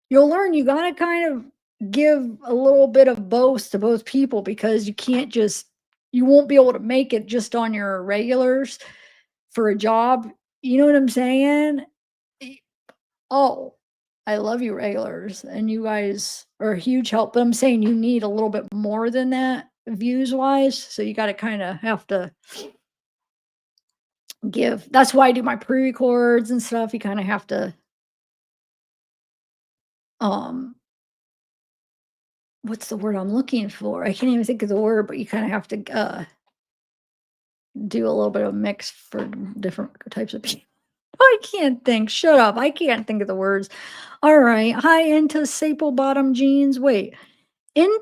you'll learn you gotta kind of give a little bit of both to both people, because you won't be able to make it just on your regulars for a job. You know what I'm saying? Oh, I love you regulars, and you guys are a huge help, but I'm saying you need a little bit more than that views wise. So you got to kind of have to give. That's why I do my pre-records and stuff. You kind of have to, what's the word I'm looking for? I can't even think of the word, but you kind of have to, do a little bit of a mix for different types of people. I can't think. Shut up. I can't think of the words. All right. Hi, into staple bottom jeans. Wait, hold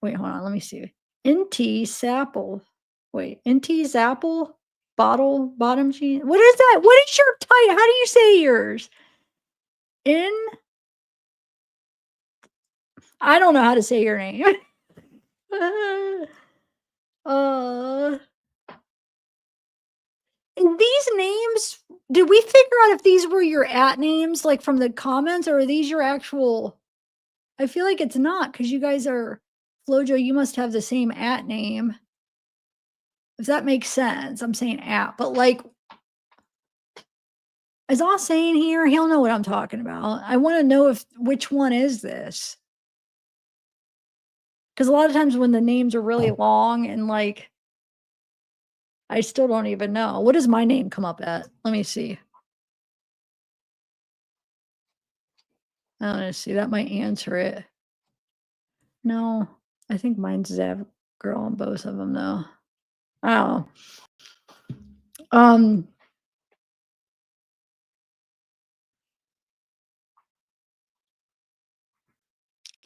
on. Let me see. NT Sapple. Wait, NT Zapple bottom jeans. What is that? What is your title? How do you say yours? I don't know how to say your name. And these names, did we figure out if these were your names, like from the comments, or are these your actual? I feel like it's not, because you guys are Flojo. You must have the same name. If that makes sense, I'm saying but like, is all saying here? He'll know what I'm talking about. I want to know which one is this, because a lot of times when the names are really long and like, I still don't even know. What does my name come up at? Let me see. I want to see. That might answer it. No, I think mine's zavgirl on both of them though. I don't know.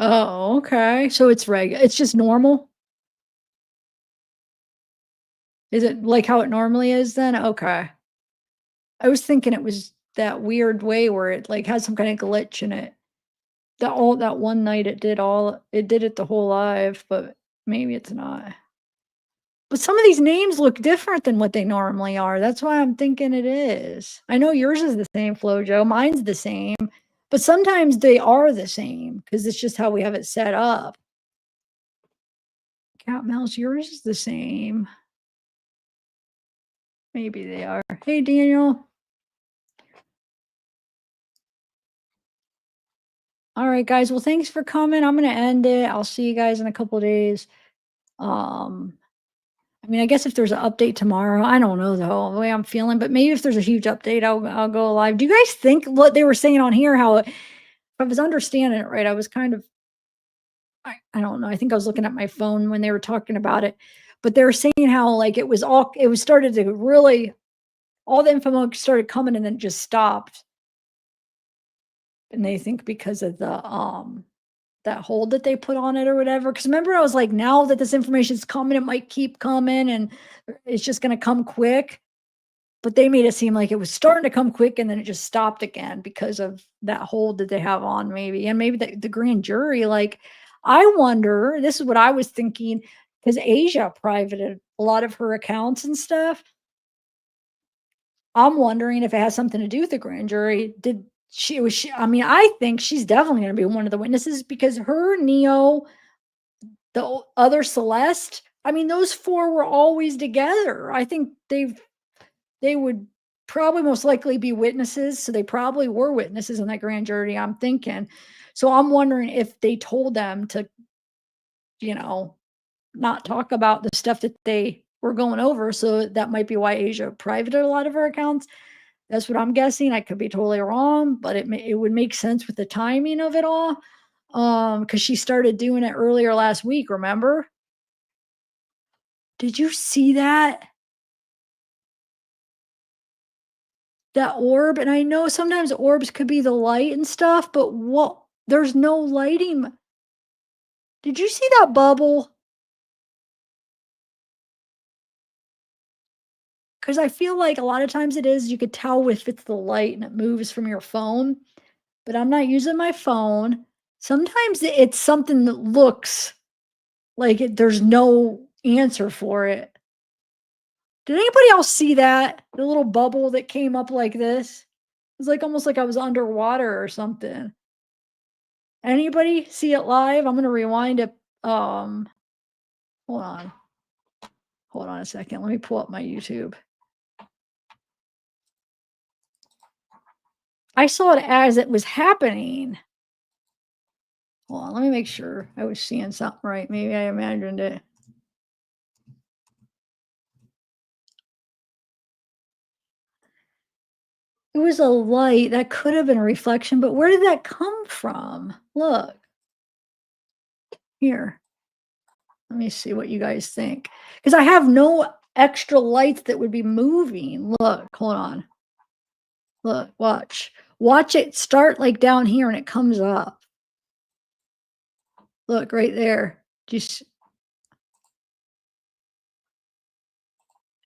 Oh, okay. So it's regular. It's just normal. Is it like how it normally is then? Okay. I was thinking it was that weird way where it like has some kind of glitch in it. That one night it did it the whole live, but maybe it's not. But some of these names look different than what they normally are. That's why I'm thinking it is. I know yours is the same, Flojo. Mine's the same, but sometimes they are the same because it's just how we have it set up. Cat Mouse, yours is the same. Maybe they are. Hey, Daniel. All right, guys. Well, thanks for coming. I'm going to end it. I'll see you guys in a couple of days. I mean, I guess if there's an update tomorrow, I don't know though, the way I'm feeling, but maybe if there's a huge update, I'll go live. Do you guys think what they were saying on here, how if I was understanding it right, I was kind of, I don't know. I think I was looking at my phone when they were talking about it, but they were saying how like it was started to really, all the info started coming and then it just stopped. And they think because of the, that hold that they put on it or whatever. Because remember, I was like, now that this information is coming, it might keep coming and it's just going to come quick. But they made it seem like it was starting to come quick and then it just stopped again because of that hold that they have on maybe. And maybe the grand jury, like, I wonder, this is what I was thinking, because Asia privated a lot of her accounts and stuff. I'm wondering if it has something to do with the grand jury. I mean, I think she's definitely going to be one of the witnesses because her, Neo, the other Celeste, I mean, those four were always together. I think they would probably most likely be witnesses. So they probably were witnesses in that grand jury, I'm thinking. So I'm wondering if they told them to, not talk about the stuff that they were going over. So that might be why Asia privated a lot of her accounts. That's what I'm guessing. I could be totally wrong, but it would make sense with the timing of it all. Because she started doing it earlier last week, remember? Did you see that? That orb? And I know sometimes orbs could be the light and stuff, but what There's no lighting. Did you see that bubble? Because I feel like a lot of times it is, you could tell if it's the light and it moves from your phone, but I'm not using my phone. Sometimes it's something that looks like there's no answer for it. Did anybody else see that? The little bubble that came up like this? It was like almost like I was underwater or something. Anybody see it live? I'm gonna rewind it. Hold on. Hold on a second. Let me pull up my YouTube. I saw it as it was happening. Hold on, let me make sure I was seeing something right. Maybe I imagined it. It was a light. That could have been a reflection, but where did that come from? Look. Here. Let me see what you guys think. Because I have no extra lights that would be moving. Look, hold on. Look, watch. Watch it start like down here and it comes up. Look right there. Just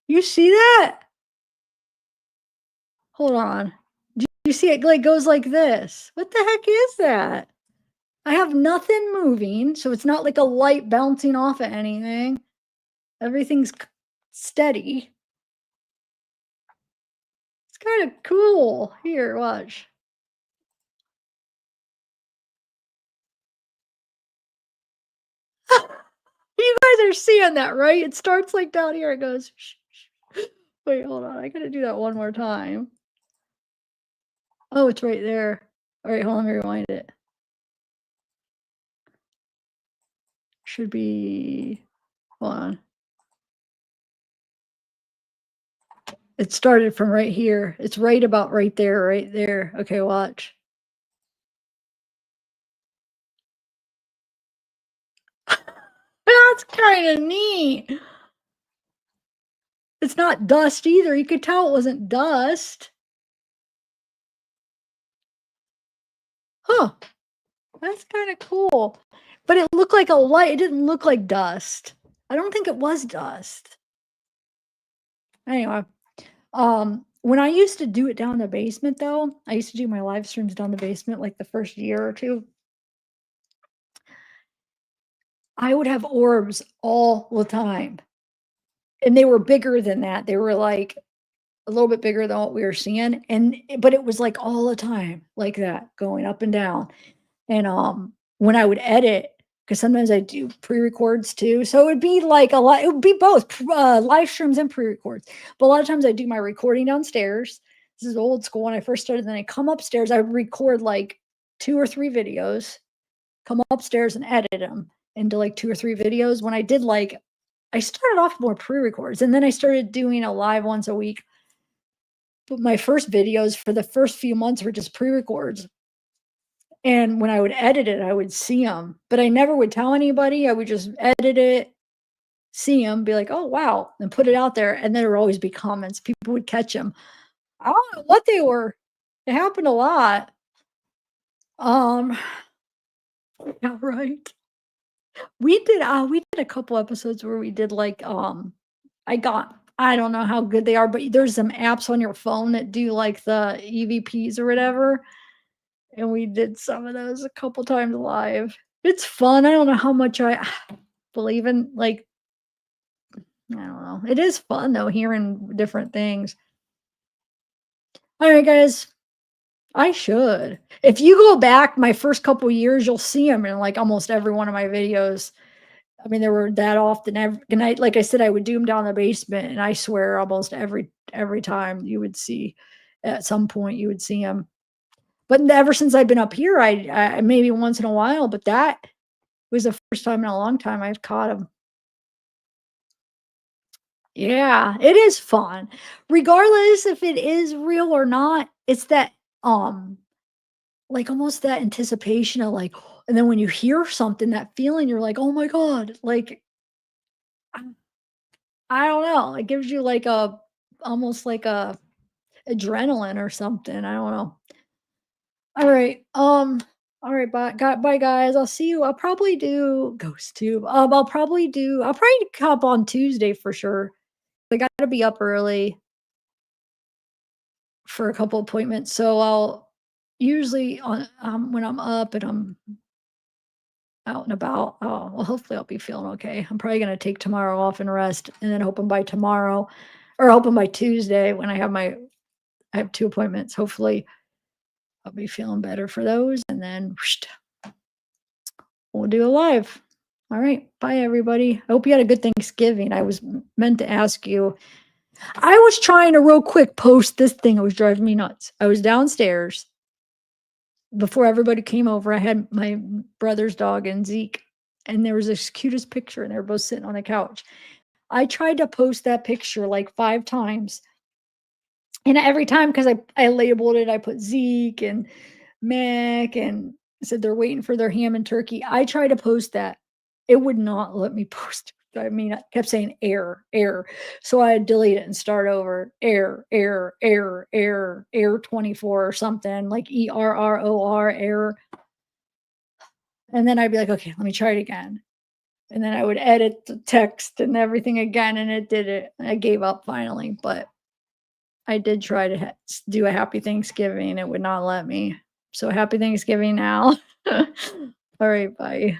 you see that? Hold on. Do you see it like goes like this? What the heck is that? I have nothing moving, so it's not like a light bouncing off of anything. Everything's steady. It's kind of cool. Here, watch. You guys are seeing that, right? It starts like down here. It goes. Wait, hold on. I gotta do that one more time. Oh, it's right there. All right, hold on. Let me rewind it. Should be. Hold on. It started from right here. It's right about right there, right there. Okay, watch. That's kind of neat. It's not dust either. You could tell it wasn't dust. Huh. That's kind of cool. But it looked like a light. It didn't look like dust. I don't think it was dust. Anyway, when I used to do it down in the basement, though, I used to do my live streams down the basement like the first year or two. I would have orbs all the time. And they were bigger than that. They were like a little bit bigger than what we were seeing. But it was like all the time like that, going up and down. And when I would edit, because sometimes I do pre-records too. So it would be like a lot, it would be both live streams and pre-records. But a lot of times I do my recording downstairs. This is old school. When I first started, then I come upstairs, I would record like 2 or 3 videos, come upstairs and edit them into like 2 or 3 videos. When I did I started off more pre-records and then I started doing a live once a week. But my first videos for the first few months were just pre-records. And when I would edit it, I would see them, but I never would tell anybody. I would just edit it, see them, be like, oh, wow, and put it out there. And there would always be comments. People would catch them. I don't know what they were. It happened a lot. Yeah, right. We did a couple episodes where we did I don't know how good they are, but there's some apps on your phone that do like the EVPs or whatever. And we did some of those a couple times live. It's fun. I don't know how much I believe in, I don't know. It is fun though, hearing different things. All right, guys. I should. If you go back my first couple years, you'll see them in like almost every one of my videos. I mean, there were that often. And like I said, I would do them down in the basement, and I swear almost every time you would see, at some point you would see them. But ever since I've been up here, I maybe once in a while, but that was the first time in a long time I've caught them. Yeah, it is fun. Regardless if it is real or not, it's that like almost that anticipation of like, and then when you hear something, that feeling, you're like, oh my God, like I don't know. It gives you like almost like a adrenaline or something. I don't know. All right. All right, bye guys. I'll see you. I'll probably do Ghost Tube. I'll probably hop on Tuesday for sure. I gotta be up early for a couple appointments. So I'll usually on when I'm up and I'm out and about, well, hopefully I'll be feeling okay. I'm probably gonna take tomorrow off and rest, and then hoping by tomorrow or hoping by Tuesday when I have 2 appointments. Hopefully I'll be feeling better for those, and then we'll do a live. All right. Bye, everybody. I hope you had a good Thanksgiving. I was meant to ask you. I was trying to real quick post this thing. It was driving me nuts. I was downstairs before everybody came over. I had my brother's dog and Zeke, and there was this cutest picture, and they were both sitting on the couch. I tried to post that picture like 5 times. And every time, because I labeled it, I put Zeke and Mac and said they're waiting for their ham and turkey. I tried to post that. It would not let me post. I mean, I kept saying error, error. So I had to delete it and start over. Error, error, error, error, error 24 or something like ERROR, error. And then I'd be like, okay, let me try it again. And then I would edit the text and everything again, and it did it. I gave up finally, but I did try to do a happy Thanksgiving. It would not let me. So happy Thanksgiving now. All right, bye.